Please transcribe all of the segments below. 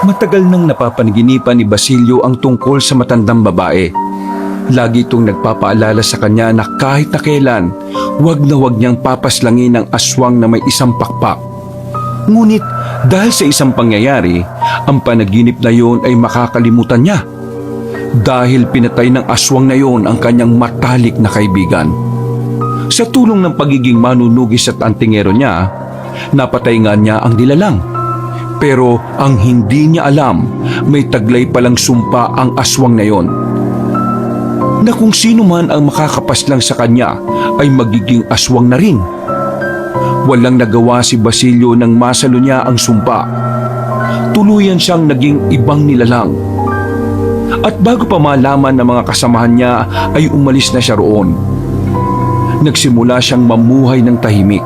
Matagal nang napapanaginipan ni Basilio ang tungkol sa matandang babae. Lagi itong nagpapaalala sa kanya na kahit na kailan, wag na wag niyang papaslangin ang aswang na may isang pakpak. Ngunit dahil sa isang pangyayari, ang panaginip na yon ay makakalimutan niya. Dahil pinatay ng aswang na yon ang kanyang matalik na kaibigan. Sa tulong ng pagiging manunugis at antingero niya, napatay nga niya ang nilalang. Pero ang hindi niya alam, may taglay palang sumpa ang aswang na yon. Na kung sino man ang makakapaslang sa kanya ay magiging aswang na rin. Walang nagawa si Basilio nang masalo niya ang sumpa. Tuluyan siyang naging ibang nilalang. At bago pa malaman ng mga kasamahan niya ay umalis na siya roon. Nagsimula siyang mamuhay ng tahimik.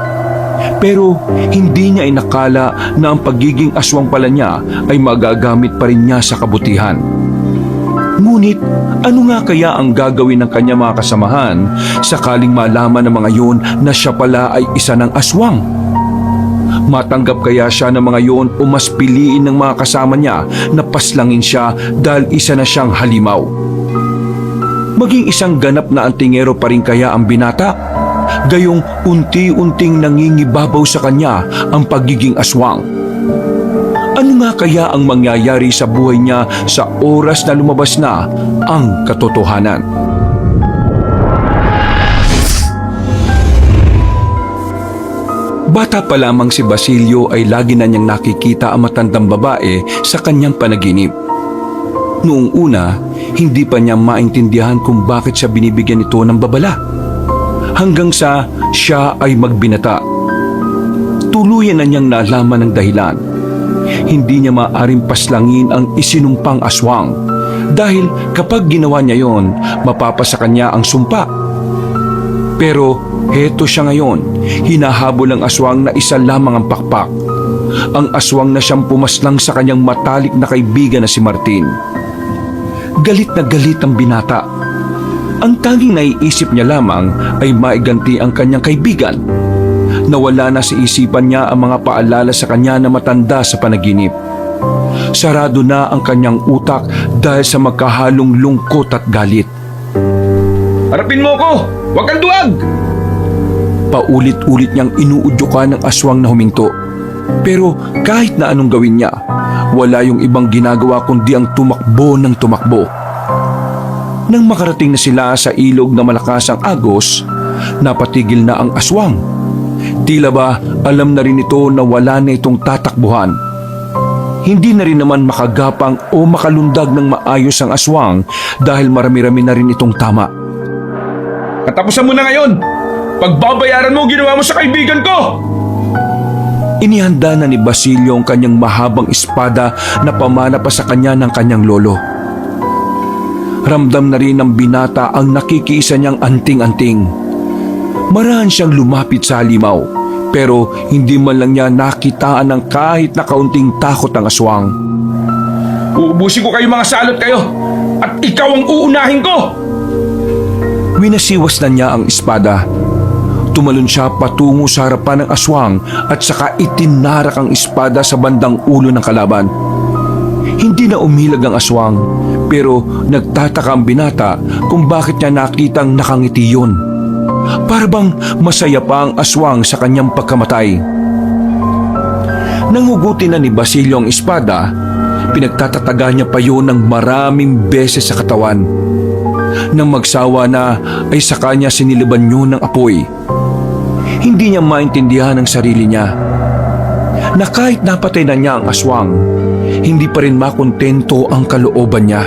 Pero hindi niya inakala na ang pagiging aswang pala niya ay magagamit pa rin niya sa kabutihan. Ngunit ano nga kaya ang gagawin ng kanya mga kasamahan sakaling malaman ng mga yun na siya pala ay isa ng aswang? Matanggap kaya siya ng mga yun o mas piliin ng mga kasama niya na paslangin siya dahil isa na siyang halimaw? Maging isang ganap na antingero pa rin kaya ang binata? Gayong unti-unting nangingibabaw sa kanya ang pagiging aswang. Ano nga kaya ang mangyayari sa buhay niya sa oras na lumabas na ang katotohanan? Bata pa lamang si Basilio ay lagi na niyang nakikita ang matandang babae sa kanyang panaginip. Noong una, hindi pa niya maintindihan kung bakit siya binibigyan ito ng babala. Hanggang sa siya ay magbinata. Tuluyan na niyang nalaman ang dahilan. Hindi niya maaaring paslangin ang isinumpang aswang dahil kapag ginawa niya yon, mapapasa kanya ang sumpa. Pero heto siya ngayon, hinahabol ang aswang na isa lamang ang pakpak. Ang aswang na siyang pumaslang sa kanyang matalik na kaibigan na si Martin. Galit na galit ang binata. Ang tanging naiisip niya lamang ay maiganti ang kanyang kaibigan. Nawala na sa isipan niya ang mga paalala sa kanya na matanda sa panaginip. Sarado na ang kanyang utak dahil sa magkahalong lungkot at galit. Harapin mo ko! Huwag kang duwag! Paulit-ulit niyang inuudyokan ng aswang na huminto. Pero kahit na anong gawin niya, wala yung ibang ginagawa kundi ang tumakbo ng tumakbo. Nang makarating na sila sa ilog na malakas ang agos, napatigil na ang aswang. Tila ba alam na rin ito na wala na itong tatakbuhan. Hindi na rin naman makagapang o makalundag ng maayos ang aswang dahil marami-rami na rin itong tama. Katapusan mo na ngayon! Pagbabayaran mo ang ginawa mo sa kaibigan ko! Inihanda na ni Basilio ang kanyang mahabang espada na pamana pa sa kanya ng kanyang lolo. Ramdam na rin ng binata ang nakikiisa niyang anting-anting. Marahan siyang lumapit sa halimaw, pero hindi man lang niya nakitaan ng kahit na kaunting takot ang aswang. Uubusin ko kayo mga salot kayo! At ikaw ang uunahin ko! Winasiwas na niya ang espada. Tumalon siya patungo sa harapan ng aswang at saka itinarak ang espada sa bandang ulo ng kalaban. Hindi na umilag ang aswang, pero nagtataka ang binata kung bakit niya nakitang nakangiti yun. Para bang masaya pa ang aswang sa kanyang pagkamatay. Nanghuguti na ni Basilio ang espada, pinagtatataga niya pa yun ng maraming beses sa katawan. Nang magsawa na ay saka niya siniliban yun ng apoy. Hindi niya maintindihan ang sarili niya na kahit napatay na niya ang aswang, hindi pa rin makontento ang kalooban niya.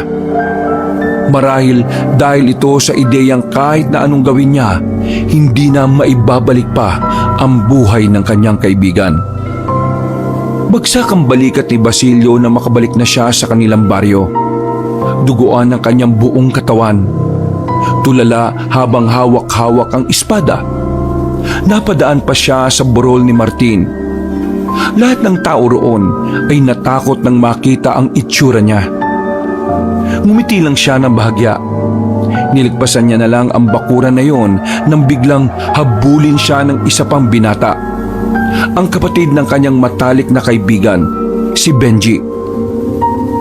Marahil dahil ito sa ideyang kahit na anong gawin niya, hindi na maibabalik pa ang buhay ng kanyang kaibigan. Bagsak ang balikat ni Basilio na makabalik na siya sa kanilang baryo. Duguan ang kanyang buong katawan. Tulala habang hawak-hawak ang espada. Napadaan pa siya sa burol ni Martin. Lahat ng tao roon ay natakot nang makita ang itsura niya. Ngumiti lang siya ng bahagya. Niligpasan niya na lang ang bakuran na yon nang biglang habulin siya ng isa pang binata. Ang kapatid ng kanyang matalik na kaibigan, si Benji.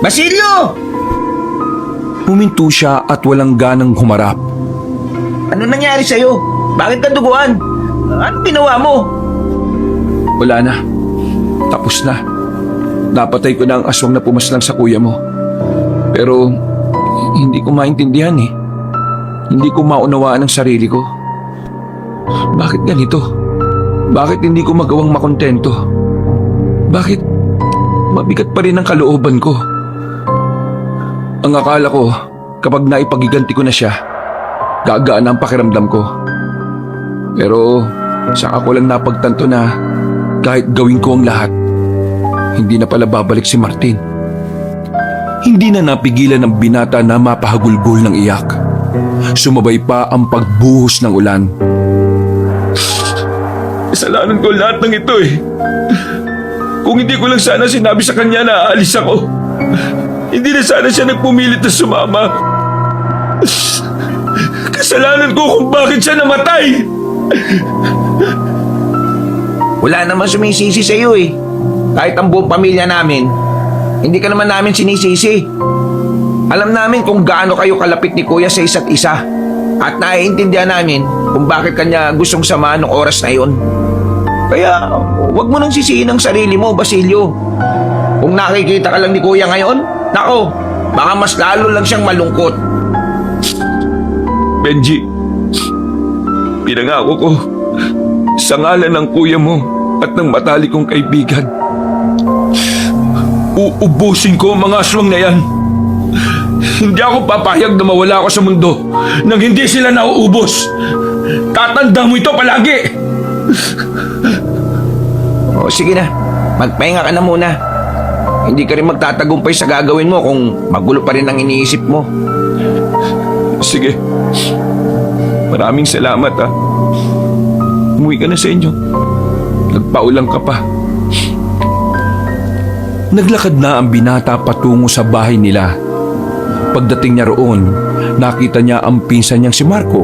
Basilio! Huminto siya at walang ganang humarap. Ano nangyari sa'yo? Bakit ka duguan? Ano ginawa mo? Wala na. Tapos na. Napatay ko na ang aswang na pumaslang sa kuya mo. Pero hindi ko maintindihan eh. Hindi ko maunawaan ang sarili ko. Bakit ganito? Bakit hindi ko magawang makontento? Bakit mabigat pa rin ang kalooban ko? Ang akala ko, kapag naipagiganti ko na siya, gagaan ang pakiramdam ko. Pero saka ko lang napagtanto na kahit gawin ko ang lahat, hindi na pala babalik si Martin. Hindi na napigilan ng binata na mapahagulgol ng iyak. Sumabay pa ang pagbuhos ng ulan. Kasalanan ko lahat ng ito eh. Kung hindi ko lang sana sinabi sa kanya na aalis ako, hindi na sana siya nagpumilit na sumama. Kasalanan ko kung bakit siya namatay. Wala naman sumisisi sa'yo eh. Kahit ang buong pamilya namin, hindi ka naman namin sinisisi. Alam namin kung gaano kayo kalapit ni Kuya sa isa't isa. At naiintindihan namin kung bakit kanya gustong samahan ng oras na iyon. Kaya wag mo nang sisihin ang sarili mo, Basilio. Kung nakikita ka lang ni Kuya ngayon, nako, baka mas lalo lang siyang malungkot. Benji, pinangako ko sa ngalan ng kuya mo at ng matali kong kaibigan, uubusin ko ang mga aswang na yan. Hindi ako papayag na mawala ako sa mundo nang hindi sila nauubos. Tatandaan mo ito palagi. O sige na, magpahinga ka na muna. Hindi ka rin magtatagumpay sa gagawin mo kung magulo pa rin ang iniisip mo. Sige. Maraming salamat ha. Umuwi ka na sa inyo. Nagpaulang ka pa. Naglakad na ang binata patungo sa bahay nila. Pagdating niya roon, nakita niya ang pinsan niyang si Marco.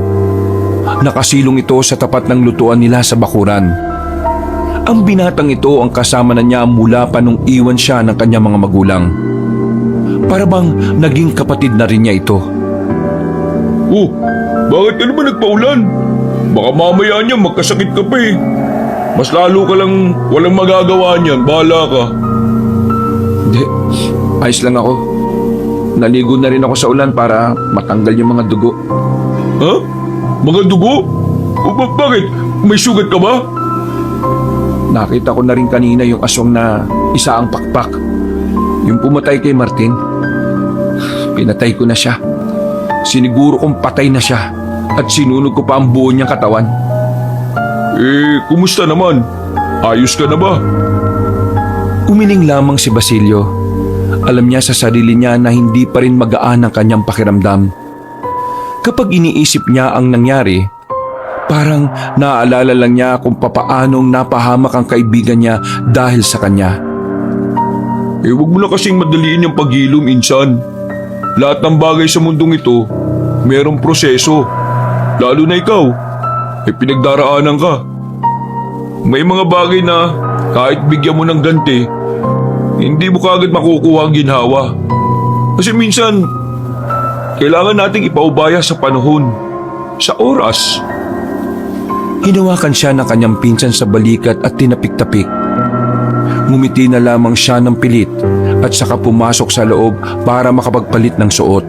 Nakasilong ito sa tapat ng lutuan nila sa bakuran. Ang binatang ito ang kasama na niya mula pa nung iwan siya ng kanyang mga magulang. Para bang naging kapatid na rin niya ito. Oh, bakit ka naman nagpaulan? Baka mamaya niya magkasakit ka pa eh. Mas lalo ka lang walang magagawa niyan. Bahala ka. Hindi, ayos lang ako. Naligo na rin ako sa ulan para matanggal yung mga dugo. Ha? Mga dugo? O bakit? May sugat ka ba? Nakita ko na rin kanina yung aswang na isa ang pakpak. Yung pumatay kay Martin. Pinatay ko na siya. Siniguro kong patay na siya at sinunog ko pa ang buo niyang katawan. Kumusta naman? Ayos ka na ba? Umiling lamang si Basilio. Alam niya sa sarili niya na hindi pa rin magaan ang kanyang pakiramdam. Kapag iniisip niya ang nangyari, parang naaalala lang niya kung papaanong napahamak ang kaibigan niya dahil sa kanya. Huwag mo na kasing madaliin yung paghilom, insan. Lahat ng bagay sa mundong ito, merong proseso. Lalo na ikaw, pinagdaraanan ka. May mga bagay na kahit bigyan mo ng ganti, hindi mo kaagad makukuha ang ginhawa. Kasi minsan, kailangan nating ipaubaya sa panahon, sa oras. Hinawakan siya ng kanyang pinsan sa balikat at tinapik-tapik. Ngumiti na lamang siya ng pilit at saka pumasok sa loob para makapagpalit ng suot.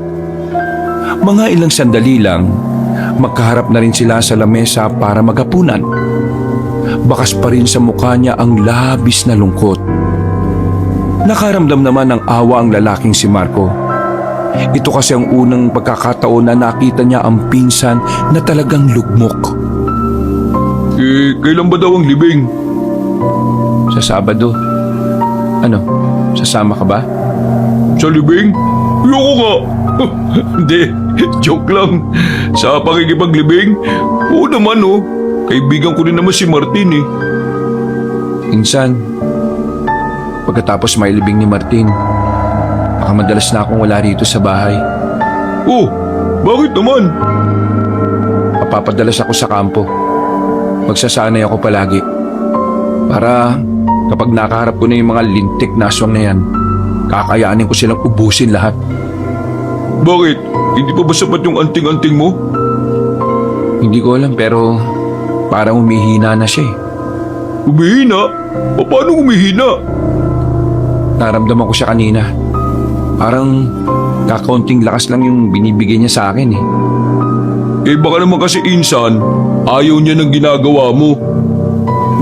Mga ilang sandali lang, magkaharap na rin sila sa lamesa para maghapunan. Bakas pa rin sa mukha niya ang labis na lungkot. Nakaramdam naman ng awa ang lalaking si Marco. Ito kasi ang unang pagkakataon na nakita niya ang pinsan na talagang lugmok. Kailan ba daw ang libing? Sa Sabado. Ano, sasama ka ba? Sa libing? Ayoko nga. Hindi, joke lang. Sa pakikipaglibing? Oo naman oh. Kaibigan ko rin naman si Martin eh. Insan, pagkatapos may libing ni Martin, baka madalas na akong wala rito sa bahay. Oh, bakit naman? Papapadalas ako sa kampo. Magsasanay ako palagi. Para kapag nakaharap ko na yung mga lintik na aswang na yan, kakayanin ko silang ubusin lahat. Bakit? Hindi pa ba sapat yung anting-anting mo? Hindi ko alam pero parang humihina na siya eh. Humihina? Paano humihina? Naramdaman ko siya kanina. Parang kakaunting lakas lang yung binibigay niya sa akin eh. Eh baka naman kasi insan, ayaw niya ng ginagawa mo.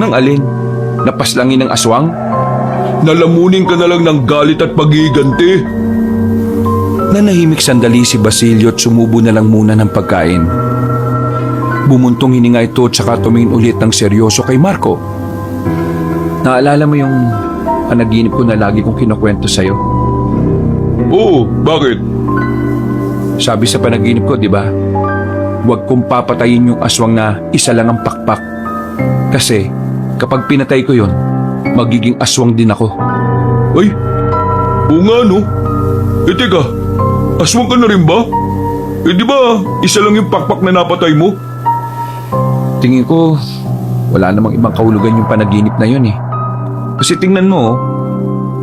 Nang alin? Napaslangin ng aswang? Nalamunin ka na lang ng galit at pagiganti. Nanahimik sandali si Basilio at sumubo na lang muna ng pagkain. Bumuntong hininga ito at saka tumingin ulit ng seryoso kay Marco. Naalala mo yung panaginip ko na lagi kong kinukwento sa'yo? Oo, bakit? Sabi sa panaginip ko, di ba? Huwag kong papatayin yung aswang na isa lang ang pakpak. Kasi kapag pinatay ko yon, magiging aswang din ako. Ay, oo nga no. Eh teka, aswang ka na rin ba? Eh di ba isa lang yung pakpak na napatay mo? Tingin ko, wala namang ibang kahulugan yung panaginip na yun eh. Kasi tingnan mo,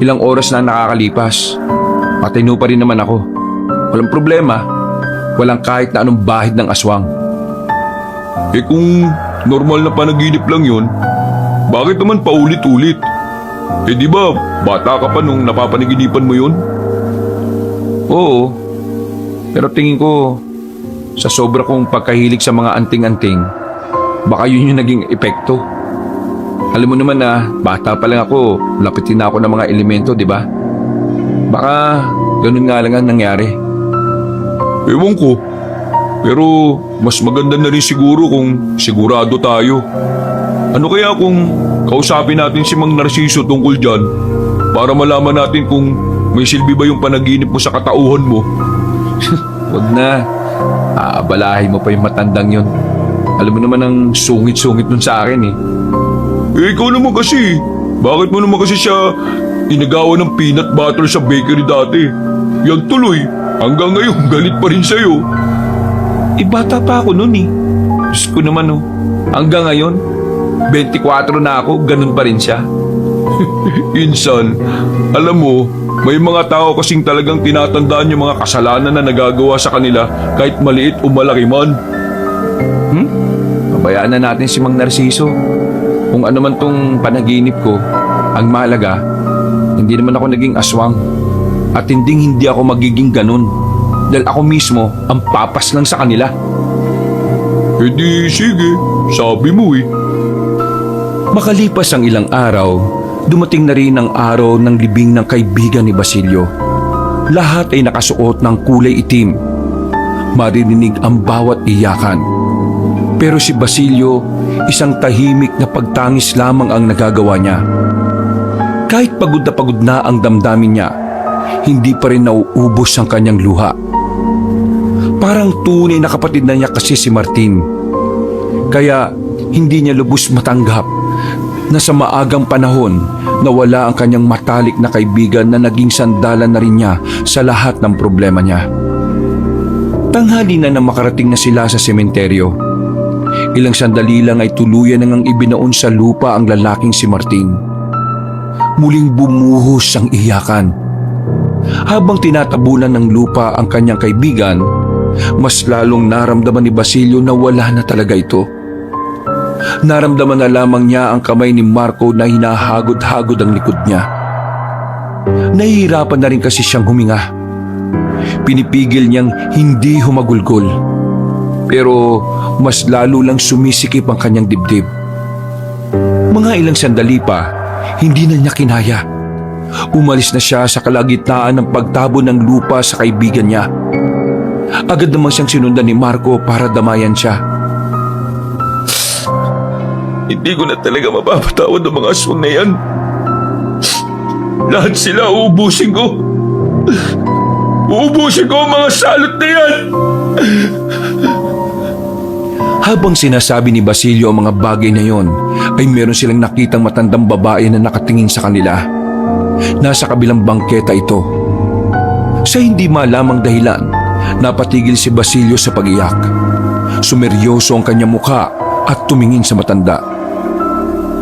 ilang oras na nakakalipas. Matino pa rin naman ako. Walang problema, walang kahit na anong bahid ng aswang. Eh kung normal na panaginip lang yun, bakit naman paulit-ulit? Eh di ba bata ka pa nung napapanaginipan mo yun? Oo, pero tingin ko, sa sobra kong pagkahilig sa mga anting-anting, baka yun yung naging epekto. Alam mo naman na bata pa lang ako, lapitin na ako ng mga elemento, di ba? Baka ganun nga lang ang nangyari. Ewan ko. Pero mas maganda na rin siguro kung sigurado tayo. Ano kaya kung kausapin natin si Mang Narciso tungkol dyan para malaman natin kung may silbi ba yung panaginip mo sa katauhan mo? Wag na, aabalahin mo pa yung matandang yun. Alam mo naman ang sungit-sungit nun sa akin eh. Eh ikaw naman kasi. Bakit mo naman kasi siya inagawan ng peanut butter sa bakery dati? Yan tuloy, hanggang ngayon galit pa rin sa'yo. Bata pa ako nun eh. Diyos ko naman oh. Hanggang ngayon, 24 na ako, ganun pa rin siya. Insan, alam mo, may mga tao kasing talagang tinatandaan yung mga kasalanan na nagagawa sa kanila kahit maliit o malaki man. Pabayaan na natin si Mang Narciso. Kung ano man tong panaginip ko, ang mahalaga, hindi naman ako naging aswang. At hindi ako magiging ganun. Dahil ako mismo ang papas lang sa kanila. Eh di sige, sabi mo eh. Makalipas ang ilang araw, dumating na rin ang araw ng libing ng kaibigan ni Basilio. Lahat ay nakasuot ng kulay itim. Maririnig ang bawat iyakan. Pero si Basilio, isang tahimik na pagtangis lamang ang nagagawa niya. Kahit pagod na ang damdamin niya, hindi pa rin nauubos ang kanyang luha. Parang tunay na kapatid na niya kasi si Martin. Kaya hindi niya lubos matanggap na sa maagang panahon nawala ang kanyang matalik na kaibigan na naging sandalan na rin niya sa lahat ng problema niya. Tanghali na nang makarating na sila sa sementeryo. Ilang sandali lang ay tuluyan nang ibinaon sa lupa ang lalaking si Martin. Muling bumuhos ang iyakan. Habang tinatabunan ng lupa ang kanyang kaibigan, mas lalong naramdaman ni Basilio na wala na talaga ito. Naramdaman na lamang niya ang kamay ni Marco na hinahagod-hagod ang likod niya. Nahihirapan na rin kasi siyang huminga. Pinipigil niyang hindi humagulgol. Pero mas lalo lang sumisikip ang kanyang dibdib. Mga ilang sandali pa, hindi na niya kinaya. Umalis na siya sa kalagitnaan ng pagtabo ng lupa sa kaibigan niya. Agad naman siyang sinundan ni Marco para damayan siya. Hindi ko na talaga mapapatawad ang mga aswang na yan. Lahat sila uubusin ko. Uubusin ko ang mga salot na yan. Habang sinasabi ni Basilio ang mga bagay na yon, ay meron silang nakitang matandang babae na nakatingin sa kanila. Nasa kabilang bangketa ito. Sa hindi malamang dahilan, napatigil si Basilio sa pag-iyak. Sumeryoso ang kanyang mukha at tumingin sa matanda.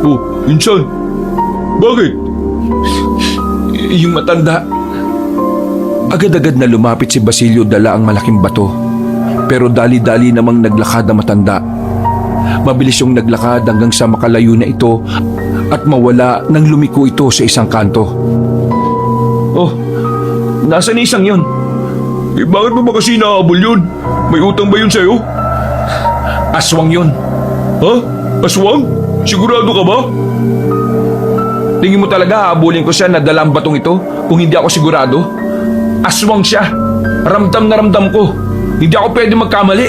Oh, insan, bakit? Yung matanda, Agad-agad na lumapit si Basilio dala ang malaking bato. Pero dali-dali namang naglakad ang matanda. Mabilis yung naglakad hanggang sa makalayo na ito at mawala nang lumiko ito sa isang kanto. Oh, nasaan isang yun? Eh bakit mo ba kasi nakahabol yun? May utang ba yun sa'yo? Aswang yun. Ha? Aswang? Sigurado ka ba? Tingin mo talaga hahabulin ko siya na dala ang batong ito kung hindi ako sigurado? Aswang siya. Ramdam na ramdam ko. Hindi ako pwede magkamali.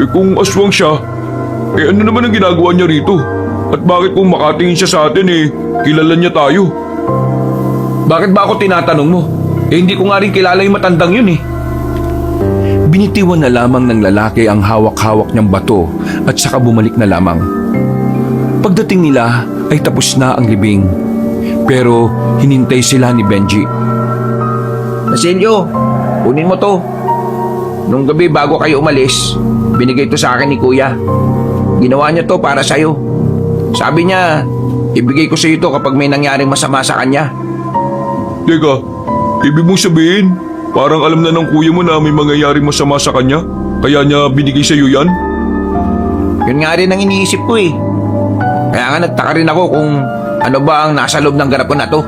Eh kung aswang siya, eh ano naman ang ginagawa niya rito? At bakit kung makatingin siya sa atin eh, kilala niya tayo? Bakit ba ako tinatanong mo? Eh hindi ko nga rin kilala yung matandang yun eh. Binitiwan na lamang ng lalaki ang hawak-hawak niyang bato at saka bumalik na lamang. Pagdating nila ay tapos na ang libing. Pero hinintay sila ni Benji. Basilio, kunin mo to. Nung gabi bago kayo umalis, binigay to sa akin ni Kuya. Ginawa niya to para sa'yo. Sabi niya, ibigay ko sa'yo to kapag may nangyaring masama sa kanya. Teka, ibig mong sabihin, parang alam na ng kuya mo na may mangyayaring masama sa kanya? Kaya niya binigay sa'yo yan? Yun nga rin ang iniisip ko eh. Kaya nga nagtaka rin ako kung ano ba ang nasa loob ng garapon na to.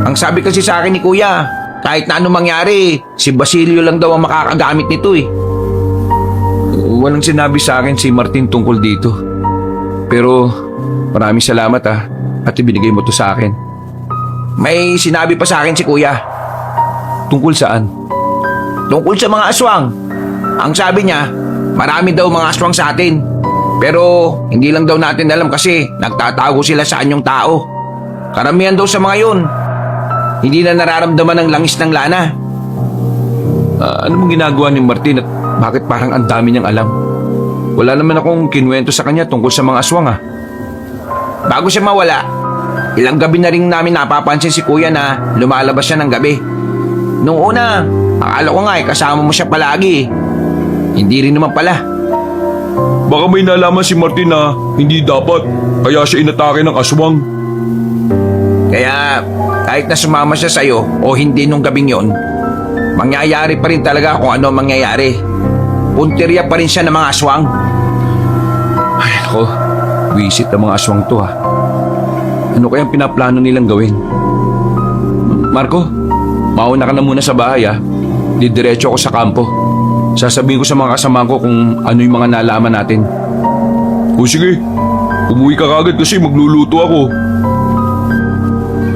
Ang sabi kasi sa akin ni Kuya, kahit na anong mangyari, si Basilio lang daw ang makakagamit nito eh. Walang sinabi sa akin si Martin tungkol dito. Pero maraming salamat at ibinigay mo to sa akin. May sinabi pa sa akin si Kuya. Tungkol saan? Tungkol sa mga aswang. Ang sabi niya, marami daw mga aswang sa atin. Pero hindi lang daw natin alam kasi nagtatago sila sa anyong tao. Karamihan daw sa mga yun, hindi na nararamdaman ng langis ng lana. Ano mong ginagawa ni Martin at bakit parang ang dami niyang alam? Wala naman akong kinuwento sa kanya tungkol sa mga aswang Bago siya mawala, ilang gabi na rin namin napapansin si Kuya na lumalabas siya ng gabi. Nung una, akala ko nga kasama mo siya palagi. Hindi rin naman pala. Baka may nalaman si Martin na hindi dapat, kaya siya inatake ng aswang. Kaya kahit na sumama siya sa'yo o hindi nung gabing yon, mangyayari pa rin talaga kung ano mangyayari. Punteriya pa rin siya ng mga aswang. Ay nako, wisit ang mga aswang to Ano kayang pinaplano nilang gawin? Marco, mauna ka na muna sa bahay Didiretso ako sa kampo. Sasabihin ko sa mga kasama ko kung ano yung mga nalaman natin. O sige, umuwi ka kagad kasi magluluto ako.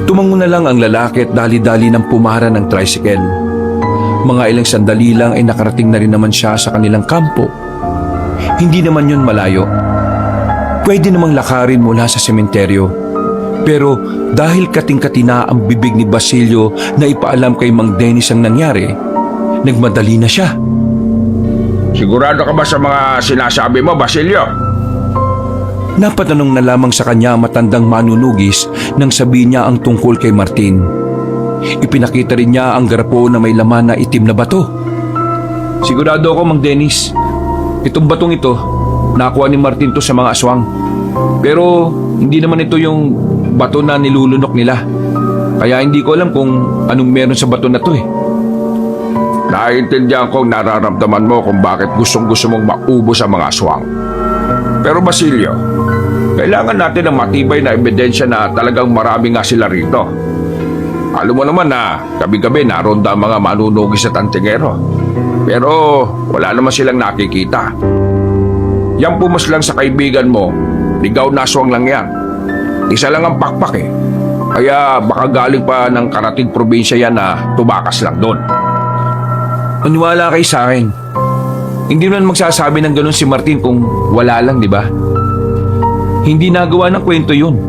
Tumango na lang ang lalaki at dali-dali ng pumara ng tricycle. Mga ilang sandali lang ay nakarating na rin naman siya sa kanilang kampo. Hindi naman yun malayo. Pwede namang lakarin mula sa sementeryo. Pero dahil kating-kati na ang bibig ni Basilio na ipaalam kay Mang Dennis ang nangyari, nagmadali na siya. Sigurado ka ba sa mga sinasabi mo, Basilio? Napatanong na lamang sa kanya ang matandang manunugis nang sabihin niya ang tungkol kay Martin. Ipinakita rin niya ang garapo na may laman na itim na bato. Sigurado ako, Mang Dennis. Itong batong ito, nakuha ni Martin to sa mga aswang. Pero hindi naman ito yung bato na nilulunok nila. Kaya hindi ko alam kung anong meron sa bato na to Naiintindihan kong nararamdaman mo kung bakit gustong-gusto mong maubos ang mga aswang. Pero Basilio, kailangan natin ng matibay na ebidensya na talagang marami nga sila rito. Alam mo naman na gabi-gabi naronda ang mga manunugis at antingero. Pero wala naman silang nakikita. Yang pumaslang sa kaibigan mo, ligaw na aswang lang yan. Isa lang ang pakpak Kaya baka galing pa ng karating probinsya yan na tumakas lang doon. Maniwala kayo sa akin. Hindi naman magsasabi ng ganun si Martin kung wala lang, di ba? Hindi nagawa ng kwento yun.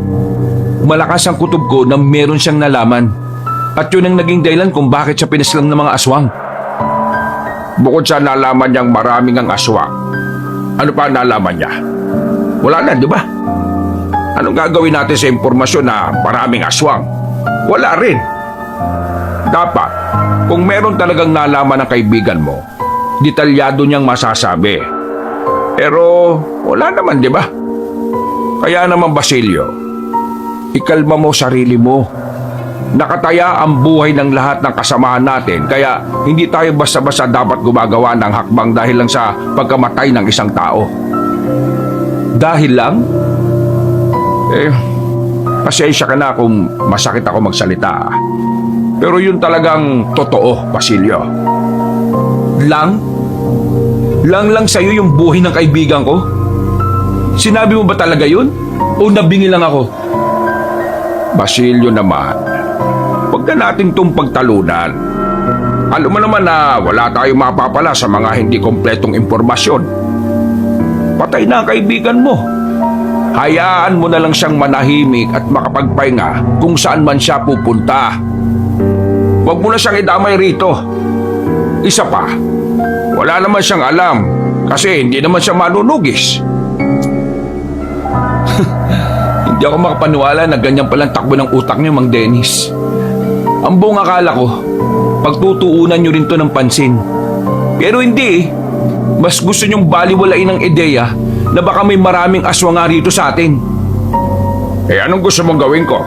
Malakas ang kutob ko na meron siyang nalaman. At yun ang naging dahilan kung bakit siya pinaslang ng mga aswang. Bukod sa nalaman niyang maraming ang aswang, ano pa nalaman niya? Wala na, di ba? Anong gagawin natin sa impormasyon na maraming aswang? Wala rin. Dapat, kung meron talagang nalaman ng kaibigan mo, detalyado niyang masasabi. Pero wala naman, di ba? Kaya naman, Basilio, ikalma mo sarili mo. Nakataya ang buhay ng lahat ng kasamahan natin, kaya hindi tayo basta-basta dapat gumagawa ng hakbang dahil lang sa pagkamatay ng isang tao. Dahil lang? Pasensya ka na kung masakit ako magsalita. Pero yun talagang totoo, Basilio. Lang? Lang sa'yo yung buhay ng kaibigan ko? Sinabi mo ba talaga yun? O nabingi lang ako? Basilio naman, huwag na natin itong pagtalunan. Alam mo naman na wala tayong mapapala sa mga hindi kompletong impormasyon. Patay na ang kaibigan mo. Hayaan mo na lang siyang manahimik at makapagpahinga kung saan man siya pupunta. Huwag mo na siyang idamay rito. Isa pa, wala naman siyang alam kasi hindi naman siya manunugis. Hindi ako makapaniwala na ganyan palang takbo ng utak niyo, Mang Dennis. Ang buong akala ko, pagtutuunan niyo rin to ng pansin. Pero hindi eh. Mas gusto niyong baliwalain ang ideya na baka may maraming aswang nga rito sa atin. Anong gusto mong gawin ko?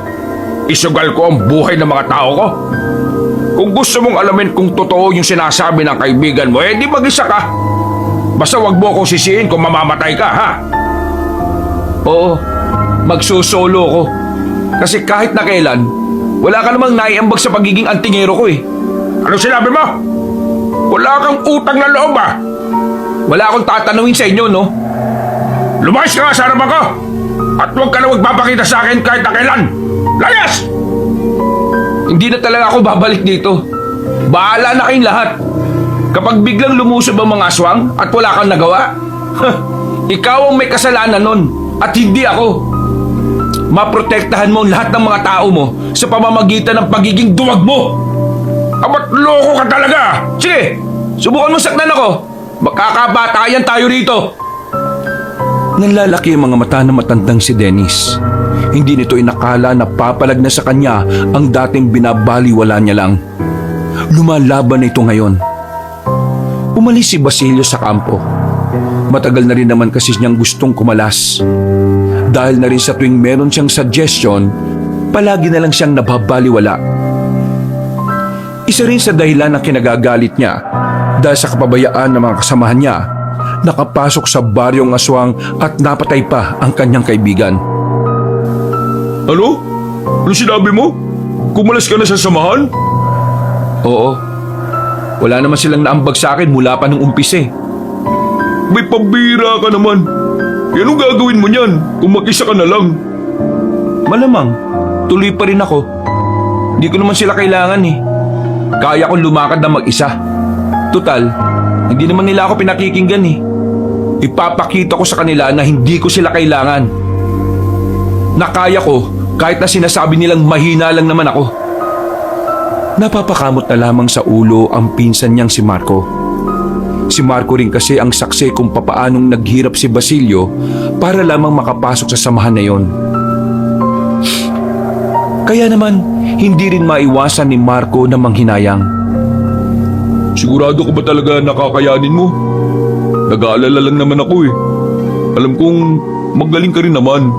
Isugal ko ang buhay ng mga tao ko? Kung gusto mong alamin kung totoo yung sinasabi ng kaibigan mo, di mag-isa ka. Basta wag mo akong sisihin kung mamamatay ka, ha? Oo, magsusolo ko. Kasi kahit na kailan, wala ka namang naiambag sa pagiging antingero ko eh. Anong sinabi mo? Wala kang utang na loob, ha? Wala akong tatanungin sa inyo, no? Lumayas ka nga sa harapan ko! At huwag ka na magpapakita sa akin kahit na kailan! Layas! Hindi na talaga ako babalik dito. Bahala na kayong lahat. Kapag biglang lumusob ang mga aswang at wala kang nagawa, ikaw ang may kasalanan nun at hindi ako. Maprotektahan mo ang lahat ng mga tao mo sa pamamagitan ng pagiging duwag mo. Abat loko ka talaga! Sige, subukan mo saktan ako. Magkakabatayan tayo rito. Nanlalaki ang mga mata ng matandang si Dennis. Hindi nito inakala na papalag na sa kanya ang dating binabaliwala niya lang. Lumalaban na ito ngayon. Umalis si Basilio sa kampo. Matagal na rin naman kasi niyang gustong kumalas. Dahil na rin sa tuwing meron siyang suggestion, palagi na lang siyang nababaliwala. Isa rin sa dahilan ng kinagagalit niya dahil sa kapabayaan ng mga kasamahan niya, nakapasok sa baryong aswang at napatay pa ang kanyang kaibigan. Ano? Ano sinabi mo? Kumalas ka na sa samahan? Oo. Wala naman silang naambag sa akin mula pa nung umpisa eh. May pambira ka naman. Anong gagawin mo niyan kung mag-isa ka na lang? Malamang, tuloy pa rin ako. Hindi ko naman sila kailangan eh. Kaya kong lumakad na mag-isa. Tutal, hindi naman nila ako pinakikinggan eh. Ipapakita ko sa kanila na hindi ko sila kailangan. Nakaya ko kahit na sinasabi nilang mahina lang naman ako. Napapakamot na lamang sa ulo ang pinsan niyang si Marco. Si Marco rin kasi ang saksi kung papaanong naghirap si Basilio para lamang makapasok sa samahan na yon. Kaya naman, hindi rin maiwasan ni Marco na manghinayang. Sigurado ko ba talaga nakakayanin mo? Nag-aalala lang naman ako eh. Alam kong magaling ka rin naman.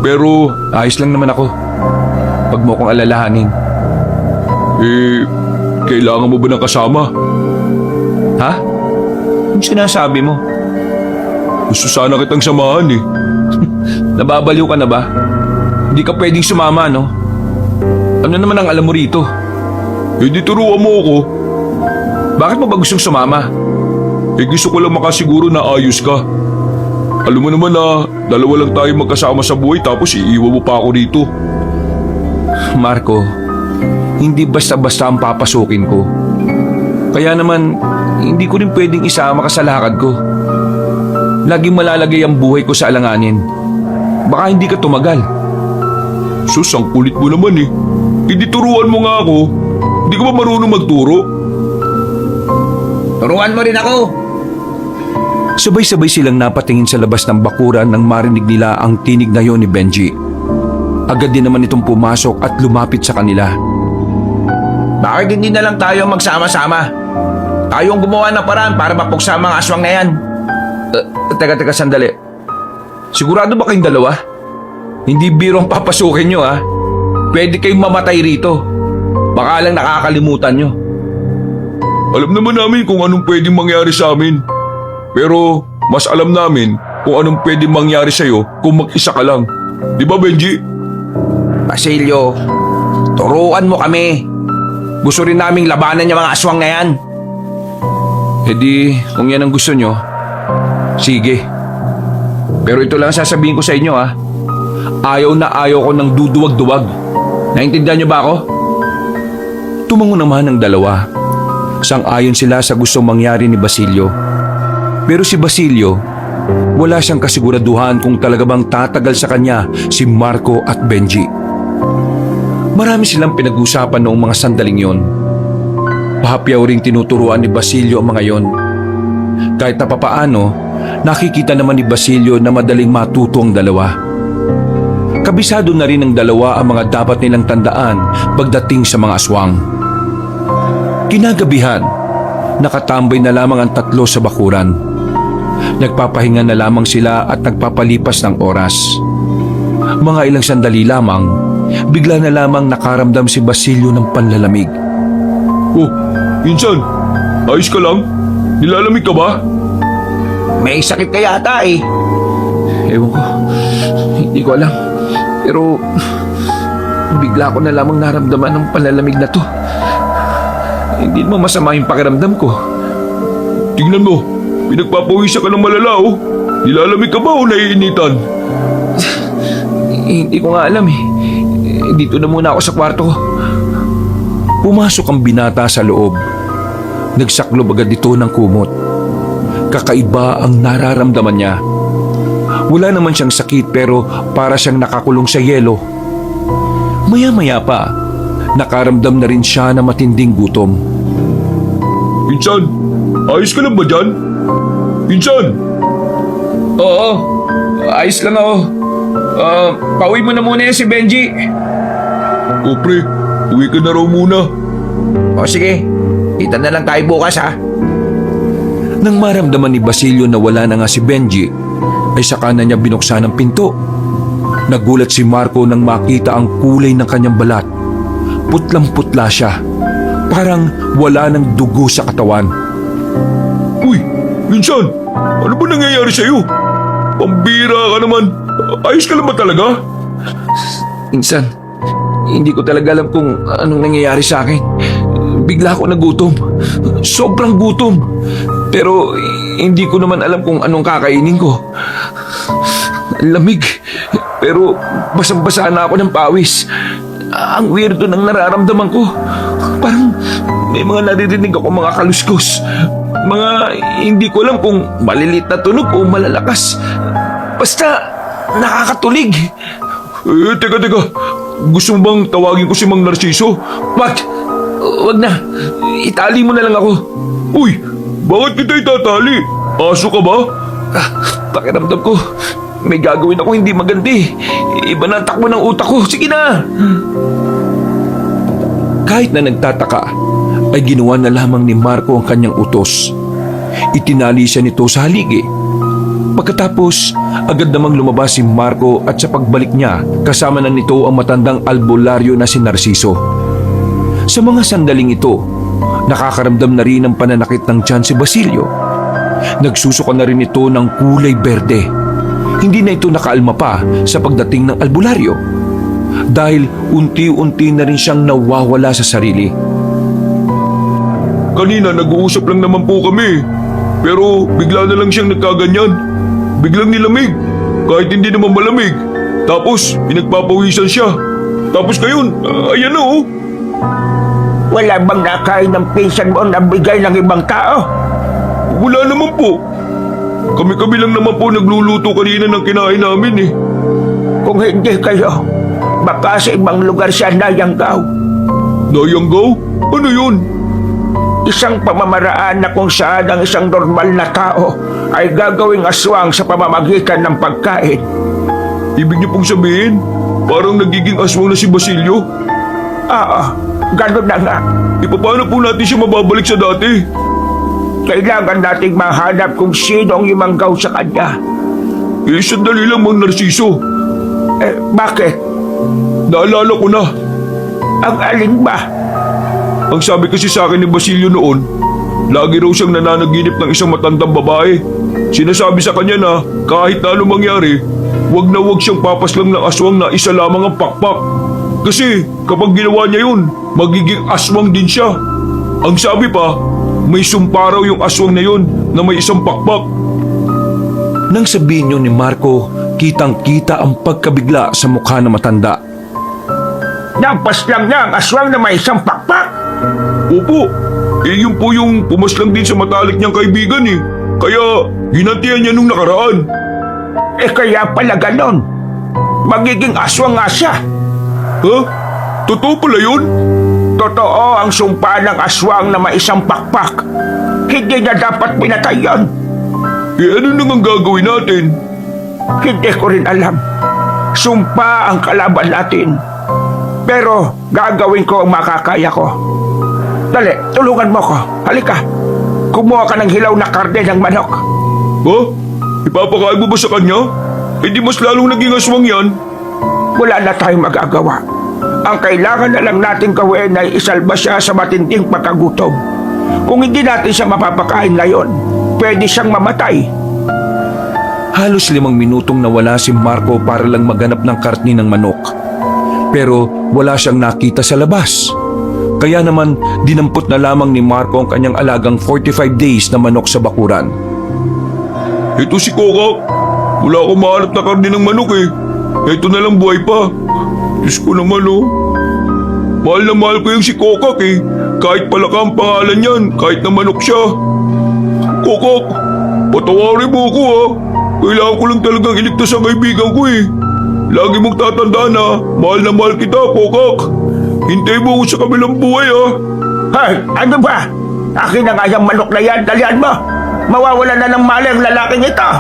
Pero Ayos lang naman ako. Pag mo kong alalahanin. Kailangan mo ba ng kasama? Ha? Anong sinasabi mo? Gusto sana kitang samahan eh. Nababaliw ka na ba? Hindi ka pwedeng sumama, no? Ano naman ang alam mo rito? Di turuan mo ako. Bakit mo ba gustong sumama? Gusto ko lang makasiguro na ayos ka. Alam mo naman na dalawa lang tayo magkasama sa buhay tapos iiwan mo pa ako rito. Marco, hindi basta-basta ang papasukin ko. Kaya naman, hindi ko rin pwedeng isama ka sa lakad ko. Laging malalagay ang buhay ko sa alanganin. Baka hindi ka tumagal. Sus, ang kulit mo naman eh. Hindi turuan mo nga ako. Hindi ka ba marunong magturo? Turuan mo rin ako! Sabay-sabay silang napatingin sa labas ng bakuran nang marinig nila ang tinig na yon ni Benji. Agad din naman itong pumasok at lumapit sa kanila. Bakit hindi na lang tayo magsama-sama? Tayo ang gumawa ng paraan para mapuksa ang mga aswang na yan. Teka, sandali. Sigurado ba kayong dalawa? Hindi biro ang papasukin nyo ha? Pwede kayong mamatay rito. Baka lang nakakalimutan nyo. Alam naman namin kung anong pwedeng mangyari sa amin. Pero mas alam namin kung anong pwedeng mangyari sa'yo kung mag-isa ka lang. Di ba, Benji? Basilio, turuan mo kami. Gusto rin naming labanan yung mga aswang na yan. E di, kung yan ang gusto nyo, sige. Pero ito lang sasabihin ko sa inyo ha. Ayaw na ayaw ko ng duduwag-duwag. Naintindihan nyo ba ako? Tumango naman ang dalawa. Sang-ayon sila sa gustong mangyari ni Basilio. Pero si Basilio, wala siyang kasiguraduhan kung talaga bang tatagal sa kanya si Marco at Benji. Marami silang pinag-usapan noong mga sandaling yon. Pahapyaw ring tinuturuan ni Basilio ang mga yon. Kahit na papaano, nakikita naman ni Basilio na madaling matuto ang dalawa. Kabisado na rin ng dalawa ang mga dapat nilang tandaan pagdating sa mga aswang. Kinagabihan, nakatambay na lamang ang tatlo sa bakuran. Nagpapahinga na lamang sila at nagpapalipas ng oras. Mga ilang sandali lamang, bigla na lamang nakaramdam si Basilio ng panlalamig. Oh, Insan, ayos ka lang? Nilalamig ka ba? May sakit ka yata eh. Ewan ko, hindi ko alam. Pero bigla ko na lamang naramdaman ng panlalamig na to. Hindi naman masama yung pakiramdam ko. Tingnan mo, pinagpapawisan ka ng malala oh. Nilalamig ka ba o naiinitan? Hindi ko nga alam eh. Dito na muna ako sa kwarto ko. Pumasok ang binata sa loob. Nagsaklob agad ito ng kumot. Kakaiba ang nararamdaman niya. Wala naman siyang sakit pero para siyang nakakulong sa yelo. Maya-maya pa, nakaramdam na rin siya ng matinding gutom. Insan, ayos ka lang ba dyan? Insan! Oo, ayos lang ako. Pauwi mo na muna yan si Benji. O pre, uwi ka na raw muna. O sige, kita na lang tayo bukas ha. Nang maramdaman ni Basilio na wala na nga si Benji, ay saka na niya binuksan ang pinto. Nagulat si Marco nang makita ang kulay ng kanyang balat. Putlang-putla siya. Parang wala ng dugo sa katawan. Uy, Insan, ano ba nangyayari sa'yo? Pambira ka naman. Ayos ka lang ba talaga? Insan, hindi ko talaga alam kung anong nangyayari sa akin. Bigla ako nagutom. Sobrang gutom. Pero hindi ko naman alam kung anong kakainin ko. Ang lamig. Pero basang-basa na ako ng pawis. Ang weirdo ng nararamdaman ko. Parang may mga naririnig ako mga kaluskos. Mga hindi ko alam kung malilit na tunog o malalakas. Basta nakakatulig. Teka. Gusto mo bang tawagin ko si Mang Narciso? Wag na. Itali mo na lang ako. Uy, bakit kita itatali? Aso ka ba? Pakiramdam ko, may gagawin ako hindi magandi. Iba na ang takbo ng utak ko. Sige na! Kahit na nagtataka, ay ginawa na lamang ni Marco ang kanyang utos. Itinali siya nito sa haligi. Pagkatapos, agad namang lumabas si Marco at sa pagbalik niya, kasama na nito ang matandang albularyo na si Narciso. Sa mga sandaling ito, nakakaramdam na rin ng pananakit ng tiyan si Basilio. Nagsusuka na rin ito ng kulay berde. Hindi na ito nakaalma pa sa pagdating ng albularyo. Dahil unti-unti na rin siyang nawawala sa sarili. Kanina nag-uusap lang naman po kami. Pero bigla na lang siyang nagkaganyan. Biglang nilamig. Kahit hindi naman malamig. Tapos pinagpapawisan siya. Tapos ngayon, ayan na oh. Wala bang nakain ng pinsan mo na bigay ng ibang tao? Wala naman po. Kami-kami lang naman po nagluluto kanina ng kinain namin eh. Kung hindi kayo, baka sa ibang lugar siya nayanggaw. Nayanggaw? Ano yun? Isang pamamaraan na kung saan ang isang normal na tao ay gagawing aswang sa pamamagitan ng pagkain. Ibig niyo pong sabihin, parang nagiging aswang na si Basilio? Oo, ganun na nga. Paano po natin siya mababalik sa dati? Kailangan nating mahanap kung sino ang imanggaw sa kanya. Sandali lang, Mang Narciso. Bakit? Naalala ko na. Ang alin ba? Ang sabi kasi sa akin ni Basilio noon, lagi raw siyang nananaginip ng isang matandang babae. Sinasabi sa kanya na kahit na anong mangyari, wag na wag siyang papaslang ng aswang na isa lamang ang pakpak. Kasi kapag ginawa niya yun, magiging aswang din siya. Ang sabi pa, may sumpa raw yung aswang na yun na may isang pakpak. Nang sabihin yun ni Marco, kitang-kita ang pagkabigla sa mukha ng matanda. Napaslang niya ang aswang na may isang pakpak. Opo, yun po yung pumaslang din sa matalik niyang kaibigan eh. Kaya ginantihan niya nung nakaraan. Kaya pala ganon. Magiging aswang nga siya. Ha? Totoo pala yun? Totoo ang sumpa ng aswang na may isang pakpak. Hindi na dapat pinatay yan. Ano nang gagawin natin? Hindi ko rin alam. Sumpa ang kalaban natin. Pero gagawin ko ang makakaya ko. Dali, tulungan mo ko. Halika. Kumuha ka ng hilaw na karne ng manok. Ha? Ipapakain mo ba sa kanya? Hindi mas lalong naging aswang yan. Wala na tayong magagawa. Ang kailangan na lang natin gawin ay isalba siya sa matinding pagkagutom. Kung hindi natin siya mapapakain ngayon, pwede siyang mamatay. Halos 5 minutong nawala si Marco para lang maghanap ng karni ng manok. Pero wala siyang nakita sa labas. Kaya naman dinampot na lamang ni Marco ang kanyang alagang 45 days na manok sa bakuran. Ito si Kokak. Wala akong mahanap na karne ng manok eh. Ito na lang buhay pa. Diyos ko naman oh. Mahal na mahal ko yung si Kokak eh. Kahit palaka ang pangalan yan, kahit na manok siya. Kokak, patawarin mo ako ha. Kailangan ko lang talagang iligtas ang kaibigan ko eh. Lagi mong tatandaan na mahal kita, Kokak. Hintay mo ako sa kabilang buhay ha. Hay, ano ba? Akin na nga yung manok na yan, dalian mo. Mawawala na ng mali ang lalaking ito.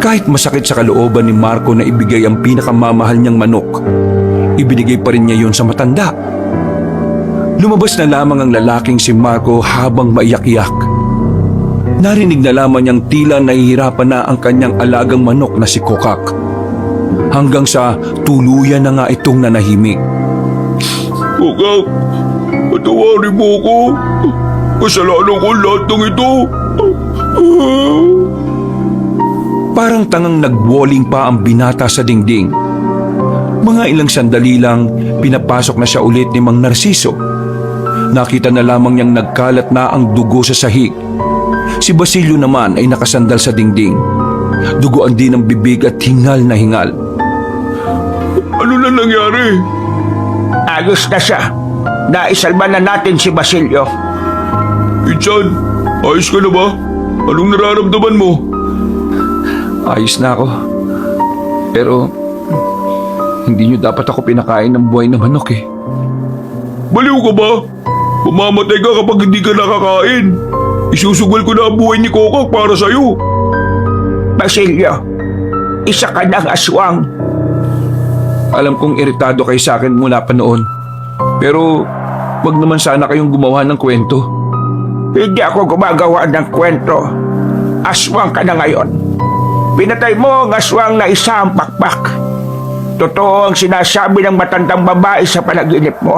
Kahit masakit sa kalooban ni Marco na ibigay ang pinakamamahal niyang manok, ibinigay pa rin niya yun sa matanda. Lumabas na lamang ang lalaking si Marco habang maiyak-iyak. Narinig na lamang niyang tila nahihirapan na ang kanyang alagang manok na si Kokak. Hanggang sa tuluyan na nga itong nanahimik. Kokak, patawarin mo ako. Kasalanan ko lahat ng ito. Parang tangang nagwalling pa ang binata sa dingding. Mga ilang sandali lang, pinapasok na siya ulit ni Mang Narciso. Nakita na lamang niyang nagkalat na ang dugo sa sahig. Si Basilio naman ay nakasandal sa dingding. Duguan din ang bibig at hingal na hingal. Ano na nangyari? Ayos na siya. Naisalba na natin si Basilio. Insan, ayos ka na ba? Anong nararamdaman mo? Ayos na ako. Pero hindi niyo dapat ako pinakain ng buhay na manok eh. Baliw ka ba? Mamamatay ka kapag hindi ka nakakain. Isusugal ko na ang buhay ni Kokak para sa'yo. Basilio, isa ka ng aswang. Alam kong iritado kayo sa akin mula pa noon. Pero wag naman sana kayong gumawa ng kwento. Hindi ako gumagawa ng kwento. Aswang ka na ngayon. Pinatay mo ang aswang na isa ang pakpak. Totoo ang sinasabi ng matandang babae sa panaginip mo.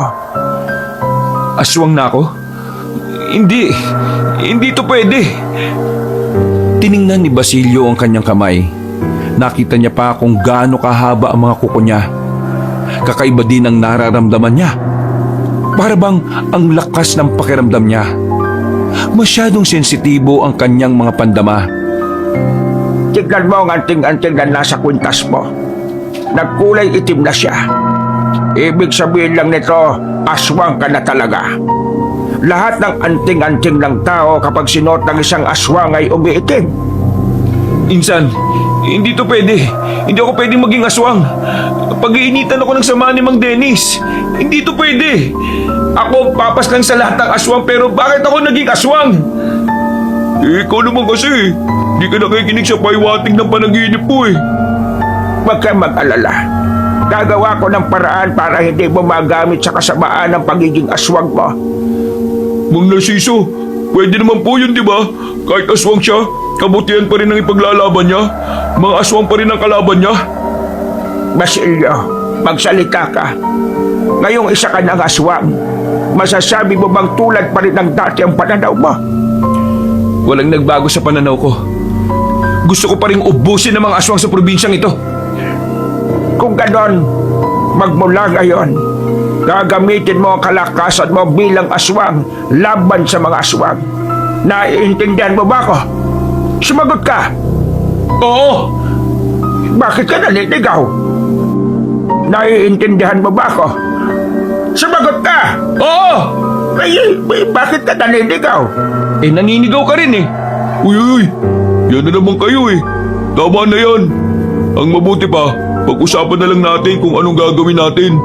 Aswang na ako? Hindi to pwede. Tiningnan ni Basilio ang kanyang kamay. Nakita niya pa kung gaano kahaba ang mga kuko niya. Kakaiba din ang nararamdaman niya. Para bang ang lakas ng pakiramdam niya. Masyadong sensitibo ang kanyang mga pandama. Tignan mo ang anting-anting na nasa kwintas mo. Nagkulay itim na siya. Ibig sabihin lang nito, aswang ka na talaga. Lahat ng anting-anting ng tao kapag sinuot ng isang aswang ay umiitim. Insan, hindi to pwede. Hindi ako pwedeng maging aswang. Pag-iinitan ako ng sama ni Mang Dennis. Hindi to pwede. Ako papas lang sa lahat ng aswang pero bakit ako naging aswang? Ikaw naman kasi. Di ka nakikinig sa paiwating ng panaginip mo eh. Huwag kang mag-alala. Gagawa ko ng paraan para hindi mo magamit sa kasamaan ng pagiging aswang mo. Mang Narciso, pwede naman po yun di ba? Kahit aswang siya, kabutihan pa rin ang ipaglalaban niya. Mga aswang pa rin ang kalaban niya. Basilio, magsalita ka. Ngayong isa ka ng aswang. Masasabi mo bang tulad pa rin ng dati ang pananaw mo? Walang nagbago sa pananaw ko. Gusto ko pa rin ubusin ng mga aswang sa probinsyang ito. Kung ganon, magmula ngayon, gagamitin mo ang kalakasan mo bilang aswang laban sa mga aswang. Naiintindihan mo ba ako? Sumagot ka! Oo! Bakit ka naninigaw? Naiintindihan mo ba ako? Sumagot ka! Oo! Bakit ka naninigaw? Naninigaw ka rin eh. Uy, yan na naman kayo eh. Tama na yan. Ang mabuti pa, pag-usapan na lang natin kung anong gagawin natin.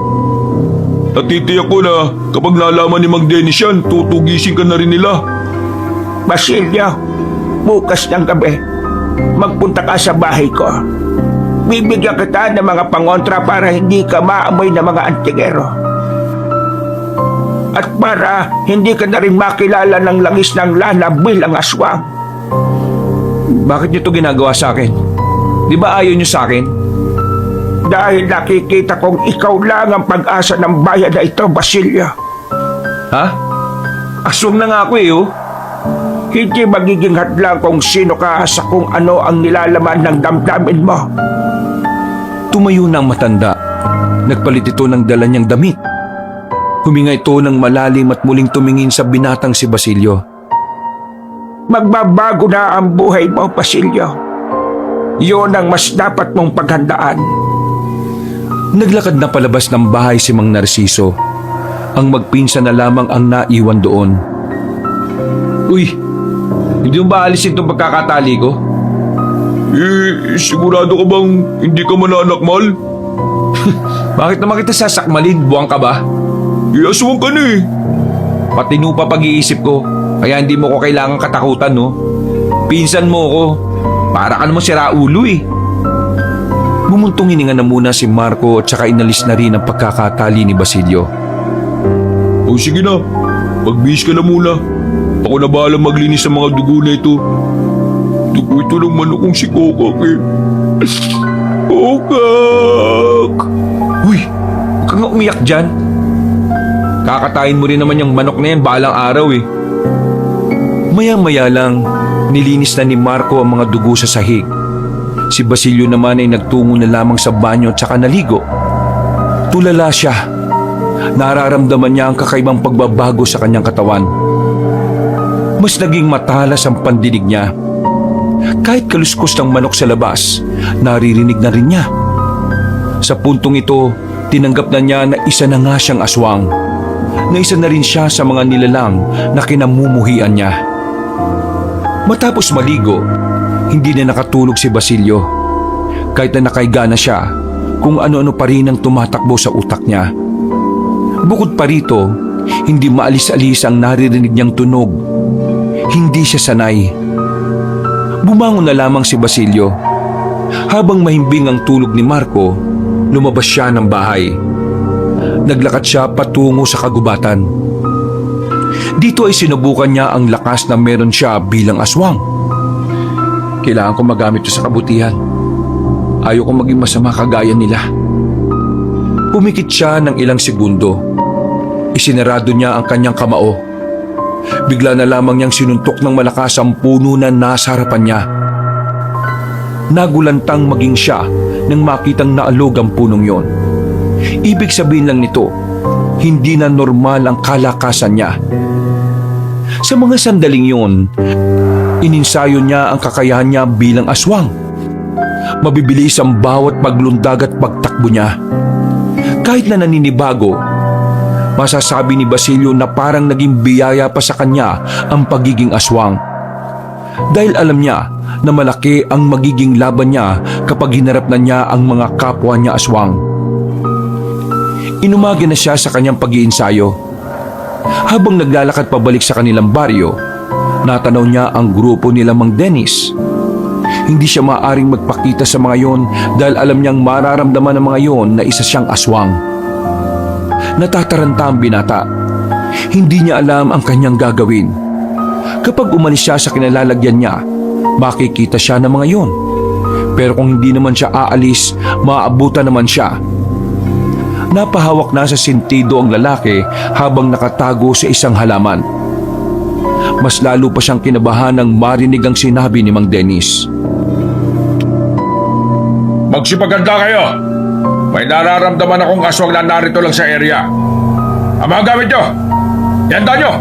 At titiyak ko na kapag nalaman ni Mang Dennis yan, tutugisin ka na rin nila. Basilio, bukas ng gabi, magpunta ka sa bahay ko. Bibigyan kita ng mga pangontra para hindi ka maamoy ng mga antigero. At para hindi ka na rin makilala ng langis ng lana bilang aswang. Bakit niyo to ginagawa sa akin? Di ba ayaw niyo sa akin? Dahil nakikita kong ikaw lang ang pag-asa ng bayan na ito, Basilio. Ha? Aswang na nga ako eh oh. Hindi magiging hadlang kung sino ka sa kung ano ang nilalaman ng damdamin mo. Tumayo na ang matanda. Nagpalit ito ng dala niyang damit. Huminga ito ng malalim at muling tumingin sa binatang si Basilio. Magbabago na ang buhay mo, Basilio. Yun ang mas dapat mong paghandaan. Naglakad na palabas ng bahay si Mang Narciso. Ang magpinsan na lamang ang naiwan doon. Uy, hindi mo ba alisin itong pagkakatali ko? Sigurado ka bang hindi ka mananakmal? Bakit naman kita sasakmalin? Buwang ka ba? Aswang ka na eh. Patino pa pag-iisip ko. Kaya hindi mo ko kailangan katakutan, no? Pinsan mo ko. Para ka naman siraulo eh. Bumuntong hininga na muna si Marco at saka inalis na rin ang pagkakatali ni Basilio. O sige na, magbihis ka na muna. Ako na bahala maglinis sa mga dugo na ito. Dugo ito ng manokong si Kokak eh. Kokak! Uy, huwag kang umiyak dyan. Kakatayin mo rin naman yung manok na yan balang araw eh. Maya-maya lang, nilinis na ni Marco ang mga dugo sa sahig. Si Basilio naman ay nagtungo na lamang sa banyo at saka naligo. Tulala siya. Nararamdaman niya ang kakaibang pagbabago sa kanyang katawan. Mas naging matalas ang pandinig niya. Kahit kaluskos ng manok sa labas, naririnig na rin niya. Sa puntong ito, tinanggap na niya na isa na nga siyang aswang. Na isa na rin siya sa mga nilalang na kinamumuhian niya. Matapos maligo, hindi na nakatulog si Basilio. Kahit na nakaiga na siya, kung ano-ano pa rin ang tumatakbo sa utak niya. Bukod pa rito, hindi maalis-alis ang naririnig niyang tunog. Hindi siya sanay. Bumangon na lamang si Basilio. Habang mahimbing ang tulog ni Marco, lumabas siya ng bahay. Naglakad siya patungo sa kagubatan. Dito ay sinubukan niya ang lakas na meron siya bilang aswang. Kailangan ko magamit ito sa kabutihan. Ayaw ko maging masama kagaya nila. Pumikit siya ng ilang segundo. Isinarado niya ang kanyang kamao. Bigla na lamang niyang sinuntok ng malakas ang puno na nasa harapan niya. Nagulantang maging siya nang makitang naalog ang punong yon. Ibig sabihin lang nito, hindi na normal ang kalakasan niya. Sa mga sandaling yon, ininsayo niya ang kakayahan niya bilang aswang. Mabibilis ang bawat paglundag at pagtakbo niya. Kahit na naninibago, masasabi ni Basilio na parang naging biyaya pa sa kanya ang pagiging aswang. Dahil alam niya na malaki ang magiging laban niya kapag hinarap na niya ang mga kapwa niya aswang. Inumaga na siya sa kanyang pag-iinsayo. Habang naglalakad pabalik sa kanilang baryo, natanaw niya ang grupo nila Mang Dennis. Hindi siya maaaring magpakita sa mga yon dahil alam niyang mararamdaman ng mga yon na isa siyang aswang. Natataranta ang binata. Hindi niya alam ang kanyang gagawin. Kapag umalis siya sa kinalalagyan niya, makikita siya ng mga yon. Pero kung hindi naman siya aalis, maaabutan naman siya. Napahawak na sa sentido ang lalaki habang nakatago sa isang halaman. Mas lalo pa siyang kinabahan nang marinig ang sinabi ni Mang Dennis. Magsipaganda kayo! May nararamdaman akong aswang na narito lang sa area. Ang mga gamit nyo! Yanda nyo!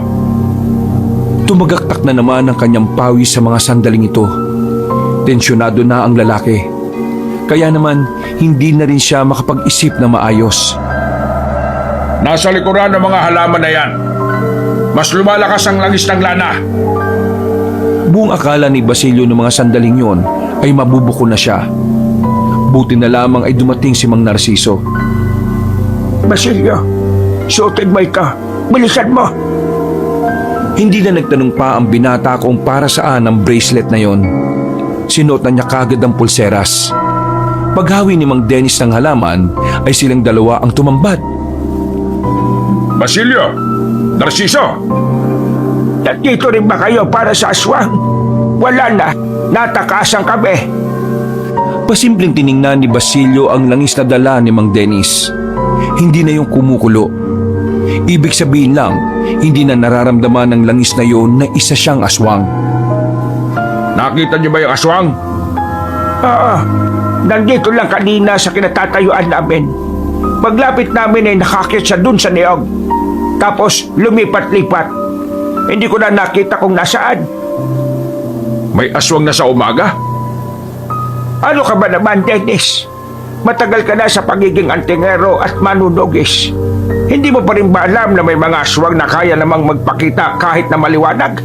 Tumagaktak na naman ang kanyang pawis sa mga sandaling ito. Tensyonado na ang lalaki. Kaya naman, hindi na rin siya makapag-isip na maayos. Nasa likuran ng mga halaman na yan. Mas lumalakas ang langis ng lana. Buong akala ni Basilio ng mga sandaling yon ay mabubuko na siya. Buti na lamang ay dumating si Mang Narciso. Basilio, suotin mo ito. Bilisan mo. Hindi na nagtanong pa ang binata kung para saan ang bracelet na yon. Sinuot na niya kagad ang pulseras. Paghawi ni Mang Dennis ng halaman ay silang dalawa ang tumambad. Basilio! Narciso! Nandito rin ba kayo para sa aswang? Wala na. Natakasan kami. Pasimpleng tiningnan ni Basilio ang langis na dala ni Mang Dennis. Hindi na yung kumukulo. Ibig sabihin lang, hindi na nararamdaman ng langis na yon na isa siyang aswang. Nakita niyo ba yung aswang? Oo. Nandito lang kanina sa kinatatayuan namin. Paglapit namin ay nakakit siya dun sa niyog. Tapos lumipat-lipat. Hindi ko na nakita kung nasaan. May aswang na sa umaga? Ano ka ba naman, Dennis? Matagal ka na sa pagiging antingero at manunugis. Hindi mo pa rin ba alam na may mga aswang na kaya namang magpakita kahit na maliwanag?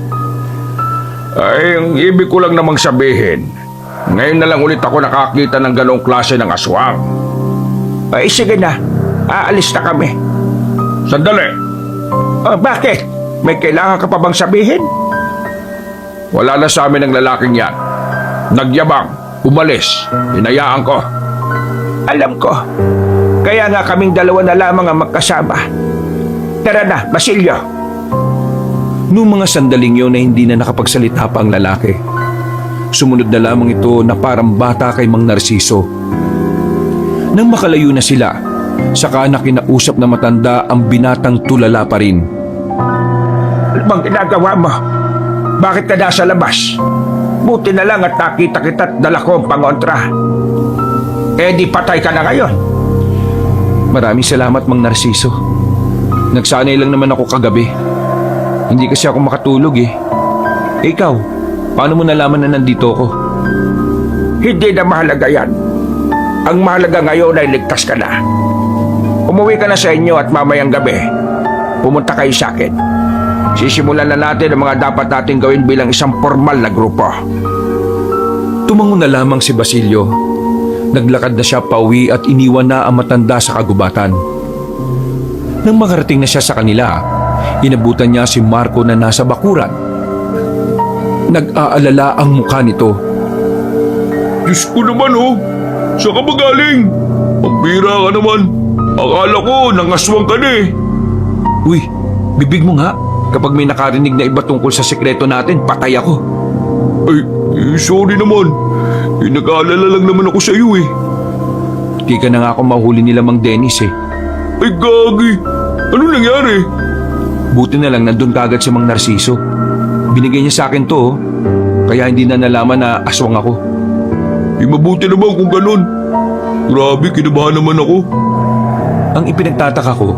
Ay, ang ibig ko lang namang sabihin, ngayon na lang ulit ako nakakita ng ganong klase ng aswang. Ay, sige na. Aalis na kami. Sandali! Bakit? May kailangan ka pa bang sabihin? Wala na sa amin ang lalaking yan. Nagyabang, umalis, hinayaan ko. Alam ko. Kaya nga kaming dalawa na lamang ang magkasama. Tara na, Basilio. Noong mga sandaling yon na hindi na nakapagsalita pa ang lalaki. Sumunod na lamang ito na parang bata kay Mang Narciso. Nang makalayo na sila, saka na kinausap na matanda ang binatang tulala pa rin. Ano bang ginagawa mo? Bakit ka nasa labas? Buti na lang at nakita kita at dala ko ang pangontra. Eh di patay ka na ngayon. Maraming salamat, Mang Narciso. Nagsanay lang naman ako kagabi. Hindi kasi ako makatulog eh. Ikaw, paano mo nalaman na nandito ako? Hindi na mahalaga yan. Ang mahalaga ngayon ay ligtas ka na. Umuwi ka na sa inyo at mamayang gabi, pumunta kayo sa akin. Sisimulan na natin ang mga dapat natin gawin bilang isang formal na grupo. Tumango na lamang si Basilio. Naglakad na siya pauwi at iniwan na ang matanda sa kagubatan. Nang makarating na siya sa kanila, inabutan niya si Marco na nasa bakuran. Nag-aalala ang mukha nito. Diyos ko naman oh! Saan ka ba galing? Pagbira ka naman. Akala ko nangaswang ka na eh. Uy, bibig mo nga. Kapag may nakarinig na iba tungkol sa sekreto natin, patay ako. Ay, sorry naman. Nag-aalala lang naman ako sa iyo eh. Di ka na nga ako mahuli nila Mang Dennis eh. Ay gagi, ano nangyari? Buti na lang nandun kagad si Mang Narciso. Binigay niya sa akin to, kaya hindi na nalaman na aswang ako. Mabuti naman kung ganun. Grabe, kinabahan naman ako. Ang ipinagtataka ko,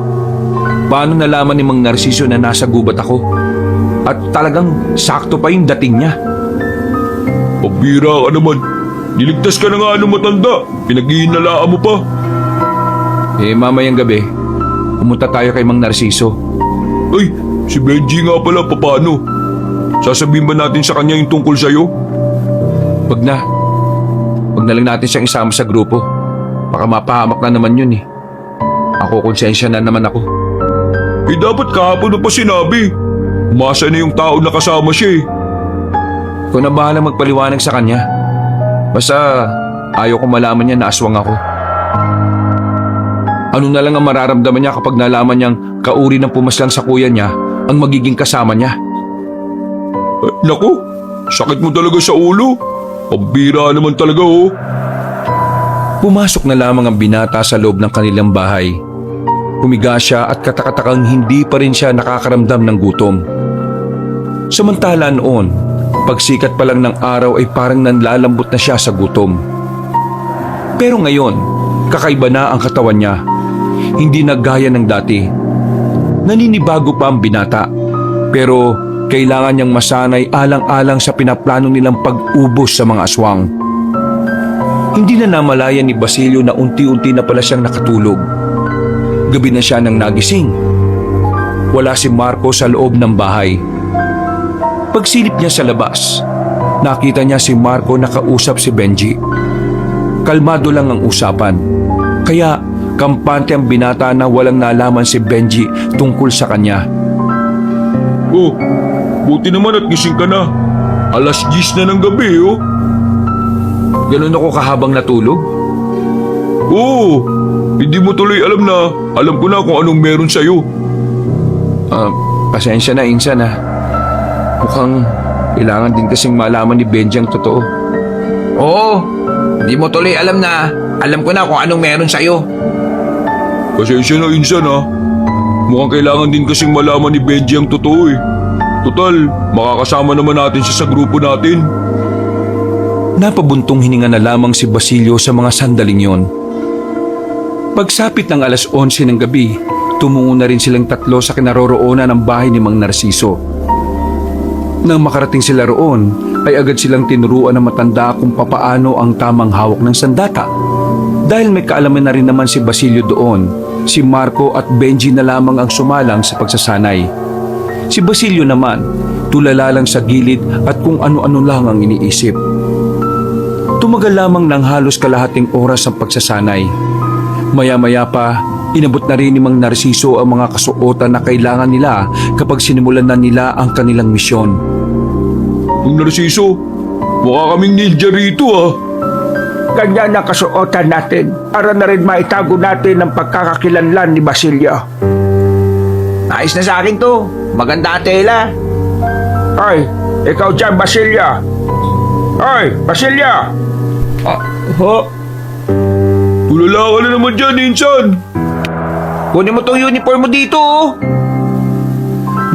paano nalaman ni Mang Narciso na nasa gubat ako? At talagang sakto pa yung dating niya. Pabira ka naman. Niligtas ka na nga ng matanda. Pinag-iinalaan mo pa. Mamayang gabi, pumunta tayo kay Mang Narciso. Ay, si Benji nga pala, paano? Sasabihin ba natin sa kanya yung tungkol sa'yo? Wag na. Wag na lang natin siyang isama sa grupo. Baka mapahamak na naman yun eh. Ako, konsensya na naman ako. Dapat kahapon mo pa sinabi. Umasa na yung tao na kasama siya eh. Ikaw na bahala magpaliwanag sa kanya. Basta ayaw ko malaman niya na aswang ako. Ano na lang ang mararamdaman niya kapag nalaman niyang kauri ng pumaslang sa kuya niya ang magiging kasama niya? Naku, sakit mo talaga sa ulo. Pambira naman talaga oh. Pumasok na lamang ang binata sa loob ng kanilang bahay. Humiga siya at katakatakang hindi pa rin siya nakakaramdam ng gutom. Samantala noon, pagsikat pa lang ng araw ay parang nanlalambot na siya sa gutom. Pero ngayon, kakaiba na ang katawan niya. Hindi na gaya ng dati. Naninibago pa ang binata, pero kailangan niyang masanay alang-alang sa pinaplano nilang pag-ubos sa mga aswang. Hindi na namalayan ni Basilio na unti-unti na pala siyang nakatulog. Gabi na siya nang nagising. Wala si Marco sa loob ng bahay. Pagsilip niya sa labas, nakita niya si Marco nakausap si Benji. Kalmado lang ang usapan, kaya kampante ang binata na walang nalaman si Benji tungkol sa kanya. Oh, buti naman at gising ka na. 10:00 na ng gabi, oh. Ganun ako kahabang natulog? Oo, hindi mo tuloy alam ko na kung anong meron sa'yo. Pasensya na, Insan ha. Mukhang kailangan din kasing malaman ni Benji ang totoo. Oo, hindi mo tuloy alam ko na kung anong meron sa'yo. Pasensya na, Insan, ha. Mukhang kailangan din kasing malaman ni Benji ang totoo, eh. Total, makakasama naman natin siya sa grupo natin. Napabuntong hininga na lamang si Basilio sa mga sandaling yon. Pagsapit ng 11:00 ng gabi, tumungo na rin silang tatlo sa kinaroroonan ng bahay ni Mang Narciso. Nang makarating sila roon, ay agad silang tinuruan ng matanda kung papaano ang tamang hawak ng sandata. Dahil may kaalaman na rin naman si Basilio doon, si Marco at Benji na lamang ang sumalang sa pagsasanay. Si Basilio naman, tulala lang sa gilid at kung ano-ano lang ang iniisip. Tumagal lamang ng halos kalahating oras ang pagsasanay. Maya-maya pa, inabot na rin ni Mang Narciso ang mga kasuotan na kailangan nila kapag sinimulan na nila ang kanilang misyon. Mang Narciso, mukha kaming ninja rito, ah. Ganyan ang kasuotan natin para na rin maitago natin ang pagkakakilanlan ni Basilio. Ayos na sa akin to. Maganda ang tela. Ay, ikaw dyan, Basilio! Ay, Basilio! Ha? Tulala ka na naman dyan, Insan. Kunin mo tong uniform mo dito, oh.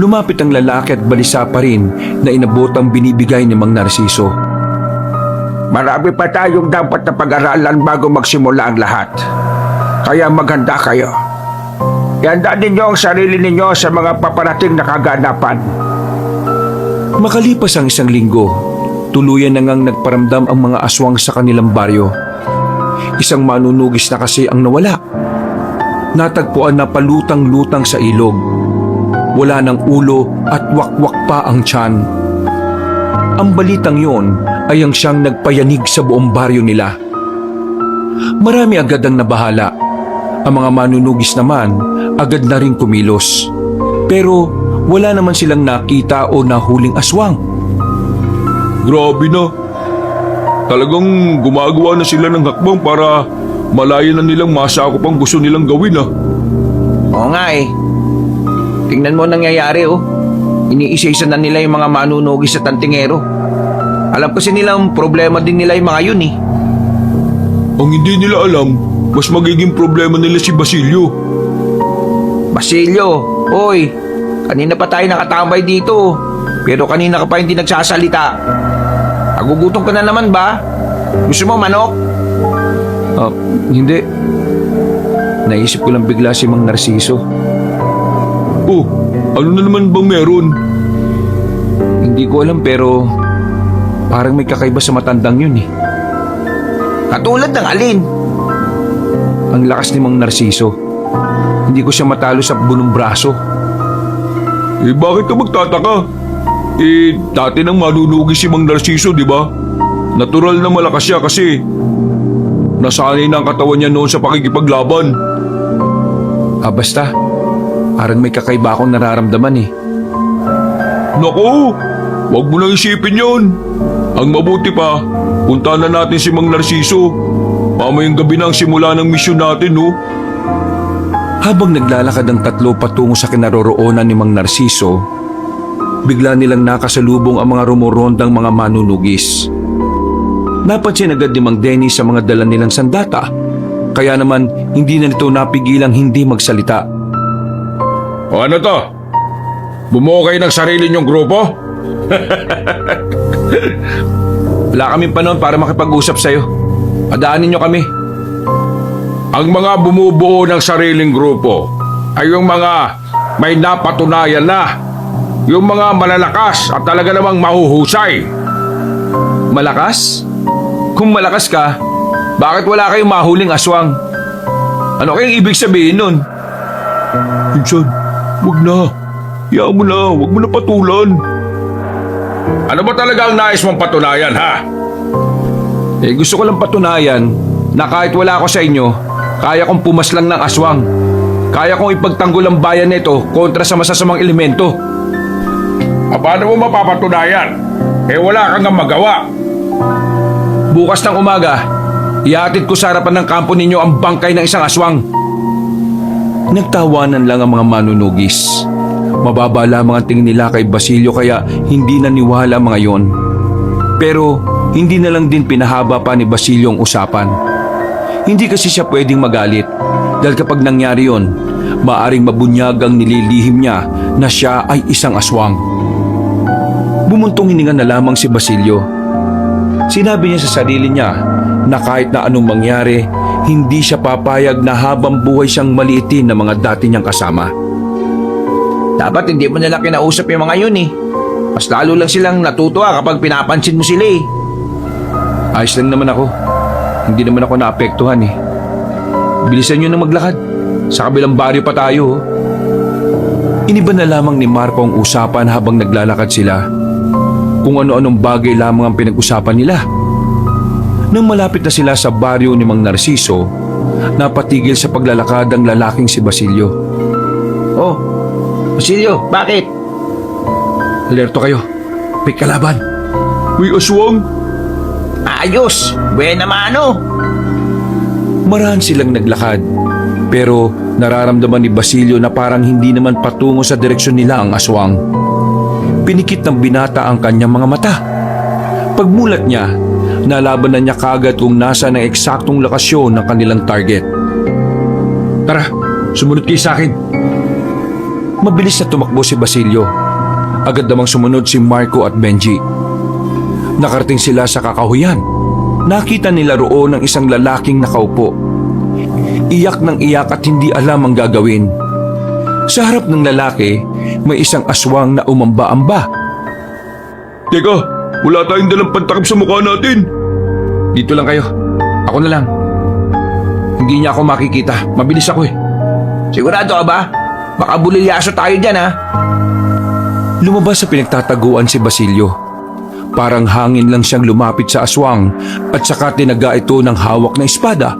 Lumapit ang lalaki at balisa pa rin na inabot ang binibigay ni Mang Narciso. Marami pa tayong dapat na pag-aralan bago magsimula ang lahat. Kaya maghanda kayo. Ihanda ninyo ang sarili ninyo sa mga paparating na kaganapan. Makalipas ang 1 linggo, tuluyan na ngang nagparamdam ang mga aswang sa kanilang baryo. Isang manunugis na kasi ang nawala. Natagpuan na palutang-lutang sa ilog. Wala ng ulo at wakwak pa ang tiyan. Ang balitang yon ay ang siyang nagpayanig sa buong baryo nila. Marami agad ang nabahala. Ang mga manunugis naman agad na rin kumilos. Pero wala naman silang nakita o nahuling aswang. Grabe na. Talagang gumagawa na sila ng hakbang para malayan na nilang masakop ang gusto nilang gawin, ah. Oo nga eh. Tingnan mo ang nangyayari, oh. Iniisa-isa na nila yung mga manunugis sa tantingero. Alam kasi nilang problema din nila yung mga yun, eh. Ang hindi nila alam, mas magiging problema nila si Basilio. Basilio, oy, kanina pa tayo nakatambay dito. Pero kanina ka pa hindi nagsasalita. Nagugutom ka na naman ba? Gusto mo manok? Hindi. Naisip ko lang bigla si Mang Narciso. Oh, ano na naman bang meron? Hindi ko alam pero parang may kakaiba sa matandang yun eh. Katulad ng alin? Ang lakas ni Mang Narciso. Hindi ko siya matalo sa bunong braso. Eh bakit ka magtataka? Eh dati nang manunugis si Mang Narciso, di ba? Natural na malakas siya kasi nasanay na ang katawan niya noon sa pakikipaglaban. Basta. Parang may kakaiba akong nararamdaman eh. Naku, wag mo nang isipin yun. Ang mabuti pa, puntahan na natin si Mang Narciso. Mamayang gabi na ang simula ng misyon natin, no? Habang naglalakad ang tatlo patungo sa kinaroroonan ni Mang Narciso, bigla nilang nakasalubong ang mga rumorondang mga manunugis. Napansin agad ni Mang Dennis sa mga dala nilang sandata, kaya naman hindi na nito napigilang hindi magsalita. O ano to? Bumuo kayo ng sarili niyong grupo? Wala kaming panahon para makipag-usap sa'yo. Padaanin nyo kami. Ang mga bumubuo ng sariling grupo ay yung mga may napatunayan na. Yung mga malalakas at talaga namang mahuhusay. Malakas? Kung malakas ka, bakit wala kayong mahuling aswang? Ano kayong ibig sabihin nun? Insan, wag na. Hayaan mo na, wag mo na patulan. Ano ba talaga ang nais mong patunayan, ha? Gusto ko lang patunayan na kahit wala ako sa inyo, kaya kong pumaslang ng aswang. Kaya kong ipagtanggol ang bayan nito kontra sa masasamang elemento. Paano mo mapapatunayan? Wala kang nga magawa. Bukas ng umaga, ihatid ko sa harapan ng kampo ninyo ang bangkay ng isang aswang. Nagtawanan lang ang mga manunugis. Mababa lamang ang tingin nila kay Basilio kaya hindi naniwala ang mga yon. Pero hindi na lang din pinahaba pa ni Basilio ang usapan. Hindi kasi siya pwedeng magalit dahil kapag nangyari yon, maaring mabunyag ang nililihim niya na siya ay isang aswang. Bumuntong hininga na lamang si Basilio. Sinabi niya sa sarili niya na kahit na anong mangyari, hindi siya papayag na habang buhay siyang maliitin ng mga dati niyang kasama. Dapat hindi mo nila kinausap yung mga yun eh. Mas lalo lang silang natutuwa kapag pinapansin mo sila eh. Ayos lang naman ako. Hindi naman ako naapektuhan eh. Bilisan niyo na maglakad. Sa kabilang baryo pa tayo. Iniba na lamang ni Marco ang usapan habang naglalakad sila. Kung ano-anong bagay lamang ang pinag-usapan nila. Nang malapit na sila sa baryo ni Mang Narciso, napatigil sa paglalakad ang lalaking si Basilio. Oh, Basilio, bakit? Alerto kayo. May kalaban. May aswang? Ayos, buena mano. Marahan silang naglakad. Pero nararamdaman ni Basilio na parang hindi naman patungo sa direksyon nila ang aswang. Pinikit ng binata ang kanyang mga mata. Pagmulat niya, nalaban na niya kagad kung nasa ng eksaktong lokasyon ng kanilang target. Tara, sumunod kayo sa akin. Mabilis na tumakbo si Basilio. Agad namang sumunod si Marco at Benji. Nakarating sila sa kakahuyan. Nakita nila roon ang isang lalaking nakaupo. Iyak ng iyak at hindi alam ang gagawin. Sa harap ng lalaki, may isang aswang na umamba-amba. Teka, wala tayong dalang pantakip sa mukha natin. Dito lang kayo. Ako na lang. Hindi niya ako makikita. Mabilis ako eh. Sigurado ka ba? Baka bulilyaso tayo dyan ha. Lumabas sa pinagtataguan si Basilio. Parang hangin lang siyang lumapit sa aswang at saka tinaga ito ng hawak na espada.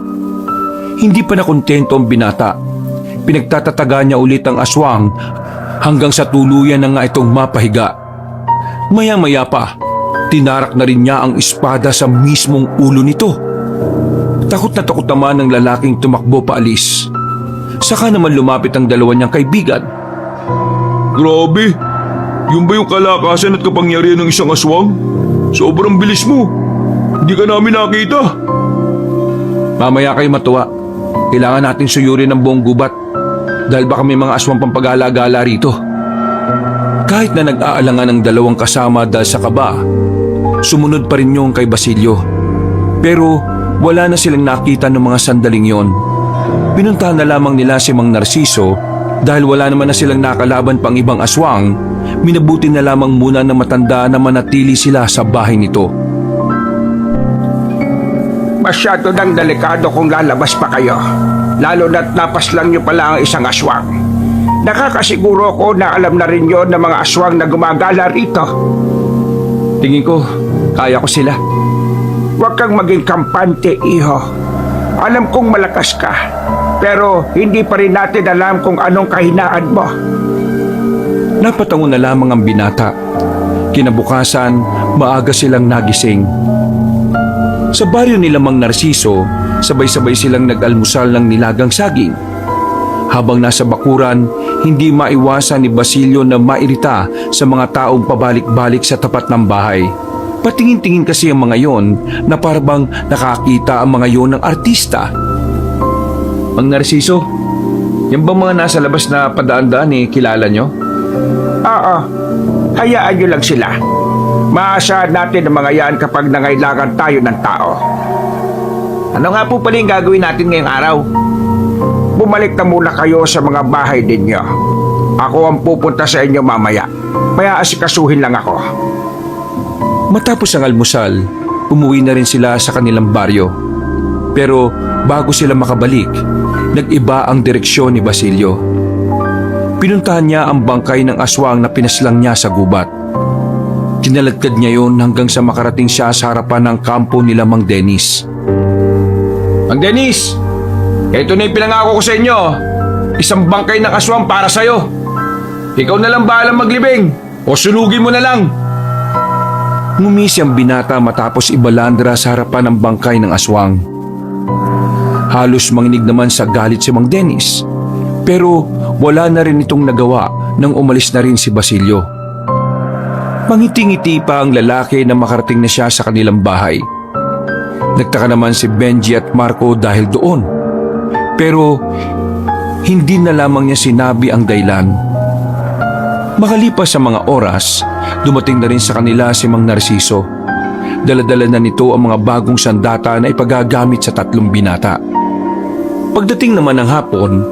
Hindi pa nakontento ang binata. Pinagtatataga niya ulit ang aswang hanggang sa tuluyan na nga itong mapahiga. Maya-maya pa, tinarak na rin niya ang espada sa mismong ulo nito. Takot na takot naman ng lalaking tumakbo paalis. Saka naman lumapit ang dalawa niyang kaibigan. Grabe, yun ba yung kalakasan at kapangyarihan ng isang aswang? Sobrang bilis mo. Hindi ka namin nakita. Mamaya kayo matuwa. Kailangan natin suyurin ang buong gubat dahil baka may mga aswang pampagala-gala rito. Kahit na nag-aalangan ang dalawang kasama dahil sa kaba, sumunod pa rin yung kay Basilio. Pero wala na silang nakita ng mga sandaling yon. Pinuntahan na lamang nila si Mang Narciso dahil wala naman na silang nakalaban pang ibang aswang. Minabuti na lamang muna na matanda na manatili sila sa bahay nito. Masyado nang delikado kung lalabas pa kayo. Lalo na't napas lang nyo pala ang isang aswang. Nakakasiguro ko na alam na rin yon ng mga aswang na gumagala rito. Tingin ko, kaya ko sila. Huwag kang maging kampante, iho. Alam kong malakas ka, pero hindi pa rin natin alam kung anong kahinaan mo. Napatango na lamang ang binata. Kinabukasan, maaga silang nagising. Sa baryo nila Mang Narciso, sabay-sabay silang nag-almusal ng nilagang saging. Habang nasa bakuran, hindi maiwasan ni Basilio na mairita sa mga taong pabalik-balik sa tapat ng bahay. Patingin-tingin kasi ang mga yon na parabang nakakita ang mga yon ng artista. Mang Narciso, Yan bang mga nasa labas na padaan-daan kilala nyo? Oo, hayaan nyo lang sila. Maasahan natin ang mga yan kapag nangailangan tayo ng tao. Ano nga po pala yung gagawin natin ngayong araw? Bumalik na muna kayo sa mga bahay ninyo. Ako ang pupunta sa inyo mamaya. Kaya asikasuhin lang ako. Matapos ang almusal, umuwi na rin sila sa kanilang baryo. Pero bago sila makabalik, nag-iba ang direksyon ni Basilio. Pinuntahan niya ang bangkay ng aswang na pinaslang niya sa gubat. Kinaladkad niya yon hanggang sa makarating siya sa harapan ng kampo nila Mang Dennis. Mang Dennis, ito na yung pinangako ko sa inyo. Isang bangkay ng aswang para sa'yo. Ikaw na lang bahalang maglibing o sunugin mo na lang. Ngumisi ang binata matapos ibalandra sa harapan ng bangkay ng aswang. Halos manginig naman sa galit si Mang Dennis. Pero wala na rin itong nagawa nang umalis na rin si Basilio. Mangiti-ngiti pa ang lalaki na makarating na siya sa kanilang bahay. Nagtaka naman si Benji at Marco dahil doon. Pero hindi na lamang niya sinabi ang dahilan. Makalipas sa mga oras, dumating na rin sa kanila si Mang Narciso. Dala-dala na nito ang mga bagong sandata na ipagagamit sa 3 binata. Pagdating naman ng hapon,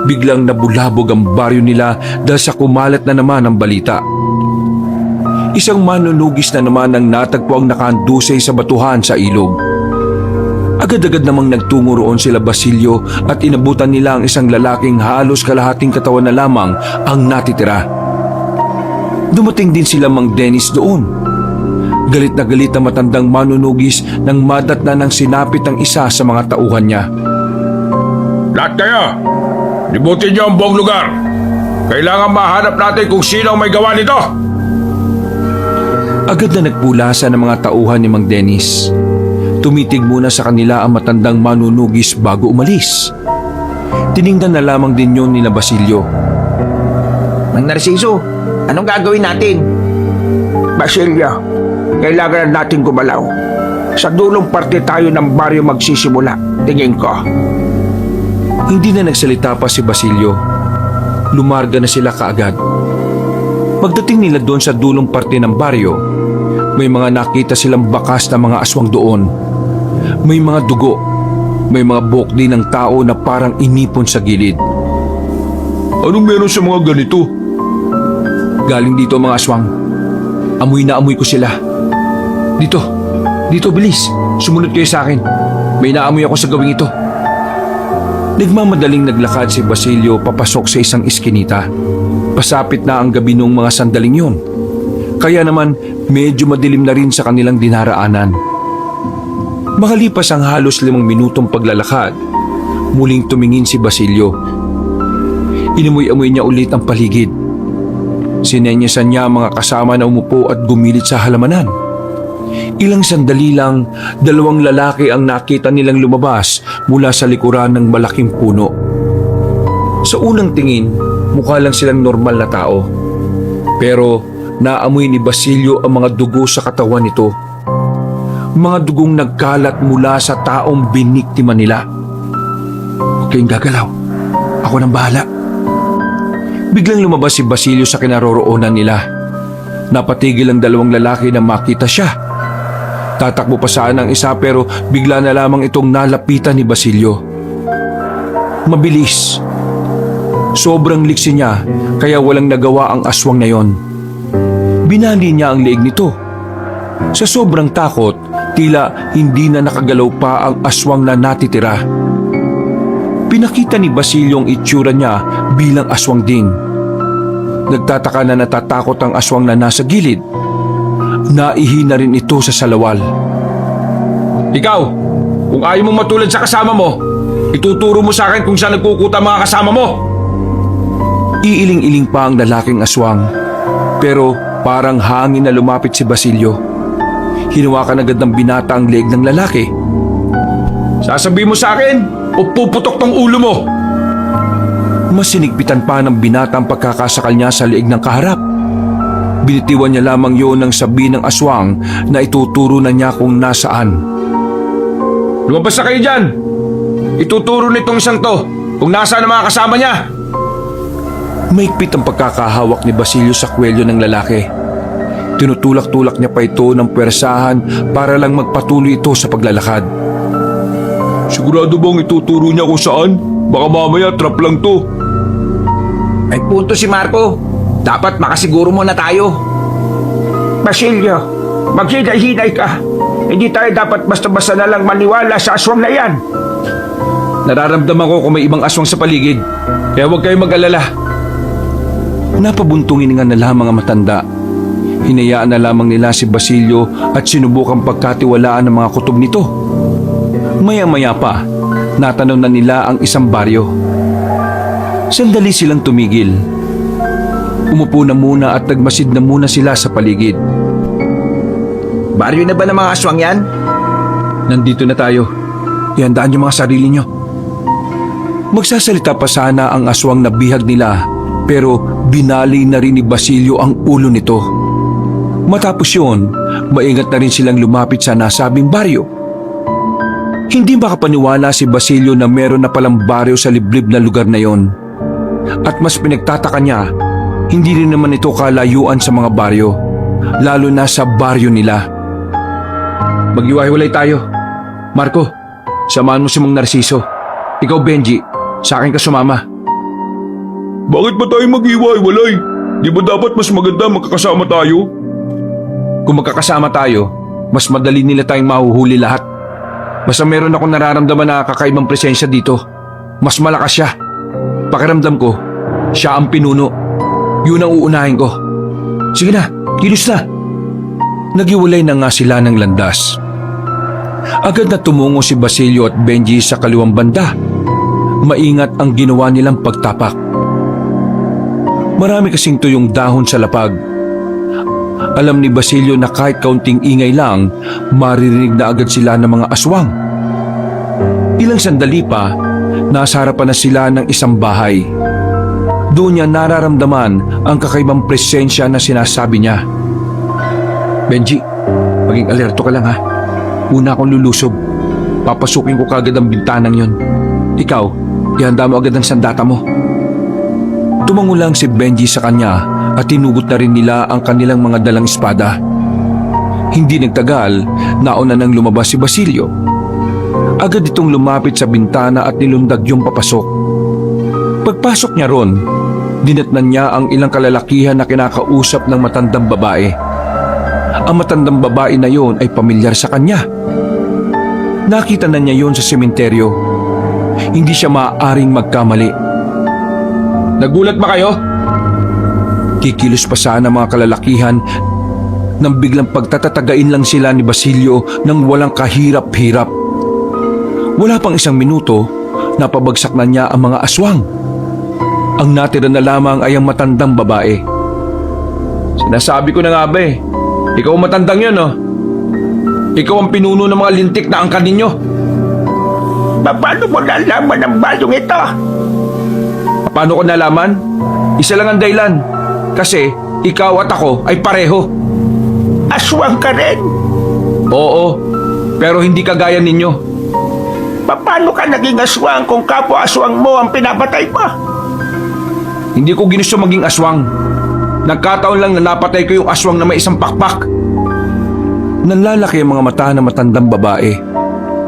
biglang nabulabog ang baryo nila dahil sa kumalat na naman ang balita. Isang manunugis na naman ang natagpuang nakahandusay sa batuhan sa ilog. Agad-agad namang nagtungo roon sila Basilio at inabutan nila ang isang lalaking halos kalahating katawan na lamang ang natitira. Dumating din sila Mang Dennis doon. Galit na galit ang matandang manunugis nang madatna ng sinapit ang isa sa mga tauhan niya. Lahat kayo, libutin niyo ang buong lugar. Kailangan mahanap natin kung sino ang may gawa nito. Agad na nagpulasa ng mga tauhan ni Mang Dennis. Tumitig muna sa kanila ang matandang manunugis bago umalis. Tiningnan na lamang din yun ni Basilio. Mang Narciso, anong gagawin natin? Basilio, kailangan na natin gumalaw. Sa dulong parte tayo ng baryo magsisimula, tingin ko. Hindi na nagsalita pa si Basilio. Lumarga na sila kaagad. Pagdating nila doon sa dulong parte ng baryo, may mga nakita silang bakas na mga aswang doon. May mga dugo, may mga buhok din ng tao na parang inipon sa gilid. Anong meron sa mga ganito? Galing dito ang mga aswang. Amoy na amoy ko sila. Dito bilis, sumunod kayo sa akin. May naamoy ako sa gawing ito. Nagmamadaling naglakad si Basilio papasok sa isang iskinita. Pasapit na ang gabi noong mga sandaling yun. Kaya naman medyo madilim na rin sa kanilang dinaraanan. Makalipas ang halos 5 minutong paglalakad, muling tumingin si Basilio. Inamoy-amoy niya ulit ang paligid. Sinenyasan niya ang mga kasama na umupo at gumilit sa halamanan. Ilang sandali lang, 2 lalaki ang nakita nilang lumabas mula sa likuran ng malaking puno. Sa unang tingin, mukha lang silang normal na tao. Pero naamoy ni Basilio ang mga dugo sa katawan nito. Mga dugong nagkalat mula sa taong biniktima nila. Huwag kayong gagalaw. Ako nang bahala. Biglang lumabas si Basilio sa kinaroroonan nila. Napatigil ang 2 lalaki na makita siya. Tatakbo pa sana ang isa pero bigla na lamang itong nalapitan ni Basilio. Mabilis. Sobrang liksi niya kaya walang nagawa ang aswang na yon. Binali niya ang leeg nito. Sa sobrang takot, tila hindi na nakagalaw pa ang aswang na natitira. Pinakita ni Basilio ang itsura niya bilang aswang din. Nagtataka na natatakot ang aswang na nasa gilid. Naihi na rin ito sa salawal. Ikaw, kung ayaw mong matulad sa kasama mo, ituturo mo sa akin kung saan nagkukuta mga kasama mo. Iiling-iling pa ang lalaking aswang. Pero parang hangin na lumapit si Basilio. Hinawakan agad ng binata ang leeg ng lalaki. Sasabihin mo sa akin o puputok tong ulo mo. Mas sinigpitan pa ng binata ang pagkakasakal niya sa leeg ng kaharap. Binitiwan niya lamang yun nang sabihin ng aswang na ituturo na niya kung nasaan. Lumabas na kayo dyan. Ituturo nitong isang to kung nasaan ang mga kasama niya. Mahigpit ang pagkakahawak ni Basilio sa kwelyo ng lalaki. Tinutulak-tulak niya pa ito ng pwersahan para lang magpatuloy ito sa paglalakad. Sigurado bang ituturo niya kung saan? Baka mamaya trap lang to. May punto si Marco. Dapat makasiguro muna tayo. Basilio, maghinay-hinay ka. Hindi tayo dapat basta-basta na lang maniwala sa aswang na yan. Nararamdaman ko kung may ibang aswang sa paligid. Kaya huwag kayong mag-alala. Napabuntong hininga na lamang ang matanda. Hinayaan na lamang nila si Basilio at sinubukang pagkatiwalaan ng mga kutob nito. Maya-maya pa, natanaw na nila ang isang baryo. Sandali silang tumigil. Umupo na muna at nagmasid na muna sila sa paligid. Baryo na ba ng mga aswang yan? Nandito na tayo. Ihandaan yung mga sarili nyo. Magsasalita pa sana ang aswang na bihag nila, pero binali na rin ni Basilio ang ulo nito. Matapos yun, maingat na rin silang lumapit sa nasabing baryo. Hindi makapaniwala si Basilio na meron na palang baryo sa liblib na lugar na yon. At mas pinagtataka niya, hindi rin naman ito kalayuan sa mga baryo, lalo na sa baryo nila. Maghiwa-hiwalay tayo. Marco, samahan mo si Mang Narciso. Ikaw, Benji, sa akin ka sumama. Bakit ba tayo mag-iwa-iwalay? Di ba dapat mas maganda magkakasama tayo? Kung magkakasama tayo, mas madali nila tayong mahuhuli lahat. Basta meron akong nararamdaman na kakaibang presensya dito. Mas malakas siya. Pakiramdam ko, siya ang pinuno. Yun ang uunahin ko. Sige na, kilos na. Naghiwalay na nga sila ng landas. Agad na tumungo si Basilio at Benji sa kaliwang banda. Maingat ang ginawa nilang pagtapak. Marami kasing tuyong dahon sa lapag. Alam ni Basilio na kahit kaunting ingay lang, maririnig na agad sila ng mga aswang. Ilang sandali pa, nasa harapan na sila ng isang bahay. Doon niya nararamdaman ang kakaibang presensya na sinasabi niya. Benji, maging alerto ka lang ha. Una akong lulusob. Papasukin ko kagad ang bintanang yon. Ikaw, ihanda mo agad ang sandata mo. Tumango lang si Benji sa kanya at tinugot na rin nila ang kanilang mga dalang espada. Hindi nagtagal, nauna nang lumabas si Basilio. Agad itong lumapit sa bintana at nilundag yung papasok. Pagpasok niya ron, dinatnan niya ang ilang kalalakihan na kinakausap ng matandang babae. Ang matandang babae na yon ay pamilyar sa kanya. Nakita na niya yon sa sementeryo. Hindi siya maaaring magkamali. Nagulat ba kayo? Kikilos pa sana mga kalalakihan nang biglang pagtatatagain lang sila ni Basilio nang walang kahirap-hirap. Wala pang isang minuto, napabagsak na niya ang mga aswang. Ang natira na lamang ay ang matandang babae. Sinasabi ko na nga ba eh. Ikaw ang matandang yun, oh. Ikaw ang pinuno ng mga lintik na angkan ninyo. Paano mo nalaman ang balyong ito? Paano ko nalaman? Isa lang ang dahilan. Kasi ikaw at ako ay pareho. Aswang ka rin? Oo, pero hindi kagaya ninyo. Paano ka naging aswang kung kapwa-aswang mo ang pinapatay mo? Hindi ko ginusto maging aswang. Nagkataon lang na napatay ko yung aswang na may isang pakpak. Nanlalaki ang mga mata ng matandang babae.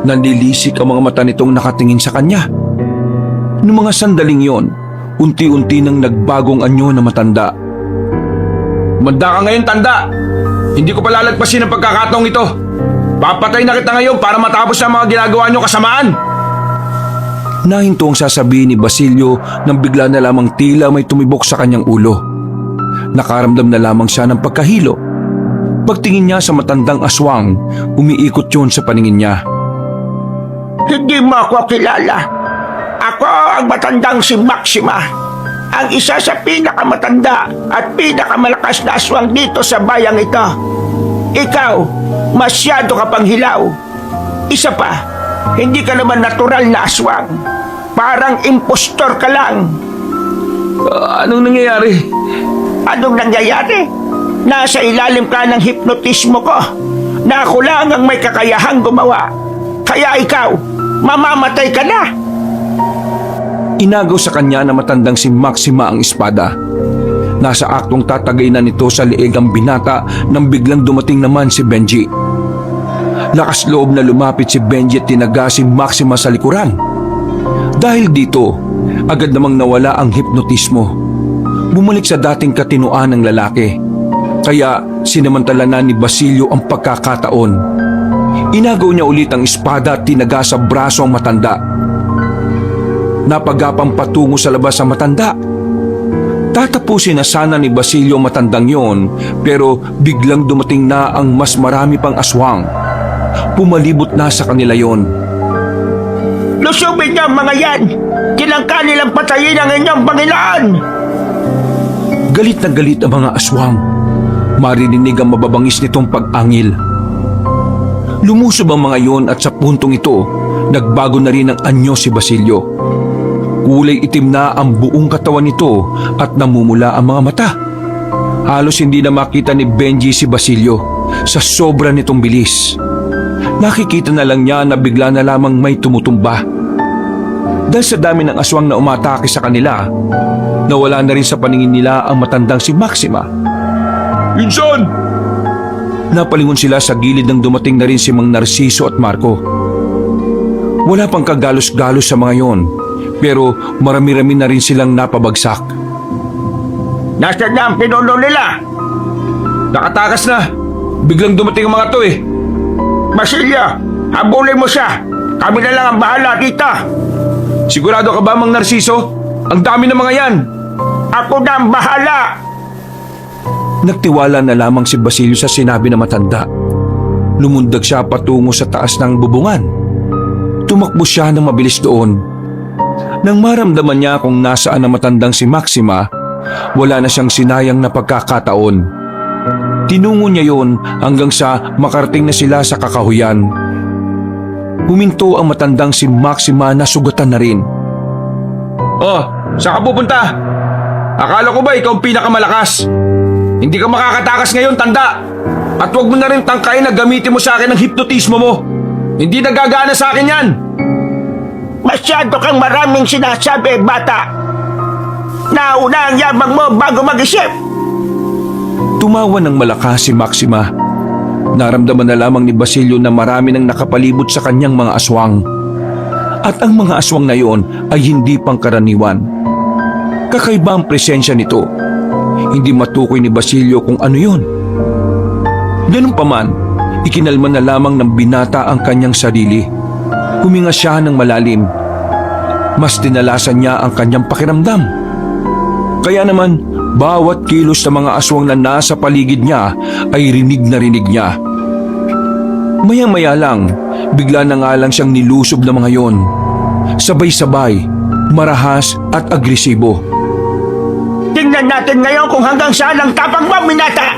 Nanlilisik ang mga mata nitong nakatingin sa kanya. Noong mga sandaling yon, unti-unti nang nagbagong anyo na matanda. Manda ka ngayon, tanda. Hindi ko palalagpasin ang pagkakataong ito. Papatay na kita ngayon para matapos ang mga ginagawa niyo kasamaan. Nahinto ang sasabihin ni Basilio nang bigla na lamang tila may tumibok sa kanyang ulo. Nakaramdam na lamang siya ng pagkahilo. Pagtingin niya sa matandang aswang, umiikot yun sa paningin niya. Hindi mo ako kilala. Ako ang matandang si Maxima. Ang isa sa pinakamatanda at pinakamalakas na aswang dito sa bayang ito. Ikaw, masyado ka pang hilaw. Isa pa, hindi ka naman natural na aswang. Parang impostor ka lang. Anong nangyayari? Anong nangyayari? Nasa ilalim ka ng hipnotismo ko na ako lang ang may kakayahang gumawa. Kaya ikaw, mamamatay ka na. Inagaw sa kanya na matandang si Maxima ang espada. Nasa aktong tatagay na nito sa leeg ang binata nang biglang dumating naman si Benji. Lakas loob na lumapit si Benji at tinaga si Maxima sa likuran. Dahil dito, agad namang nawala ang hipnotismo. Bumalik sa dating katinuan ng lalaki. Kaya sinamantala na ni Basilio ang pagkakataon. Inagaw niya ulit ang espada at tinaga sa braso ang matanda. Napagapang patungo sa labas ang matanda. Tatapusin na sana ni Basilio ang matandang yon, pero biglang dumating na ang mas marami pang aswang. Pumalibot na sa kanila yon. Lusubin niyo ang mga yan! Kinangka nilang patayin ang inyong Panginoon! Galit na galit ang mga aswang. Maririnig ang mababangis nitong pag-angil. Lumusob ang mga yon at sa puntong ito, nagbago na rin ang anyo si Basilio. Kulay itim na ang buong katawan nito at namumula ang mga mata. Halos hindi na makita ni Benji si Basilio sa sobra nitong bilis. Nakikita na lang niya na bigla na lamang may tumutumba. Dahil sa dami ng aswang na umatake sa kanila, nawala na rin sa paningin nila ang matandang si Maxima. Insan! Napalingon sila sa gilid nang dumating na rin si Mang Narciso at Marco. Wala pang kagalos-galos sa mga yon, pero marami-rami na rin silang napabagsak. Nasaan na ang pinuno nila? Nakatakas na! Biglang dumating ang mga to eh! Basilio, habulin mo siya! Kami na lang ang bahala dito! Sigurado ka ba, Mang Narciso? Ang dami ng mga yan! Ako na ang bahala! Nagtiwala na lamang si Basilio sa sinabi ng matanda. Lumundag siya patungo sa taas ng bubungan. Tumakbo siya ng mabilis doon. Nang maramdaman niya kung nasaan ang matandang si Maxima, wala na siyang sinayang na pagkakataon. Tinungo niya yon hanggang sa makarating na sila sa kakahuyan. Huminto ang matandang si Maxima na sugatan na rin. Oh, saan ka pupunta? Akala ko ba ikaw ang pinakamalakas? Hindi ka makakatakas ngayon, tanda! At huwag mo na rin tangkain na gamitin mo sa akin ang hipnotismo mo! Hindi nagagana sa akin yan! Masyado kang maraming sinasabi, bata! Nauna ang yabang mo bago mag-isip! Tumawa ng malakas si Maxima. Naramdaman na lamang ni Basilio na marami nang nakapalibot sa kanyang mga aswang. At ang mga aswang na yon ay hindi pangkaraniwan. Kakaiba ang presensya nito. Hindi matukoy ni Basilio kung ano yon. Ganun pa man, ikinalma na lamang ng binata ang kanyang sarili. Huminga siya ng malalim. Mas tinalasan niya ang kanyang pakiramdam. Kaya naman, bawat kilos ng mga aswang na nasa paligid niya ay rinig na rinig niya. Maya-maya lang, bigla na nga lang siyang nilusob ng mga yon. Sabay-sabay, marahas at agresibo. Tingnan natin ngayon kung hanggang saan ang tapang mo, binata!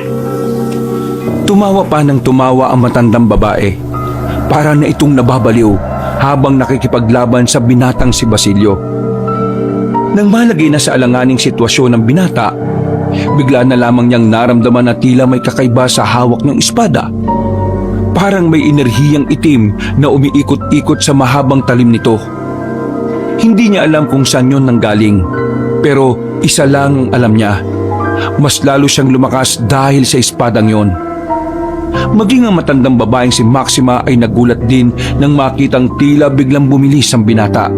Tumawa pa ng tumawa ang matandang babae. Para na itong nababaliw habang nakikipaglaban sa binatang si Basilio. Nang malagay na sa alanganing sitwasyon ng binata, bigla na lamang niyang naramdaman na tila may kakaiba sa hawak ng espada. Parang may enerhiyang itim na umiikot-ikot sa mahabang talim nito. Hindi niya alam kung saan yun nanggaling, pero isa lang ang alam niya. Mas lalo siyang lumakas dahil sa espadang yon. Maging ang matandang babaeng si Maxima ay nagulat din nang makitang tila biglang bumilis ang binata.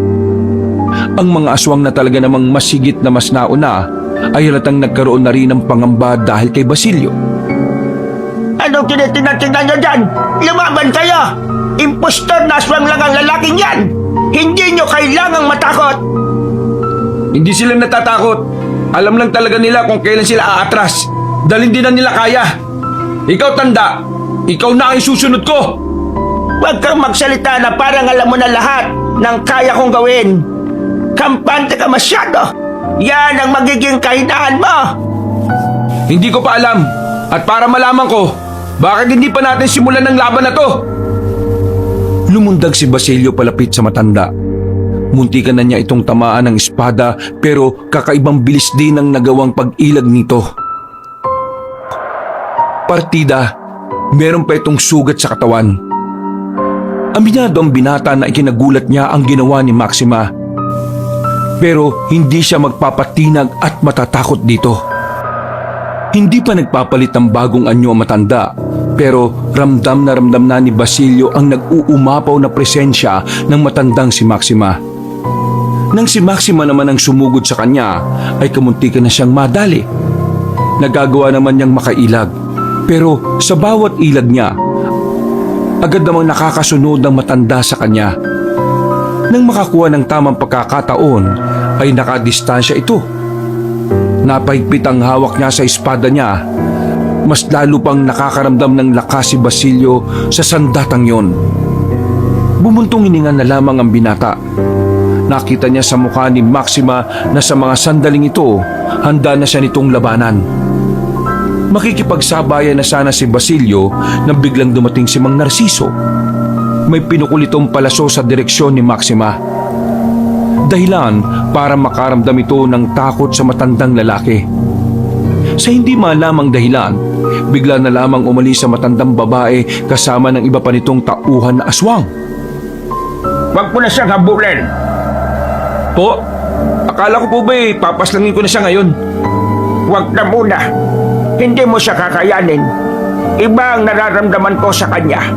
Ang mga aswang na talaga namang masigit na mas nauna ay halatang nagkaroon na rin ng pangamba dahil kay Basilio. Anong tinitingnan niyo dyan? Lumaban kayo! Impostor na aswang lang ang lalaking yan! Hindi niyo kailangang matakot! Hindi sila natatakot. Alam lang talaga nila kung kailan sila aatras. Dahil hindi na nila kaya. Ikaw, tanda, ikaw na ang susunod ko. Huwag kang magsalita na parang alam mo na lahat ng kaya kong gawin. Kampante ka masyado. Yan ang magiging kahinaan mo. Hindi ko pa alam. At para malaman ko, bakit hindi pa natin simulan ng laban na to? Lumundag si Basilio palapit sa matanda. Muntikan na niya itong tamaan ng espada pero kakaibang bilis din ang nagawang pag-ilag nito. Partida, meron pa itong sugat sa katawan. Aminado ang binata na ikinagulat niya ang ginawa ni Maxima. Pero hindi siya magpapatinag at matatakot dito. Hindi pa nagpapalit ng bagong anyo ang matanda, pero ramdam na ni Basilio ang nag-uumapaw na presensya ng matandang si Maxima. Nang si Maxima naman ang sumugod sa kanya, ay kamuntikan na siyang madali. Nagagawa naman niyang makailag, pero sa bawat ilag niya, agad namang nakakasunod ng matanda sa kanya. Nang makakuha ng tamang pagkakataon, ay nakadistansya ito. Napahigpit ang hawak niya sa espada niya. Mas lalo pang nakakaramdam ng lakas si Basilio sa sandatang yon. Bumuntong hininga na lamang ang binata. Nakita niya sa mukha ni Maxima na sa mga sandaling ito, handa na siya nitong labanan. Makikipagsabayan na sana si Basilio nang biglang dumating si Mang Narciso. May pinukulitong palaso sa direksyon ni Maxima. Dahilan para makaramdam ito ng takot sa matandang lalaki. Sa hindi malamang dahilan, bigla na lamang umalis sa matandang babae kasama ng iba pa nitong tauhan na aswang. Huwag mo na siyang habulin. Po, akala ko po ba papaslangin ko na siya ngayon? Huwag na muna. Hindi mo siya kakayanin. Iba ang nararamdaman ko sa kanya.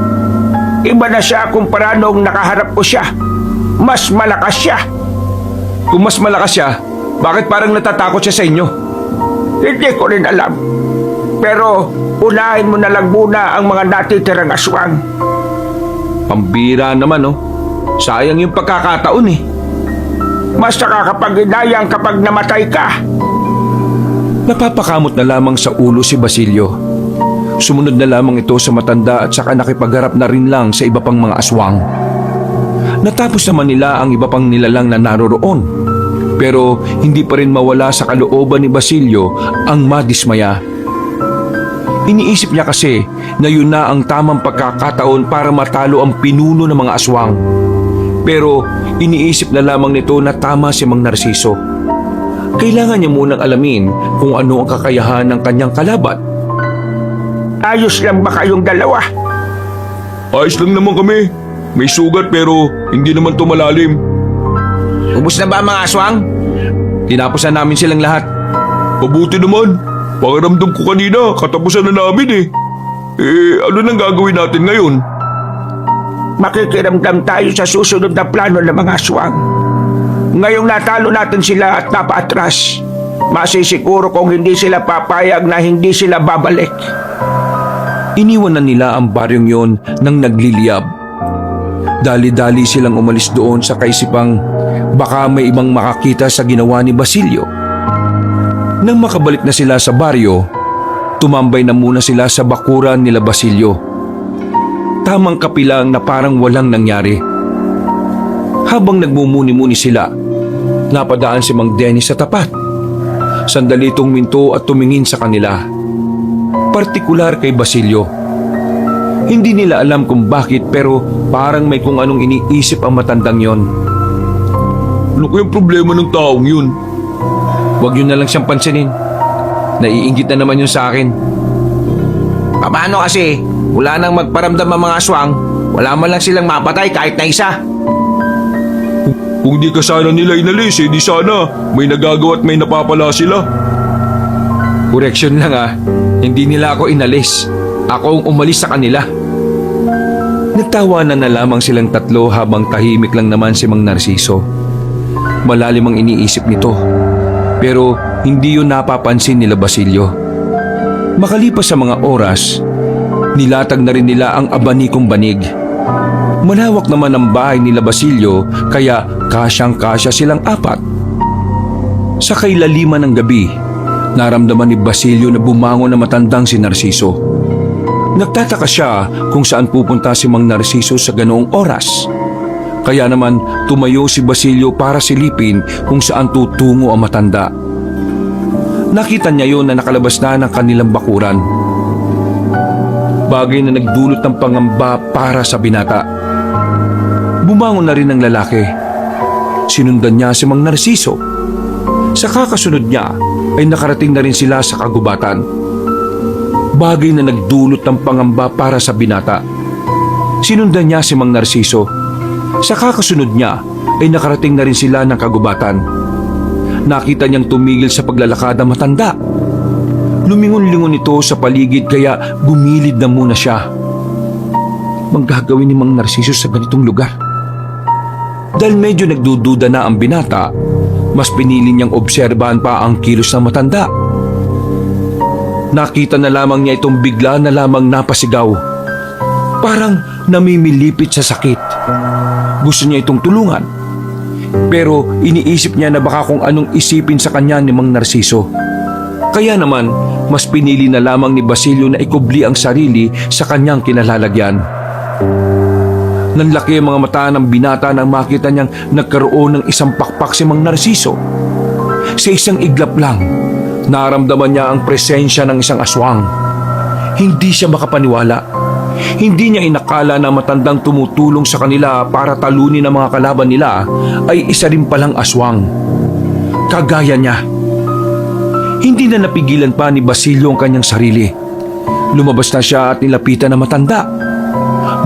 Iba na siya kumpara noong nakaharap ko siya. Mas malakas siya. Kung mas malakas siya, bakit parang natatakot siya sa inyo? Hindi ko rin alam. Pero unahin mo na lang muna ang mga natitirang aswang. Pambira naman, oh. Sayang yung pagkakataon eh. Mas nakakapag-inayang kapag namatay ka. Napapakamot na lamang sa ulo si Basilio. Sumunod na lamang ito sa matanda at saka nakipagharap na rin lang sa iba pang mga aswang. Natapos naman nila ang iba pang nilalang na naroroon. Pero hindi pa rin mawala sa kalooban ni Basilio ang madismaya. Iniisip niya kasi na yun na ang tamang pagkakataon para matalo ang pinuno ng mga aswang. Pero iniisip na lamang nito na tama si Mang Narciso. Kailangan niya munang alamin kung ano ang kakayahan ng kanyang kalaban. Ayos lang ba kayong dalawa? Ayos lang naman kami. May sugat pero hindi naman tumalalim. Ubus na ba ang mga aswang? Tinapos na namin silang lahat. Mabuti naman. Pakiramdam ko kanina, katapusan na namin eh. Ano nang gagawin natin ngayon? Makikiramdam tayo sa susunod na plano ng mga aswang. Ngayong natalo natin sila at napaatras, masisiguro kung hindi sila papayag na hindi sila babalik. Iniwan na nila ang baryong yon nang nagliliyab. Dali-dali silang umalis doon sa kaisipang baka may ibang makakita sa ginawa ni Basilio. Nang makabalik na sila sa baryo, tumambay na muna sila sa bakuran nila Basilio. Tamang kapilang na parang walang nangyari. Habang nagmumuni-muni sila, napadaan si Mang Dennis sa tapat. Sandali itong minto at tumingin sa kanila. Partikular kay Basilio. Hindi nila alam kung bakit pero parang may kung anong iniisip ang matandang yon. Ano kayang problema ng taong yun? Huwag yun na lang siyang pansinin. Naiinggit na naman yun sa akin. Paano kasi? Wala nang magparamdam ang mga aswang. Wala man lang silang mapatay kahit na isa. Kung di ka sana nila inalis, di sana may nagagawa at may napapala sila. Correction lang hindi nila ako inalis. Ako ang umalis sa kanila. Nagtawanan na lamang silang tatlo habang tahimik lang naman si Mang Narciso. Malalim ang iniisip nito. Pero hindi yun napapansin nila Basilio. Makalipas sa mga oras, nilatag na rin nila ang abanikong banig. Malawak naman ang bahay nila Basilio kaya kasyang-kasya silang apat. Sa kailaliman ng gabi, naramdaman ni Basilio na bumangon na matandang si Narciso. Nagtataka siya kung saan pupunta si Mang Narciso sa ganoong oras. Kaya naman tumayo si Basilio para silipin kung saan tutungo ang matanda. Nakita niya yon na nakalabas na ng kanilang bakuran. Bagay na nagdulot ng pangamba para sa binata. Bumangon na rin ang lalaki. Sinundan niya si Mang Narciso. Sa kakasunod niya ay nakarating na rin sila sa kagubatan. Bagay na nagdulot ng pangamba para sa binata. Sinundan niya si Mang Narciso. Sa kakasunod niya ay nakarating na rin sila ng kagubatan. nakita niyang tumigil sa paglalakad ang matanda. Lumingon-lingon ito sa paligid kaya gumilid na muna siya. Manggagawin ni Mang Narciso sa ganitong lugar? Dahil medyo nagdududa na ang binata, mas pinili niyang obserbahan pa ang kilos ng matanda. Nakita na lamang niya itong bigla na lamang napasigaw. Parang namimilipit sa sakit. Gusto niya itong tulungan. Pero iniisip niya na baka kung anong isipin sa kanya ni Mang Narciso. Kaya naman, mas pinili na lamang ni Basilio na ikubli ang sarili sa kanyang kinalalagyan. Nanlaki ang mga mata ng binata nang makita niyang nagkaroon ng isang pakpak si Mang Narciso. Sa isang iglap lang, naramdaman niya ang presensya ng isang aswang. Hindi siya makapaniwala. Hindi niya inakala na matandang tumutulong sa kanila para talunin ang mga kalaban nila ay isa rin palang aswang. Kagaya niya. Hindi na napigilan pa ni Basilio ang kanyang sarili. Lumabas na siya at nilapitan ng matanda.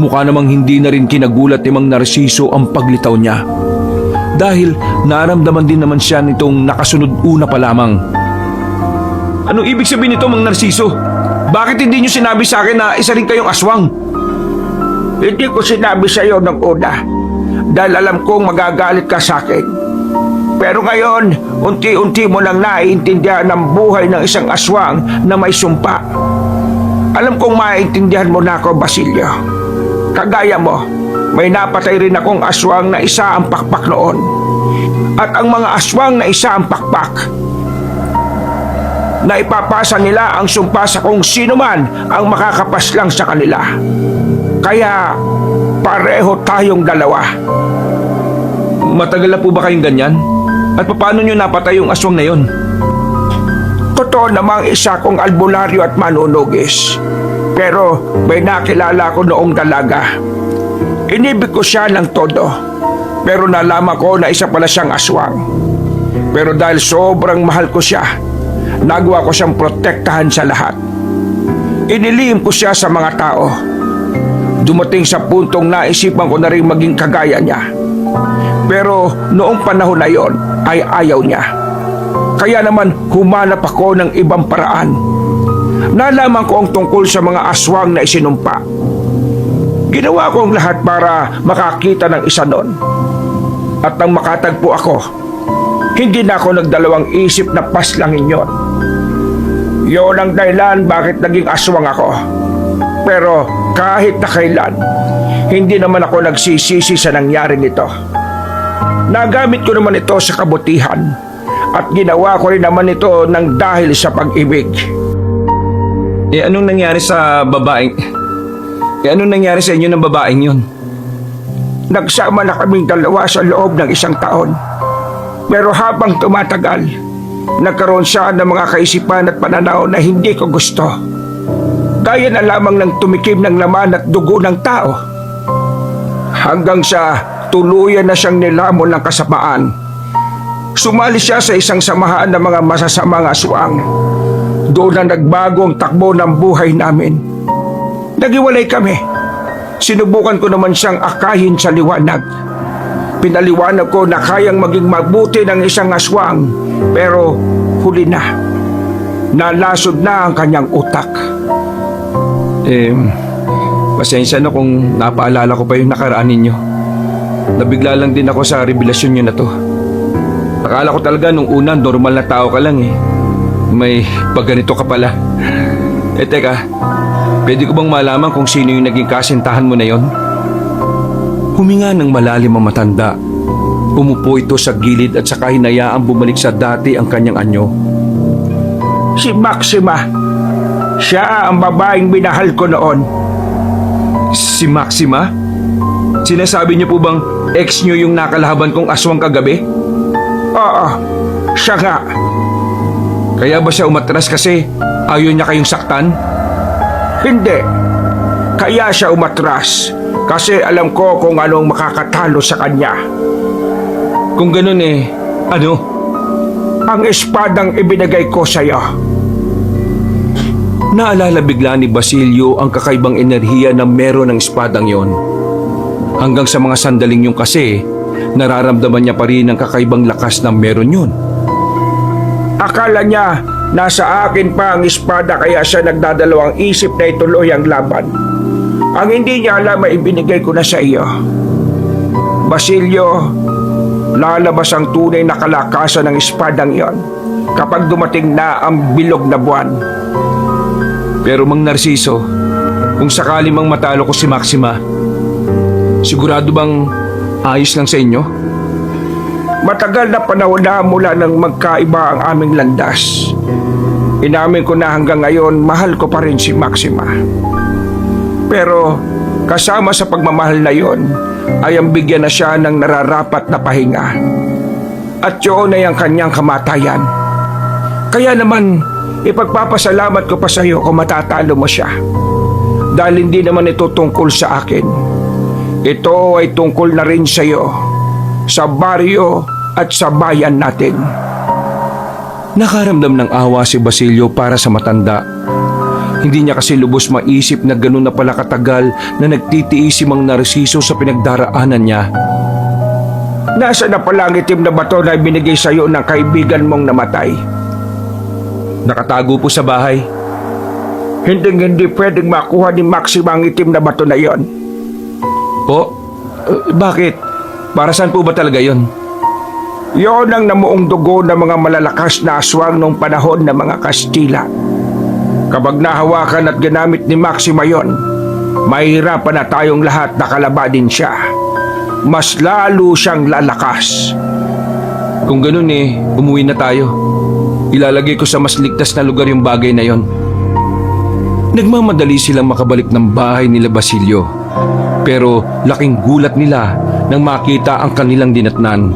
Mukha namang hindi na rin kinagulat ni Mang Narciso ang paglitaw niya. Dahil naramdaman din naman siya nitong nakasunod una pa lamang. Anong ibig sabihin nito, Mang Narciso? Bakit hindi niyo sinabi sa akin na isa rin kayong aswang? Hindi ko sinabi sa iyo ng una dahil alam kong magagalit ka sa akin. Pero ngayon, unti-unti mo nang naiintindihan ang buhay ng isang aswang na may sumpa. Alam kong maiintindihan mo na ako, Basilio. Kagaya mo, may napatay rin akong aswang na isa ang pakpak noon. At ang mga aswang na isa ang pakpak, na ipapasa nila ang sumpa sa kung sino man ang makakapaslang sa kanila. Kaya pareho tayong dalawa. Matagal na po ba kayong ganyan? At paano nyo napatay yung aswang na yon? Totoo namang isa kong albularyo at manunugis. Pero may nakilala ko noong dalaga. Inibig ko siya ng todo. Pero nalaman ko na isa pala siyang aswang. Pero dahil sobrang mahal ko siya, nagawa ko siyang protektahan sa lahat. Inilihim ko siya sa mga tao. Dumating sa puntong naisipan ko na rin maging kagaya niya. Pero noong panahon na yon ay ayaw niya. Kaya naman humanap ako ng ibang paraan. Nalaman ko ang tungkol sa mga aswang na isinumpa. Ginawa ko ang lahat para makakita ng isa nun. At nang makatagpo ako, hindi na ako nagdalawang isip na paslangin yon. Yon ang dahilan bakit naging aswang ako. Pero kahit na kailan, hindi naman ako nagsisisi sa nangyari nito. Nagamit ko naman ito sa kabutihan at ginawa ko rin naman ito ng dahil sa pag-ibig. Anong nangyari sa babaeng... anong nangyari sa inyo ng babaeng yun? Nagsama na kaming dalawa sa loob ng isang taon. Pero habang tumatagal, nagkaroon siya ng mga kaisipan at pananaw na hindi ko gusto. Gaya na lamang ng tumikim ng laman at dugo ng tao. Hanggang sa tuluyan na siyang nilamon ng kasamaan. Sumali siya sa isang samahan ng mga masasamang aswang. Doon na nagbago ang takbo ng buhay namin. Nagiwalay kami. Sinubukan ko naman siyang akayin sa liwanag. Pinaliwanag ko na kayang maging mabuti ng isang aswang, pero huli na. Nalasod na ang kanyang utak. Pasensya na kung napaalala ko pa yung nakaraan ninyo. Nabigla lang din ako sa revelasyon nyo na to. Akala ko talaga nung una normal na tao ka lang eh. May pagganito ka pala. Teka, pwede ko bang malaman kung sino yung naging kasintahan mo na yon? Huminga ng malalim ang matanda. Umupo ito sa gilid at saka hinayaang bumalik sa dati ang kanyang anyo. Si Maxima. Siya ang babaeng minahal ko noon. Si Maxima? Sinasabi niyo po bang ex niyo yung nakalaban kong aswang kagabi? Oo, siya nga. Kaya ba siya umatras kasi ayaw niya kayong saktan? Hindi. Kaya siya umatras kasi alam ko kung anong makakatalo sa kanya. Kung ganun ano? Ang espadang ibinigay ko sa iyo. Naalala bigla ni Basilio ang kakaibang enerhiya na meron ng espadang yon. Hanggang sa mga sandaling yun kasi, nararamdaman niya pa rin ang kakaibang lakas na meron yun. Akala niya nasa akin pa ang espada kaya siya nagdadalawang isip na ituloy ang laban. Ang hindi niya alam ay ibinigay ko na sa iyo. Basilio, lalabas ang tunay na kalakasan ng espadang iyon kapag dumating na ang bilog na buwan. Pero Mang Narciso, kung sakali mang matalo ko si Maxima, sigurado bang ayos lang sa inyo? Matagal na panahon na mula nang magkaiba ang aming landas. Inamin ko na hanggang ngayon mahal ko pa rin si Maxima. Pero kasama sa pagmamahal na yon ay ang bigyan na siya ng nararapat na pahinga. At yun ay ang kanyang kamatayan. Kaya naman ipagpapasalamat ko pa sa iyo kung matatalo mo siya. Dahil hindi naman ito tungkol sa akin. Ito ay tungkol na rin sa iyo, sa baryo at sa bayan natin. Nakaramdam ng awa si Basilio para sa matanda. Hindi niya kasi lubos maisip na ganun na pala katagal na nagtitiis si Mang Narciso sa pinagdaraanan niya. Nasa na pala ang itim na bato na binigay sa iyo ng kaibigan mong namatay? Nakatago po sa bahay. Hindi pwedeng makuha ni Maxima ang itim na bato na yon. Po? Bakit? Para saan po ba talaga yon? Yon ang namuong dugo ng mga malalakas na aswang noong panahon ng mga Kastila. Kapag nahawakan at ginamit ni Maxima yon, mahihirapan na tayong lahat na kalabanin siya. Mas lalo siyang lalakas. Kung ganun umuwi na tayo. Ilalagay ko sa mas ligtas na lugar yung bagay na yon. Nagmamadali silang makabalik ng bahay nila Basilio. Pero laking gulat nila nang makita ang kanilang dinatnan.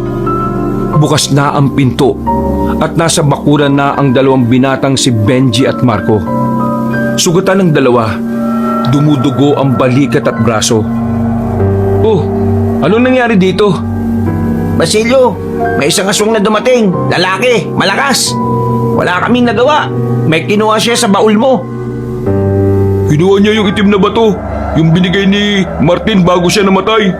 Bukas na ang pinto at nasa bakuran na ang dalawang binatang si Benji at Marco. Sugatan ng dalawa, dumudugo ang balikat at braso. Oh, anong nangyari dito? Basilio, may isang aswang na dumating. Lalaki, malakas. Wala kaming nagawa. May kinuha siya sa baul mo. Kinuha niya yung itim na bato, yung binigay ni Martin bago siya namatay.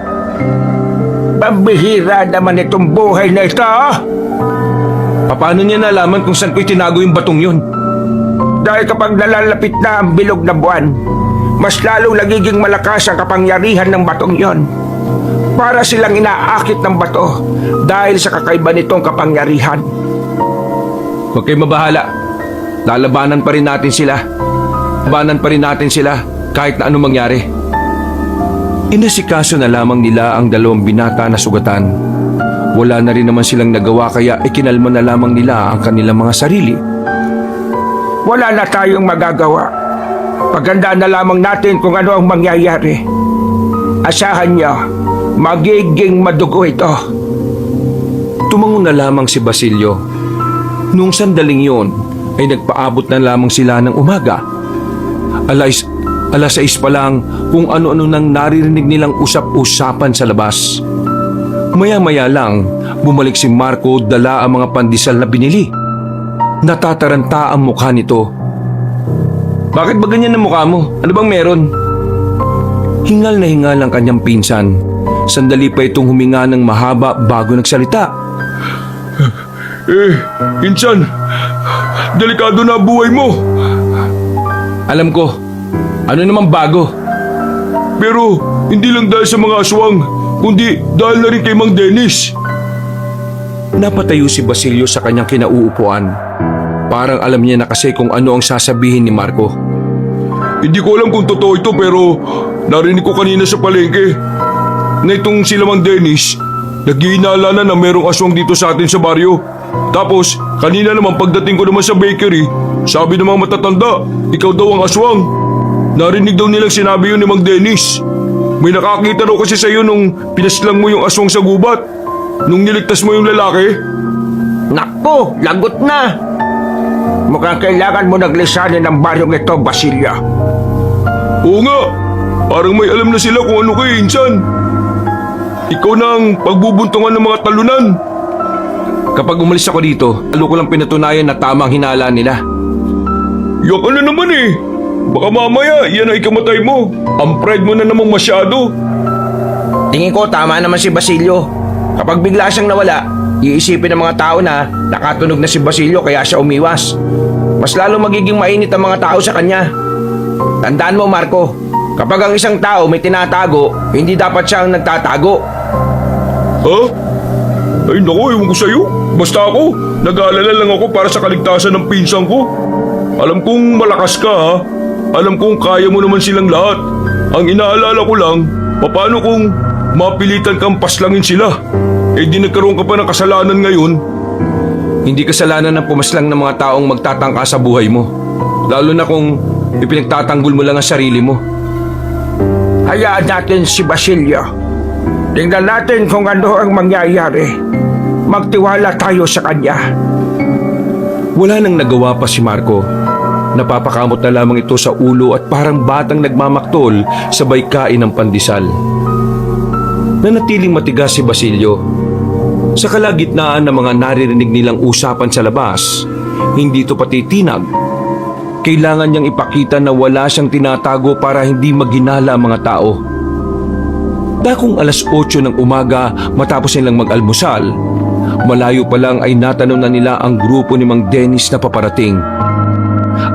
Pambihira naman itong buhay na ito. Paano niya nalaman kung saan ko itinago yung batong yun? Dahil kapag nalalapit na ang bilog na buwan, mas lalong nagiging malakas ang kapangyarihan ng batong yon. Para silang inaakit ng bato dahil sa kakaiba nitong kapangyarihan. Huwag kayong mabahala. Lalabanan pa rin natin sila. Labanan pa rin natin sila kahit na anong mangyari. Inasikaso na lamang nila ang dalawang binata na sugatan. Wala na rin naman silang nagawa kaya ikinalma na lamang nila ang kanilang mga sarili. Wala na tayong magagawa. Pagandaan na lamang natin kung ano ang mangyayari. Asahan niyo, magiging madugo ito. Tumango na lamang si Basilio. Noong sandaling yon ay nagpaabot na lamang sila ng umaga. Alas 6 pa lang kung ano-ano nang naririnig nilang usap-usapan sa labas. Maya-maya lang, bumalik si Marco dala ang mga pandesal na binili. Natataranta ang mukha nito. Bakit ba ganyan ang mukha mo? Ano bang meron? Hingal na hingal ang kanyang pinsan. Sandali pa itong huminga ng mahaba bago nagsalita. Insan, delikado na buhay mo. Alam ko, ano namang bago? Pero hindi lang dahil sa mga aswang, kundi dahil na rin kay Mang Dennis. Napatayo si Basilio sa kanyang kinauupuan. Parang alam niya na kasi kung ano ang sasabihin ni Marco. Hindi ko alam kung totoo ito pero narinig ko kanina sa palengke na itong sila Mang Dennis naghihinala na merong aswang dito sa atin sa baryo. Tapos kanina naman pagdating ko naman sa bakery, sabi ng mga matatanda, ikaw daw ang aswang. Narinig daw nilang sinabi yun ni Mang Dennis. May nakakita daw kasi sa iyo nung pinaslang mo yung aswang sa gubat. Nung niligtas mo yung lalaki. Nakpo, lagot na. Mukhang kailangan mo naglisanin ng baryong ito, Basilio. Oo nga, parang may alam na sila kung ano kay Insan. Ikaw na ang pagbubuntungan ng mga talunan. Kapag umalis ako dito, lalo ko lang pinatunayan na tama ang hinala nila. Yak ka na naman eh. Baka mamaya, yan ay ikamatay mo. Ang pride mo na namang masyado. Tingin ko tama naman si Basilio. Kapag bigla siyang nawala, iisipin ng mga tao na nakatunog na si Basilio kaya siya umiwas. Mas lalo magiging mainit ang mga tao sa kanya. Tandaan mo, Marco, kapag ang isang tao may tinatago, hindi dapat siya ang nagtatago. Ha? Ay naku, ewan ko sa'yo. Basta ako, nag-aalala lang ako para sa kaligtasan ng pinsan ko. Alam kong malakas ka ha. Alam kong kaya mo naman silang lahat. Ang inaalala ko lang, paano kung mapilitan kang paslangin sila? Eh di nagkaroon ka pa ng kasalanan ngayon. Hindi kasalanan ng pumaslang ng mga taong magtatangka sa buhay mo. Lalo na kung ipinagtatanggol mo lang ang sarili mo. Hayaan natin si Basilio. Tingnan natin kung ano ang mangyayari. Magtiwala tayo sa kanya. Wala nang nagawa pa si Marco. Napapakamot na lamang ito sa ulo at parang batang nagmamaktol sabay kain ng pandesal. Nanatiling matigas si Basilio. Sa kalagitnaan ng mga naririnig nilang usapan sa labas, hindi ito patitinag. Kailangan niyang ipakita na wala siyang tinatago para hindi maghinala ang mga tao. Dakong alas 8 ng umaga matapos nilang mag-almusal, malayo pa lang ay natanong na nila ang grupo ni Mang Dennis na paparating.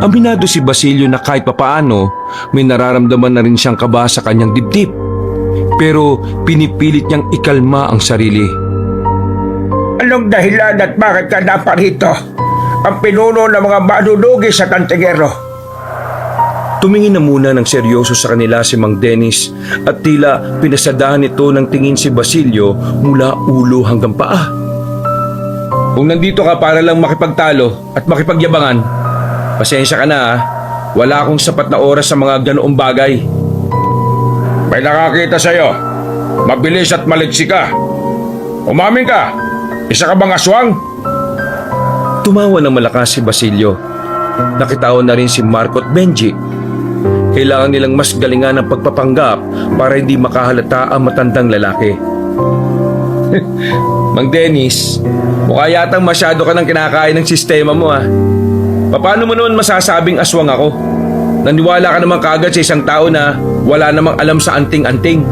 Aminado si Basilio na kahit papaano may nararamdaman na rin siyang kaba sa kanyang dibdib. Pero pinipilit niyang ikalma ang sarili. Anong dahilan at bakit ka naparito? Ang pinuno ng mga manunugi sa Cantigero. Tumingin na muna ng seryoso sa kanila si Mang Dennis at tila pinasadahan ito ng tingin si Basilio mula ulo hanggang paa. Kung nandito ka para lang makipagtalo at makipagyabangan, pasensya ka na ha. Wala akong sapat na oras sa mga ganoong bagay. May nakakita sa'yo. Mabilis at maliksi ka. Umamin ka. Isa ka bang aswang? Tumawa ng malakas si Basilio. Nakitawan na rin si Marco at Benji. Kailangan nilang mas galingan ang pagpapanggap para hindi makahalata ang matandang lalaki. Mang Dennis, mukha yatang masyado ka ng kinakain ng sistema mo ha. Paano mo naman masasabing aswang ako? Naniwala ka naman kaagad sa isang tao na wala namang alam sa anting-anting.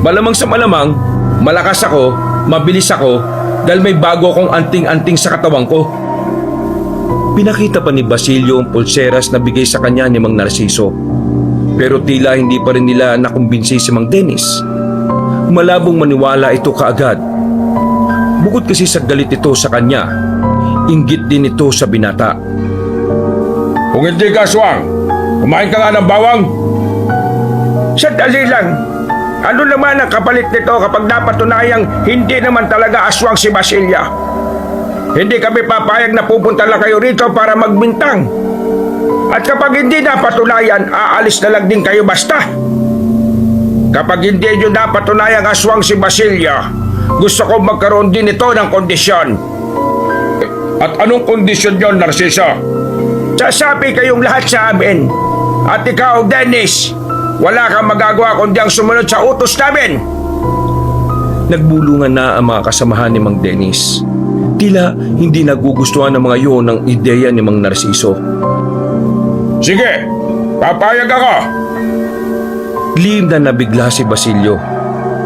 Malamang sa malamang, malakas ako, mabilis ako, dahil may bago akong anting-anting sa katawan ko. Pinakita pa ni Basilio ang pulseras na bigay sa kanya ni Mang Narciso. Pero tila hindi pa rin nila nakumbinsi si Mang Dennis. Malabong maniwala ito kaagad. Bukod kasi sa galit ito sa kanya, inggit din ito sa binata. Kung hindi ka aswang, kumain ka nga ng bawang. Sandali lang. Ano naman ang kapalit nito kapag napatunayang hindi naman talaga aswang si Basilio? Hindi kami papayag na pupunta lang kayo rito para magbintang. At kapag hindi napatunayan, aalis na lang din kayo basta. Kapag hindi nyo napatunayang aswang si Basilio, gusto ko magkaroon din ito ng kondisyon. At anong kondisyon yon, Narciso? Sasabi kayong lahat sa amin. At ikaw, Dennis, wala kang magagawa kundi ang sumunod sa utos namin. Nagbulungan na ang mga kasamahan ni Mang Dennis. Tila hindi nagugustuhan ng mga iyon ang ideya ni Mang Narciso. Sige, papayag ako. Lihim na nabigla si Basilio.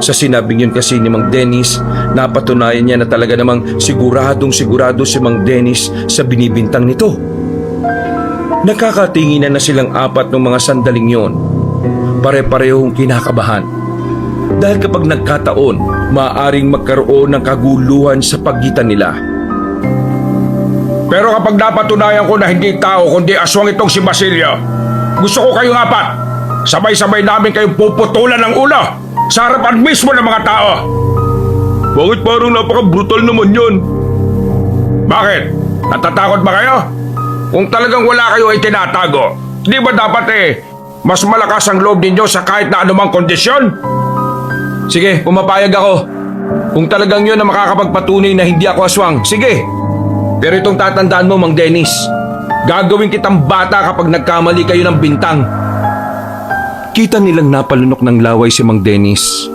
Sa sinabing yun kasi ni Mang Dennis, napatunayan niya na talaga namang siguradong sigurado si Mang Dennis sa binibintang nito. Nakakatinginan na silang apat ng mga sandaling yon. Pare-parehong kinakabahan. Dahil kapag nagkataon, maaaring magkaroon ng kaguluhan sa pagitan nila. Pero kapag napatunayan ko na hindi tao kundi aswang itong si Basilio, gusto ko kayong apat. Sabay-sabay namin kayong puputulan ng ulo sa harapan mismo ng mga tao. Bakit parang napaka-brutal naman yun? Bakit? Natatakot ba kayo? Kung talagang wala kayo ay tinatago, di ba dapat mas malakas ang loob ninyo sa kahit na anumang kondisyon? Sige, pumapayag ako. Kung talagang yun na makakapagpatunay na hindi ako aswang, sige. Pero itong tatandaan mo, Mang Dennis, gagawin kitang bata kapag nagkamali kayo ng bintang. Kita nilang napalunok ng laway si Mang Dennis.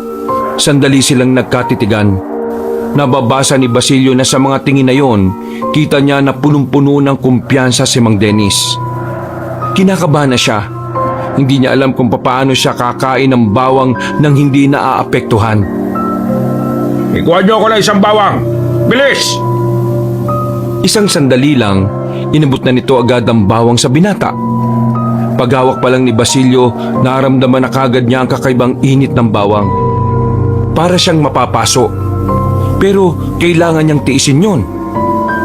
Sandali silang nagkatitigan. Nababasa ni Basilio na sa mga tingin na yon, kita niya na punong-puno ng kumpiyansa si Mang Dennis. Kinakabahan na siya. Hindi niya alam kung paano siya kakain ng bawang nang hindi naaapektuhan. ikuha niyo ako ng isang bawang. Bilis! Isang sandali lang, inabot na nito agad ang bawang sa binata. Paghawak pa lang ni Basilio, naramdaman na kagad niya ang kakaibang init ng bawang. Para siyang mapapaso. Pero kailangan niyang tiisin yun.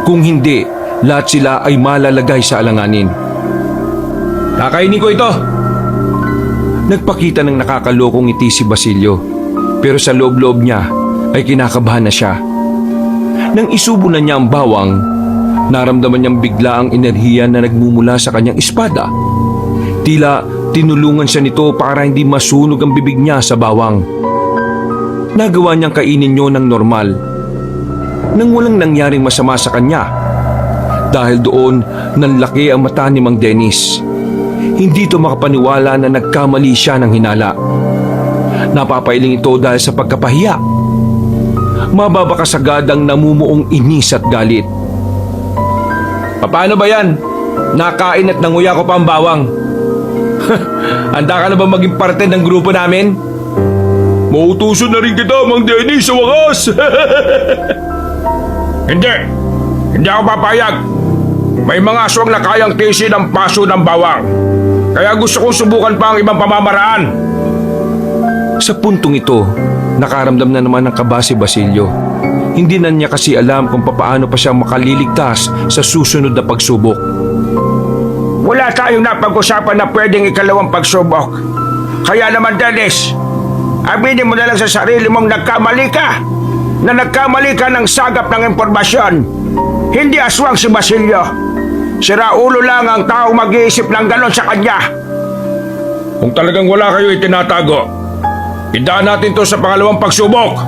Kung hindi, lahat sila ay malalagay sa alanganin. Kakainin ko ito! Nagpakita ng nakakalokong ngiti si Basilio. Pero sa loob-loob niya ay kinakabahan na siya. Nang isubo na niya ang bawang, naramdaman niyang bigla ang enerhiya na nagmumula sa kanyang espada. Tila tinulungan siya nito para hindi masunog ang bibig niya sa bawang. Nagawa niyang kainin yun ng normal. Nang walang nangyaring masama sa kanya. Dahil doon, nanlaki ang mata ni Mang Dennis. Hindi ito makapaniwala na nagkamali siya ng hinala. Napapailing ito dahil sa pagkapahiya. Mababakas agad ang namumuong inis at galit. Paano ba yan? Nakain at nanguya ko pa ang bawang. Handa ka na ba maging parte ng grupo namin? Mautusan na rin kita, Mang Dennis, sa wakas! Hindi ako papayag. May mga aswang na kayang tisin ang paso ng bawang. Kaya gusto kong subukan pa ang ibang pamamaraan. Sa puntong ito, nakaramdam na naman ng kaba si Basilio. Hindi na niya kasi alam kung papaano pa siya makaliligtas sa susunod na pagsubok. Wala tayong napag-usapan na pwedeng ikalawang pagsubok. Kaya naman, Dennis, aminin mo na lang sa sarili mong nagkamali ka. Na nagkamali ka ng sagap ng impormasyon. Hindi aswang si Basilio. Sira ulo lang ang tao mag-iisip ng ganon sa kanya. Kung talagang wala kayo itinatago, idaan natin to sa pangalawang pagsubok.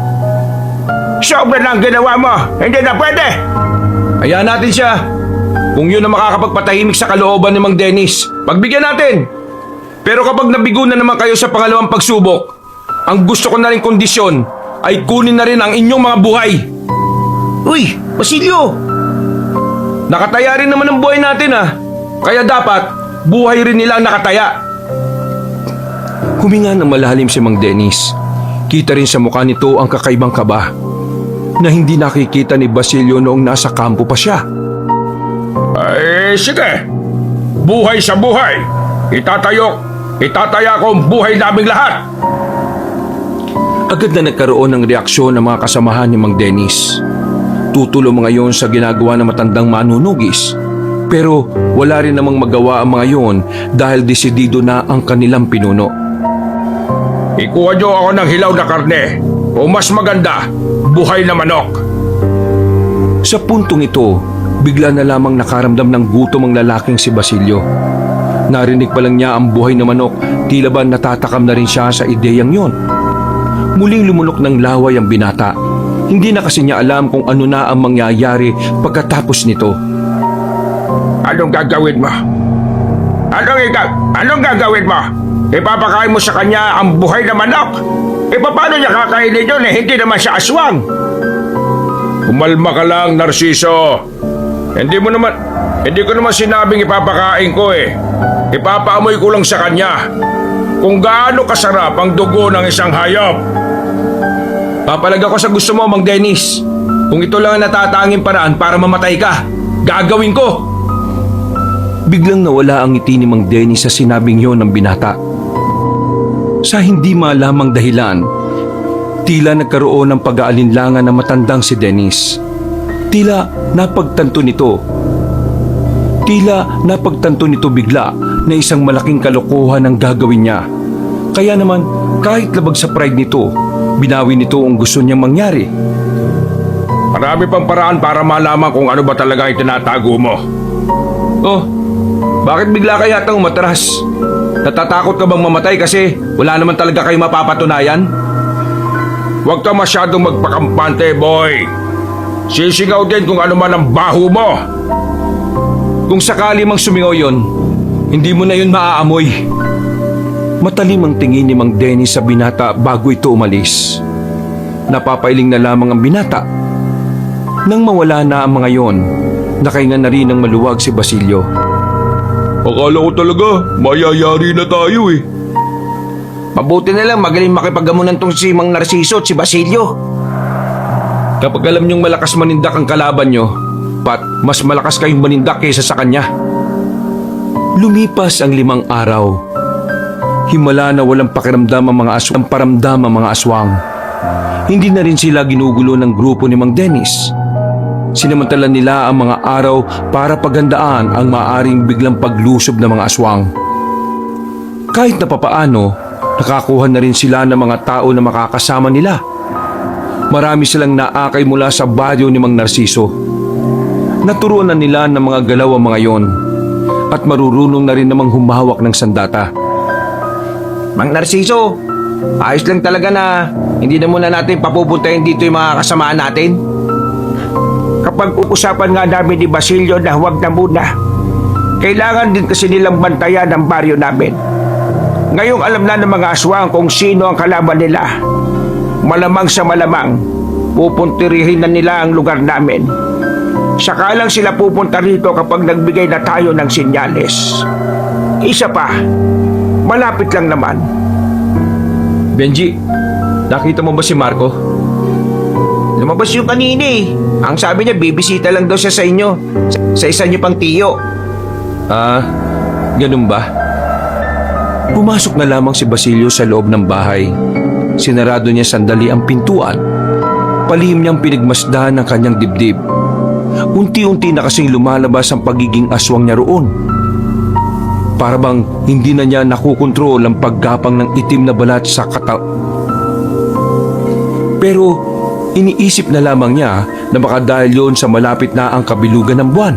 Sobra na ang ginawa mo. Hindi na pwede. Hayaan natin siya. Kung yun ang makakapagpatahimik sa kalooban ni Mang Dennis, pagbigyan natin. Pero kapag nabigo na naman kayo sa pangalawang pagsubok, ang gusto ko na rin kondisyon ay kunin na rin ang inyong mga buhay. Uy, Basilio! Nakataya rin naman ang buhay natin Kaya dapat buhay rin nila ang nakataya. Huminga ng malalim si Mang Dennis. Kita rin sa mukha nito ang kakaibang kaba na hindi nakikita ni Basilio noong nasa kampo pa siya. Ay, sige. Buhay sa buhay. Itataya ko ang buhay naming lahat. Agad na nagkaroon ng reaksyon ng mga kasamahan ni Mang Dennis. Tutulo mga yon sa ginagawa ng matandang manunugis. Pero wala rin namang magawa ang mga yon dahil desidido na ang kanilang pinuno. Ikuha niyo ako ng hilaw na karne. O mas maganda, buhay na manok. Sa puntong ito, bigla na lamang nakaramdam ng gutom ang lalaking si Basilio. Narinig pa lang niya ang buhay na manok, tila ba natatakam na rin siya sa ideyang yon. Muling lumunok ng laway ang binata. Hindi na kasi niya alam kung ano na ang mangyayari pagkatapos nito. Anong gagawin mo? Anong gagawin mo? Ipapakain mo sa kanya ang buhay na manok? Paano niya kakainin yun hindi naman siya aswang? Kumalma ka lang, Narciso. Hindi ko naman sinabing ipapakain ko Ipapaamoy ko lang sa kanya kung gaano kasarap ang dugo ng isang hayop. Papalag ako sa gusto mo, Mang Dennis. Kung ito lang ang natatanging paraan para mamatay ka, gagawin ko. Biglang nawala ang ngiti ni Mang Dennis sa sinabing yon ng binata. Sa hindi malamang dahilan, tila nagkaroon ng pag-aalinlangan na matandang si Dennis. Tila napagtanto nito bigla na isang malaking kalokohan ang gagawin niya. Kaya naman, kahit labag sa pride nito, binawi nito ang gusto niyang mangyari. Marami pang paraan para malaman kung ano ba talaga ang tinatago mo. Oh, bakit bigla ka yatang umatras? Natatakot ka bang mamatay kasi wala naman talaga kayo mapapatunayan? Huwag ka masyadong magpakampante, boy. Sisigaw din kung ano man ang baho mo. Kung sakali mang sumingaw yon, hindi mo na yun maaamoy. Matalim ang tingin ni Mang Dennis sa binata bago ito umalis. Napapailing na lamang ang binata. Nang mawala na ang mga yon, nakahinga na rin ng maluwag si Basilio. Akala ko talaga, mayayari na tayo Mabuti na lang magaling makipaggamunan tong si Mang Narciso at si Basilio. Kapag alam niyong malakas manindak ang kalaban niyo, mas malakas kayong manindak kaysa sa kanya. Lumipas ang 5 araw. Himala na walang pakiramdam ang mga aswang. Hindi na rin sila ginugulo ng grupo ni Mang Dennis. Sinamantala nila ang mga araw para paghandaan ang maaring biglang paglusob ng mga aswang. Kahit na papaano, nakakuha na rin sila ng mga tao na makakasama nila. Marami silang naakay mula sa baryo ni Mang Narciso. Naturuan na nila ng mga galaw ang mga yon at marurunong na rin namang humawak ng sandata. Mang Narciso, ayos lang talaga na hindi na muna natin papupuntahin dito yung mga kasamaan natin. Kapag uusapan nga namin ni Basilio na huwag na muna, kailangan din kasi nilang bantayan ang baryo namin. Ngayong alam na ng mga aswang kung sino ang kalaban nila. Malamang sa malamang, pupuntirihin na nila ang lugar namin. Saka lang sila pupunta rito kapag nagbigay na tayo ng sinyales. Isa pa, malapit lang naman. Benji, nakita mo ba si Marco? Lumabas yung kanina eh. Ang sabi niya, bibisita lang daw siya sa inyo. Sa isa niyo pang tiyo. Ganun ba? Pumasok na lamang si Basilio sa loob ng bahay. Sinarado niya sandali ang pintuan. Palihim niyang pinigmasdan ang kanyang dibdib. Unti-unti na kasing lumalabas ang pagiging aswang niya roon. Para bang hindi na niya nakukontrol ang paggapang ng itim na balat sa Pero iniisip na lamang niya na baka dahil yun sa malapit na ang kabilugan ng buwan.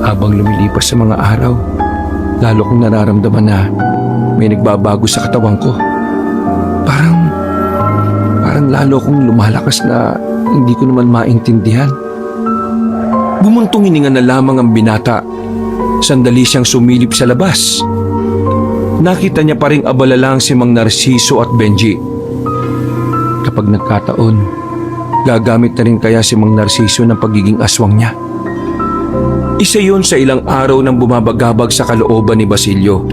Habang lumilipas sa mga araw, lalo kong nararamdaman na may nagbabago sa katawan ko. Parang lalo kong lumalakas na hindi ko naman maintindihan. Bumuntong hininga na lamang ang binata. Sandali siyang sumilip sa labas. Nakita niya pa ring abala lang si Mang Narciso at Benji. Kapag nagkataon, gagamit na rin kaya si Mang Narciso ng pagiging aswang niya. Isa yun sa ilang araw nang bumabagabag sa kalooban ni Basilio.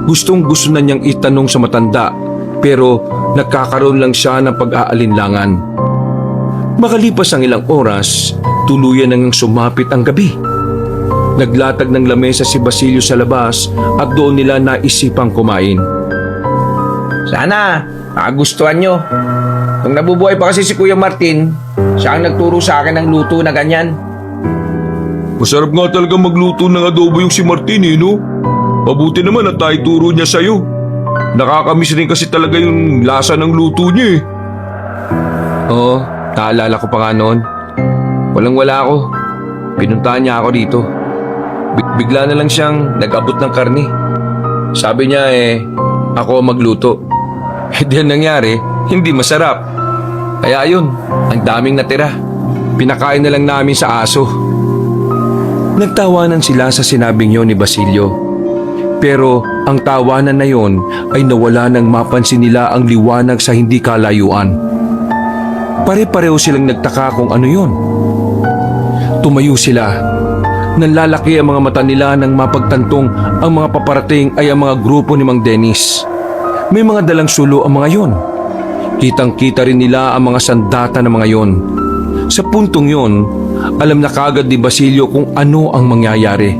Gustong gusto na niyang itanong sa matanda, pero nagkakaroon lang siya ng pag-aalinlangan. Makalipas ang ilang oras, tuluyan nang sumapit ang gabi. Naglatag ng lamesa si Basilio sa labas at doon nila naisipang kumain. Sana, nakagustuhan nyo. Nung nabubuhay pa kasi si Kuya Martin, siya ang nagturo sa akin ng luto na ganyan. Masarap nga talaga magluto ng adobo yung si Martin eh, no? Mabuti naman at tayo turo niya sa'yo. Nakakamiss rin kasi talaga yung lasa ng luto niya eh. Oo, naalala ko pa nga noon. Walang-wala ako. Pinuntahan niya ako dito. Bigla na lang siyang nag-abot ng karne. Sabi niya ako ang magluto. Di yan nangyari, hindi masarap. Kaya yun, ang daming natira. Pinakain na lang namin sa aso. Nagtawanan sila sa sinabing yun ni Basilio. Pero ang tawanan na yon ay nawala nang mapansin nila ang liwanag sa hindi kalayuan. Pare-pareho silang nagtaka kung ano yon. Tumayo sila. Nanlalaki ang mga mata nila nang mapagtantong ang mga paparating ay ang mga grupo ni Mang Dennis. May mga dalang sulo ang mga yon. Kitang-kita rin nila ang mga sandata ng mga yon. Sa puntong yon, alam na kagad ni Basilio kung ano ang mangyayari.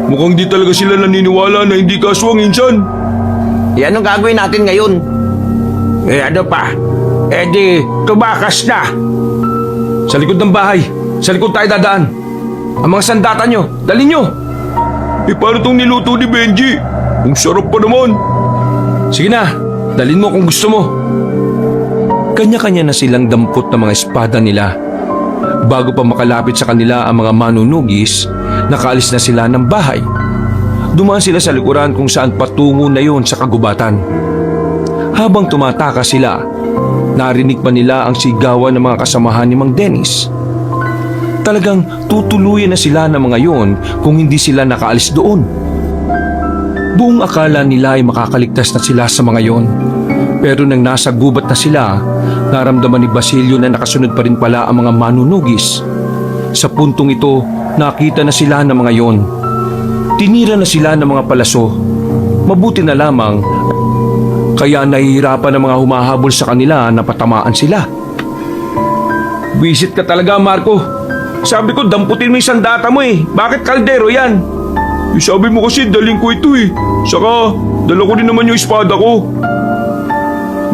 Mukhang di talaga sila naniniwala na hindi ka aswang, insan. Anong gagawin natin ngayon? Ano pa? Di, tumakas na. Sa likod ng bahay, sa likod tayo dadaan. Ang mga sandata nyo, dali nyo. Paano tong niluto ni Benji? Ang sarap pa naman. Sige na, dalin mo kung gusto mo. Kanya-kanya na silang dampot ng mga espada nila. Bago pa makalapit sa kanila ang mga manunugis, nakaalis na sila ng bahay. Dumaan sila sa likuran kung saan patungo na yon sa kagubatan. Habang tumataka sila, narinig pa nila ang sigawan ng mga kasamahan ni Mang Dennis. Talagang tutuluyan na sila ng mga yon kung hindi sila nakaalis doon. Buong akala nila ay makakaligtas na sila sa mga yon. Pero nang nasa gubat na sila, naramdaman ni Basilio na nakasunod pa rin pala ang mga manunugis. Sa puntong ito, nakita na sila ng mga yon. Tinira na sila ng mga palaso. Mabuti na lamang Kaya nahihirapan ang mga humahabol sa kanila na patamaan sila. Visit ka talaga, Marco. Sabi ko, damputin mo yung sandata mo eh. Bakit kaldero yan? Sabi mo kasi daling ko ito eh. Saka, dala ko din naman yung espada ko.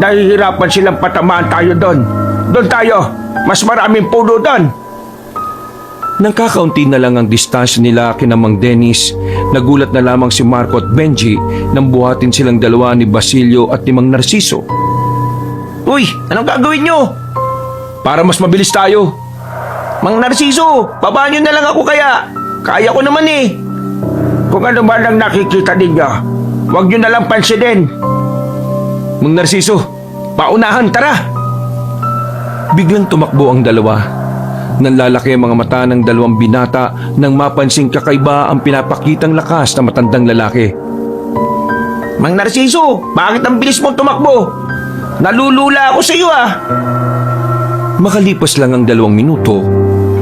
Nahihirapan silang patamaan tayo doon. Doon tayo. Mas maraming puno doon. Nang kakaunti na lang ang distansya nila kina Mang Dennis, nagulat na lamang si Marco at Benji nang buhatin silang dalawa ni Basilio at ni Mang Narciso. Uy, anong gagawin nyo? Para mas mabilis tayo. Mang Narciso, babaan nyo na lang ako kaya. Kaya ko naman eh. Kung ano man ang nakikita ninyo, huwag nyo na lang pansinin. Mang Narciso, paunahan, tara! Biglang tumakbo ang dalawa. Nanlalaki ang mga mata ng dalawang binata nang mapansing kakaiba ang pinapakitang lakas ng matandang lalaki. Mang Narciso, bakit ang bilis mong tumakbo? Nalulula ako sa iyo ah. Makalipas lang ang 2 minuto,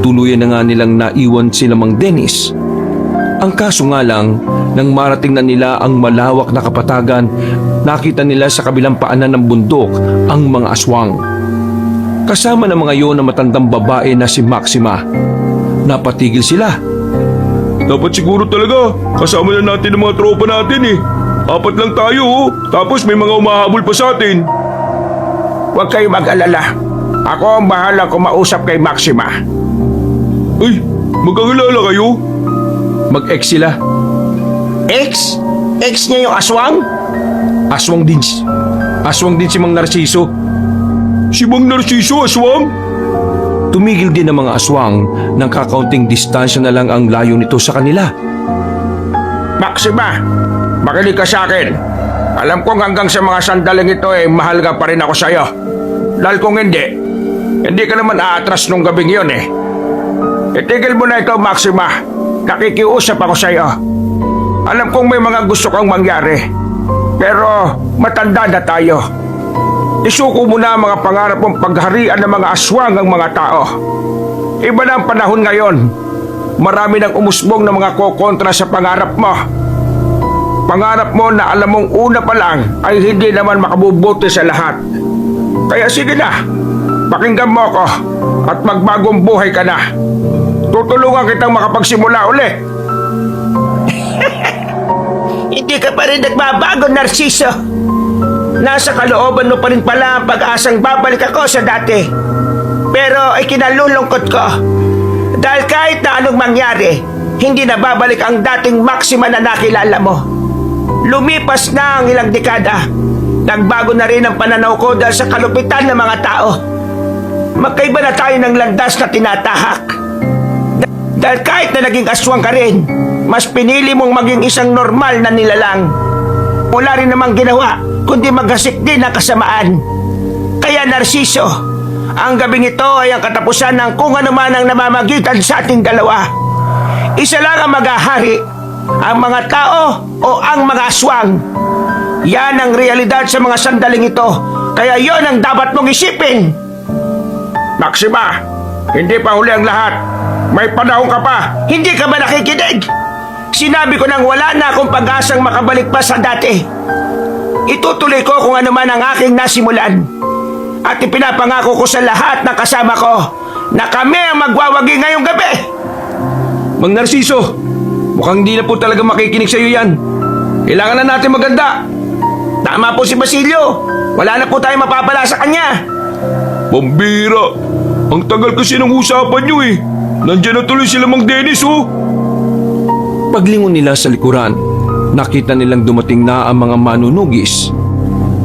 tuluyan na nga nilang naiwan sila Mang Dennis. Ang kaso nga lang, nang marating na nila ang malawak na kapatagan, nakita nila sa kabilang paanan ng bundok ang mga aswang. Kasama ng mga iyon ang matandang babae na si Maxima. Napatigil sila. Dapat siguro talaga, kasama na natin ang mga tropa natin eh. 4 lang tayo oh. Tapos may mga umahabol pa sa atin. Huwag kayo mag-alala. Ako ang bahala kumausap kay Maxima. Ay, magkakilala kayo? Mag-ex sila. Ex? Ex niya yung aswang? Aswang din si Mang Narciso. Si Mang Narciso, aswang? Tumigil din ang mga aswang nang kakaunting distansya na lang ang layo nito sa kanila. Maxima, makinig ka sa akin. Alam kong hanggang sa mga sandaling ito mahal ka pa rin ako sa'yo. Dahil kung hindi ka naman aatras nung gabing yun eh. Itigil mo na ito, Maxima. Nakikiusap ako sa'yo. Alam kong may mga gusto kang mangyari. Pero matanda na tayo. Isuko mo na ang mga pangarap mong pagharian ng mga aswang ang mga tao. Iba na ang panahon ngayon. Marami nang umusbong ng mga kokontra sa pangarap mo. Pangarap mo na alam mong una pa lang ay hindi naman makabubuti sa lahat. Kaya sige na, pakinggan mo ako at magbagong buhay ka na. Tutulungan kitang makapagsimula ulit. Hindi ka pa rin nagbabago, Narciso. Nasa kalooban mo pa rin pala ang pag-asang babalik ako sa dati. Pero ay kinalulungkot ko. Dahil kahit na anong mangyari, hindi na babalik ang dating Maxima na nakilala mo. Lumipas na ang ilang dekada. Nagbago na rin ang pananaw ko dahil sa kalupitan ng mga tao. Magkaiba na tayo ng landas na tinatahak. Dahil kahit na naging aswang ka rin, mas pinili mong maging isang normal na nilalang. Wala rin namang ginawa, kundi maghasik din ang kasamaan. Kaya Narciso, ang gabing ito ay ang katapusan ng kung ano man ang namamagitan sa ating dalawa. Isa lang ang maghahari, ang mga tao o ang mga aswang. Yan ang realidad sa mga sandaling ito, kaya yon ang dapat mong isipin. Maxima, hindi pa huli ang lahat. May panahon ka pa. Hindi ka ba nakikinig? Sinabi ko nang wala na akong pag-asang makabalik pa sa dati. Itutuloy ko kung ano man ang aking nasimulan. At ipinapangako ko sa lahat ng kasama ko na kami ang magwawagi ngayong gabi. Mang Narciso, mukhang hindi na po talaga makikinig sa iyo yan. Kailangan na natin maganda. Tama po si Basilio. Wala na po tayong mapapala sa kanya. Pambira, ang tagal kasi ng usapan nyo eh. Nandiyan na tuloy sila Mang Dennis oh. Paglingon nila sa likuran, nakita nilang dumating na ang mga manunugis.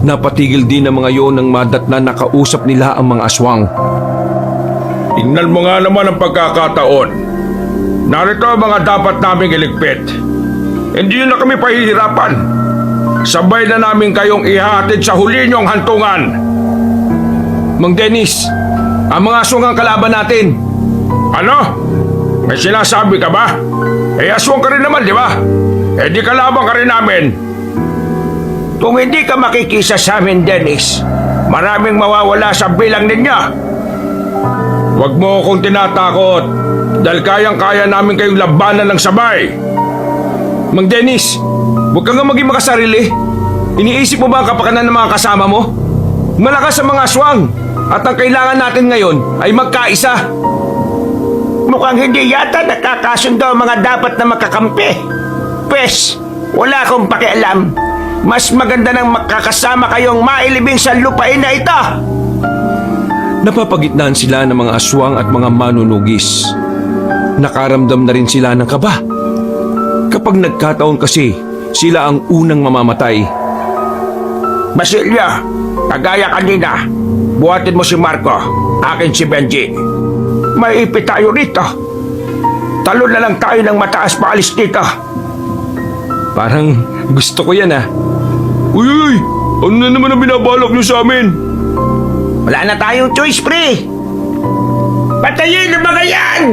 Napatigil din ang mga iyon nang madatna nakausap nila ang mga aswang. Tingnan mo nga naman ang pagkakataon. Narito ang mga dapat naming iligpit. Hindi nyo na kami pahihirapan. Sabay na namin kayong ihatid sa huli nyong hantungan. Mang Dennis, ang mga aswang ang kalaban natin. Ano? May sinasabi ka ba? Aswang ka rin naman, di ba? Di kalaban ka rin namin. Kung hindi ka makikisa sa amin, Dennis, maraming mawawala sa bilang ninyo. Huwag mo akong tinatakot dahil kayang-kaya namin kayong labanan ng sabay. Mang Dennis, huwag ka nga maging makasarili. Iniisip mo ba ang kapakanan ng mga kasama mo? Malakas ang mga aswang at ang kailangan natin ngayon ay magkaisa. Mukhang hindi yata nakakasundo ang mga dapat na makakampi. Pwes, wala akong pakialam. Mas maganda nang makakasama kayong mailibing sa lupain na ito. Napapagitnaan sila ng mga aswang at mga manunugis. Nakaramdam na rin sila ng kaba. Kapag nagkataon kasi, sila ang unang mamamatay. Basilio, kagaya kanina, buhatin mo si Marco, akin si Benji. May ipit tayo rito. Talon na lang tayo ng mataas paalis dito. Parang gusto ko yan ah. Uy! Ano na naman ang binabalak niyo sa amin? Wala na tayong choice, pre. Patayin ang mga yan!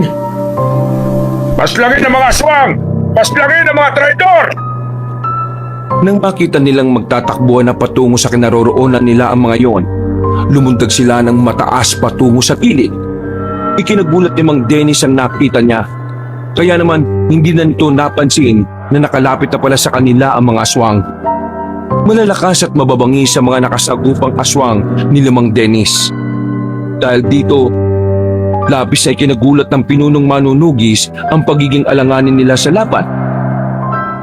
Paslangin ang mga aswang! Paslangin ang mga traidor! Nang makita nilang magtatakbuhan na patungo sa kinaroroonan nila ang mga yon, lumundag sila ng mataas patungo sa pilit. Ikinagulat ni Mang Dennis ang nakita niya. Kaya naman hindi na nito napansin na nakalapit na pala sa kanila ang mga aswang. Malalakas at mababangi sa mga nakasagupang aswang ni Mang Dennis. Dahil dito, labis ay kinagulat ng pinunong manunugis ang pagiging alanganin nila sa laban.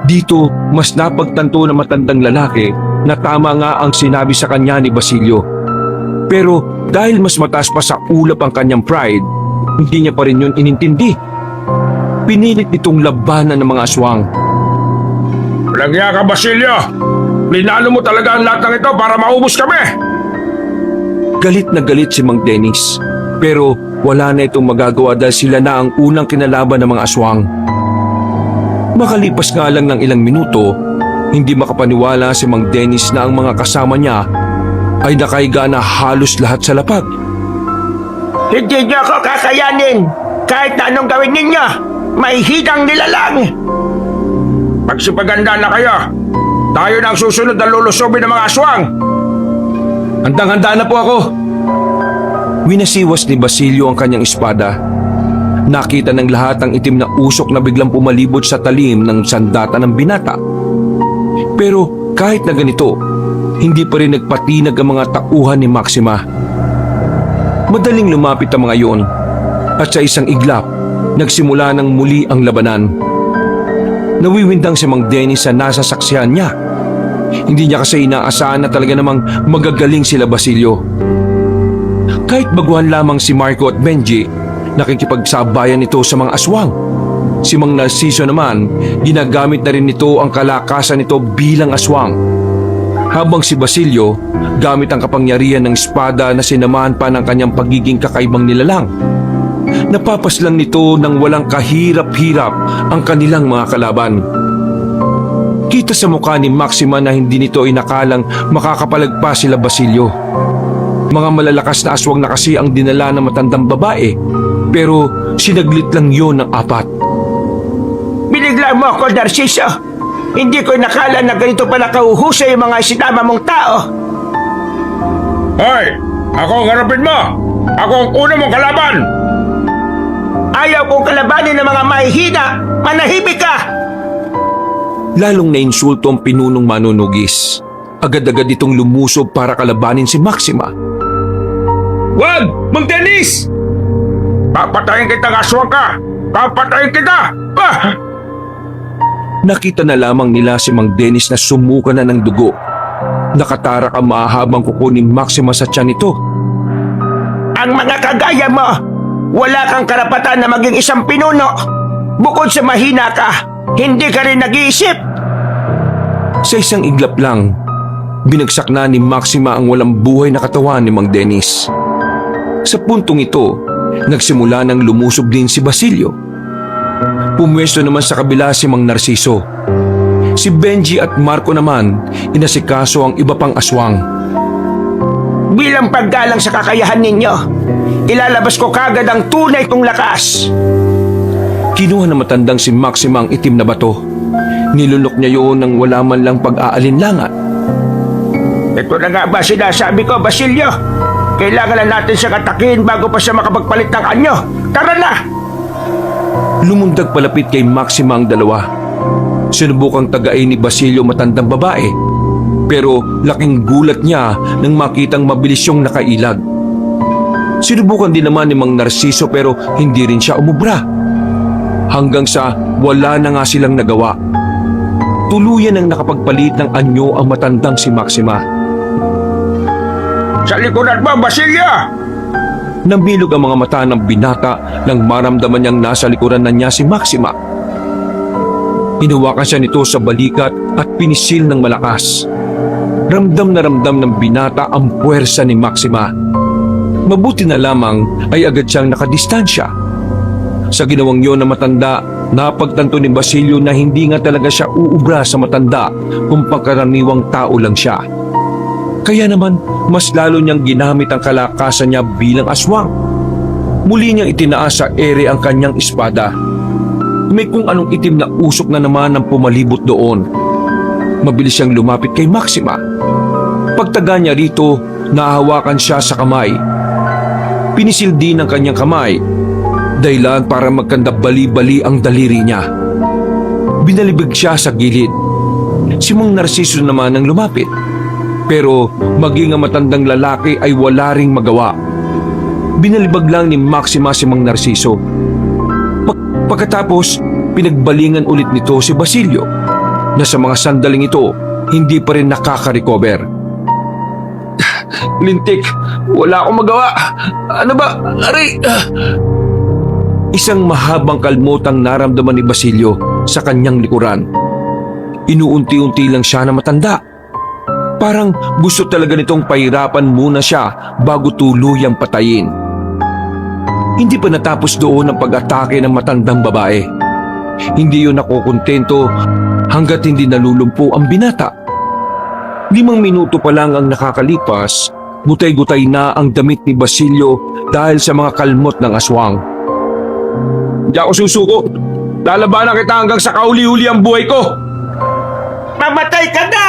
Dito, mas napagtanto na matandang lalaki na tama nga ang sinabi sa kanya ni Basilio. Pero dahil mas mataas pa sa ulap ang kanyang pride, hindi niya pa rin yun inintindi. Pinilit nitong labanan ng mga aswang. Walang iya ka, Basilio! Linalo mo talaga ang lahat ng ito para maubos kami! Galit na galit si Mang Dennis. Pero wala na itong magagawa dahil sila na ang unang kinalaban ng mga aswang. Makalipas nga lang ng ilang minuto, hindi makapaniwala si Mang Dennis na ang mga kasama niya ay nakahiga na halos lahat sa lapag. Hindi niyo ako kakayanin! Kahit na anong gawin ninyo, may hidang nilalang! Magsipaganda na kayo! Tayo na ang susunod na lulusobin ng mga aswang! Handang-handa na po ako. Winasiwas ni Basilio ang kanyang espada. Nakita ng lahat ang itim na usok na biglang pumalibot sa talim ng sandata ng binata. Pero kahit na ganito, hindi pa rin nagpatinag ang mga tauhan ni Maxima. Madaling lumapit ang mga yon at sa isang iglap, nagsimula ng muli ang labanan. Nawiwindang si Mang Dennis sa nasa saksihan niya. Hindi niya kasi inaasahan na talaga namang magagaling sila Basilio. Kahit baguhan lamang si Marco at Benji, nakikipagsabayan ito sa mga aswang. Si Mang Narciso naman, ginagamit na rin nito ang kalakasan nito bilang aswang. Habang si Basilio, gamit ang kapangyarihan ng espada na sinamahan pa ng kanyang pagiging kakaibang nilalang. Napapaslang nito ng walang kahirap-hirap ang kanilang mga kalaban. Kita sa mukha ni Maxima na hindi nito inakalang makakapalagpas sila Basilio. Mga malalakas na aswang na kasi ang dinala ng matandang babae, pero sinaglit lang yon ng 4. Binigla mo ako, Narciso! Hindi ko nakala na ganito pala kauhusay yung mga isinama mong tao! Hoy! Ako ang harapin mo! Ako ang una mong kalaban! Ayaw kong kalabanin ng mga mahihina! Manahimik ka! Lalong nainsulto ang pinunong manunugis. Agad-agad itong lumusob para kalabanin si Maxima. Wag! Mang Dennis! Papatayin kita, aswang ka! Papatayin kita! Ah! Nakita na lamang nila si Mang Dennis na sumuka na ng dugo. Nakatarak ang mahahabang kuko ni Maxima sa tiyan nito. Ang mga kagaya mo, wala kang karapatan na maging isang pinuno. Bukod sa mahina ka, hindi ka rin nag-iisip. Sa isang iglap lang, binagsak na ni Maxima ang walang buhay na katawan ni Mang Dennis. Sa puntong ito, nagsimula ng lumusob din si Basilio. Pumwesto naman sa kabila si Mang Narciso. Si Benji at Marco naman, inasikaso ang iba pang aswang. Bilang paggalang sa kakayahan ninyo, ilalabas ko kagad ang tunay kong lakas. Kinuha na matandang si Maxima ang itim na bato. Nilunok niya yun nang wala man lang pag-aalinlangan. Ito na nga ba sinasabi ko, Basilio? Kailangan na natin siya katakin bago pa siya makapagpalit ng anyo. Tara na! Lumundag palapit kay Maxima ang dalawa. Sinubukang tagain ni Basilio matandang babae. Pero laking gulat niya nang makitang mabilis siyang nakailag. Sinubukan din naman ni Mang Narciso pero hindi rin siya umubra. Hanggang sa wala na nga silang nagawa. Tuluyan ang nakapagpalit ng anyo ang matandang si Maxima. Sa likuran mo, Basilio! Namilog ang mga mata ng binata nang maramdaman niyang nasa likuran na niya si Maxima. Hinawakan siya nito sa balikat at pinisil ng malakas. Ramdam na ramdam ng binata ang puwersa ni Maxima. Mabuti na lamang ay agad siyang nakadistansya. Sa ginawang yun na matanda, napagtanto ni Basilio na hindi nga talaga siya uubra sa matanda kung pagkaraniwang tao lang siya. Kaya naman, mas lalo niyang ginamit ang kalakasan niya bilang aswang. Muli niyang itinaas sa ere ang kanyang espada. May kung anong itim na usok na naman ang pumalibot doon. Mabilis siyang lumapit kay Maxima. Pagtaga niya rito, nahawakan siya sa kamay. Pinisil din ang kanyang kamay, dahilan para magkanda bali-bali ang daliri niya. Binalibig siya sa gilid. Si Mang Narciso naman ang lumapit. Pero maging ang matandang lalaki ay wala ring magawa. Binalibag lang ni Maxima si Mang Narciso. Pagkatapos, pinagbalingan ulit nito si Basilio na sa mga sandaling ito, hindi pa rin nakaka-recover. Lintik, wala akong magawa. Ano ba? Aray! Isang mahabang kalmotang naramdaman ni Basilio sa kanyang likuran. Inuunti-unti lang siya na matanda. Parang gusto talaga nitong pahirapan muna siya bago tuluyang patayin. Hindi pa natapos doon ang pag-atake ng matandang babae. Hindi yun nakukontento hanggat hindi nalulumpo ang binata. 5 minuto pa lang ang nakakalipas, gutay-gutay na ang damit ni Basilio dahil sa mga kalmot ng aswang. Hindi ako susuko. Lalabanan kita hanggang sa kauli-uli ang buhay ko. Mamatay ka na!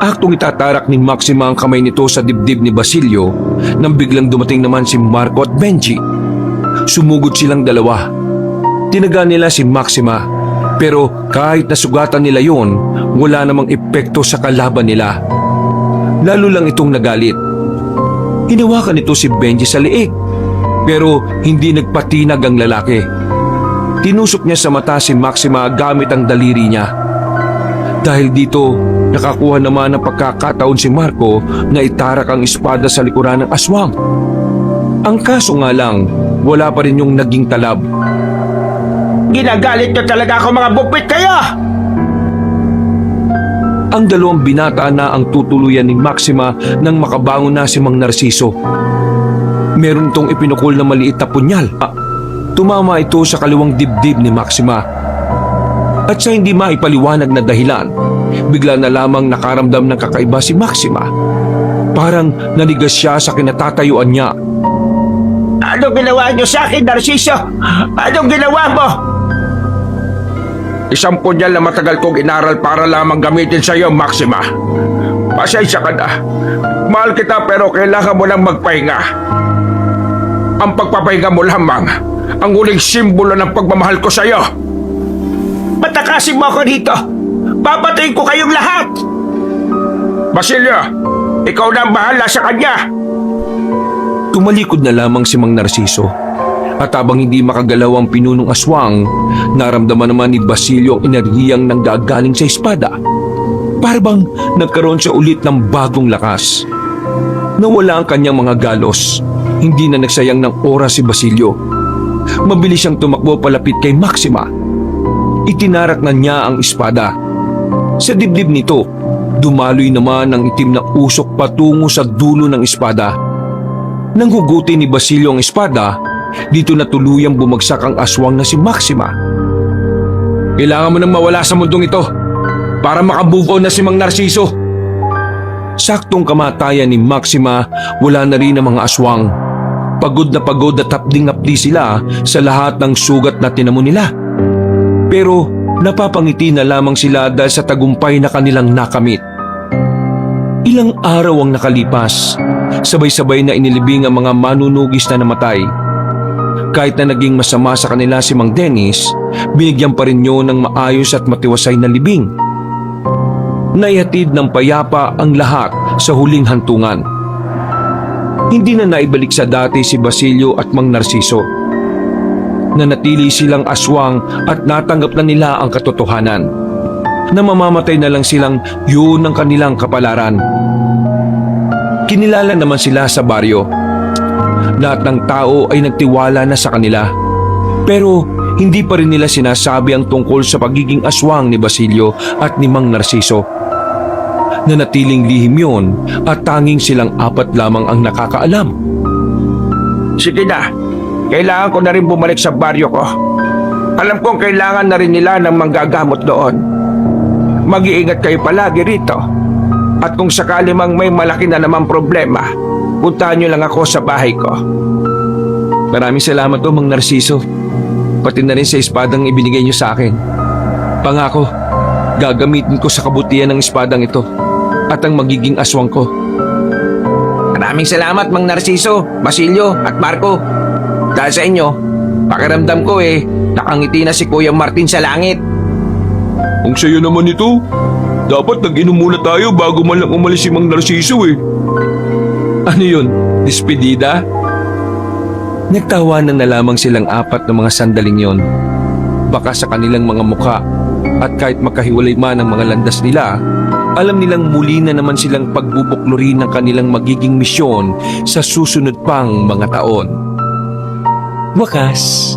Aktong itatarak ni Maxima ang kamay nito sa dibdib ni Basilio nang biglang dumating naman si Marco at Benji. Sumugod silang dalawa. Tinaga nila si Maxima, pero kahit nasugatan nila yon, wala namang epekto sa kalaban nila. Lalo lang itong nagalit. Hinawakan nito si Benji sa liig, pero hindi nagpatinag ang lalaki. Tinusok niya sa mata si Maxima gamit ang daliri niya. Dahil dito, nakakuha naman ng pagkakataon si Marco na itarak ang espada sa likuran ng aswang. Ang kaso nga lang, wala pa rin yung naging talab. Ginagalit nyo talaga ako, mga bupit kayo! Ang dalawang binata na ang tutuluyan ni Maxima nang makabangon na si Mang Narciso. Meron itong ipinukul na maliit na punyal. Tumama ito sa kaliwang dibdib ni Maxima. At sa hindi maipaliwanag na dahilan, bigla na lamang nakaramdam ng kakaiba si Maxima. Parang nanigas siya sa kinatatayuan niya. Anong ginawa nyo sa akin, Narciso? Anong ginawa mo? Isang punyal na matagal kong inaral para lamang gamitin sa iyo, Maxima. Pasensya ka na. Mahal kita pero kailangan mo lang magpahinga. Ang pagpapahinga mo lamang ang huling simbolo ng pagmamahal ko sa iyo. Patakasin mo ako dito. Papatayin ko kayong lahat. Basilio, ikaw na ang bahala sa kanya. Tumalikod na lamang si Mang Narciso. At habang hindi makagalaw ang pinunong aswang, naramdaman naman ni Basilio ang enerhiyang nanggagaling sa espada. Parang nagkaroon siya ulit ng bagong lakas. Nawala ang kanyang mga galos. Hindi na nagsayang ng oras si Basilio. Mabilis siyang tumakbo palapit kay Maxima. Itinarak na niya ang espada. Sa dibdib nito, dumaloy naman ang itim na usok patungo sa dulo ng espada. Nang hugutin ni Basilio ang espada, dito na tuluyang bumagsak ang aswang na si Maxima. Kailangan mo nang mawala sa mundong ito para makabuko na si Mang Narciso. Saktong kamatayan ni Maxima, wala na rin ang mga aswang. Pagod na pagod at hapding-hapdi sila sa lahat ng sugat na tinamo nila. Pero napapangiti na lamang sila dahil sa tagumpay na kanilang nakamit. Ilang araw ang nakalipas, sabay-sabay na inilibing ang mga manunugis na namatay. Kahit na naging masama sa kanila si Mang Dennis, binigyan pa rin niyo ng maayos at matiwasay na libing. Naihatid ng payapa ang lahat sa huling hantungan. Hindi na naibalik sa dati si Basilio at Mang Narciso. Nanatili silang aswang at natanggap na nila ang katotohanan na mamamatay na lang silang yun ang kanilang kapalaran. Kinilala naman sila sa baryo. Lahat ng tao ay nagtiwala na sa kanila. Pero hindi pa rin nila sinasabi ang tungkol sa pagiging aswang ni Basilio at ni Mang Narciso. Nanatiling lihim yun at tanging silang apat lamang ang nakakaalam. Sige na, kailangan ko na rin bumalik sa baryo ko. Alam kong kailangan na rin nila ng manggagamot doon. Mag-iingat kayo palagi rito. At kung sakali mang may malaki na namang problema, puntahan niyo lang ako sa bahay ko. Maraming salamat Mang Narciso. Pati na rin sa espadang ibinigay niyo sa akin. Pangako, gagamitin ko sa kabutihan ng espadang ito at ang magiging aswang ko. Maraming salamat Mang Narciso, Basilio at Marco. Dahil sa inyo, pakiramdam ko nakangiti na si Kuya Martin sa langit. Ang saya naman ito. Dapat nag-inom muna tayo bago man lang umalis si Mang Narciso Ano yun? Despedida? Nagtawanan na lamang silang apat ng mga sandaling yon. Baka sa kanilang mga mukha at kahit makahiwalay man ang mga landas nila, alam nilang muli na naman silang pagbubuklurin ng kanilang magiging misyon sa susunod pang mga taon. Wakas,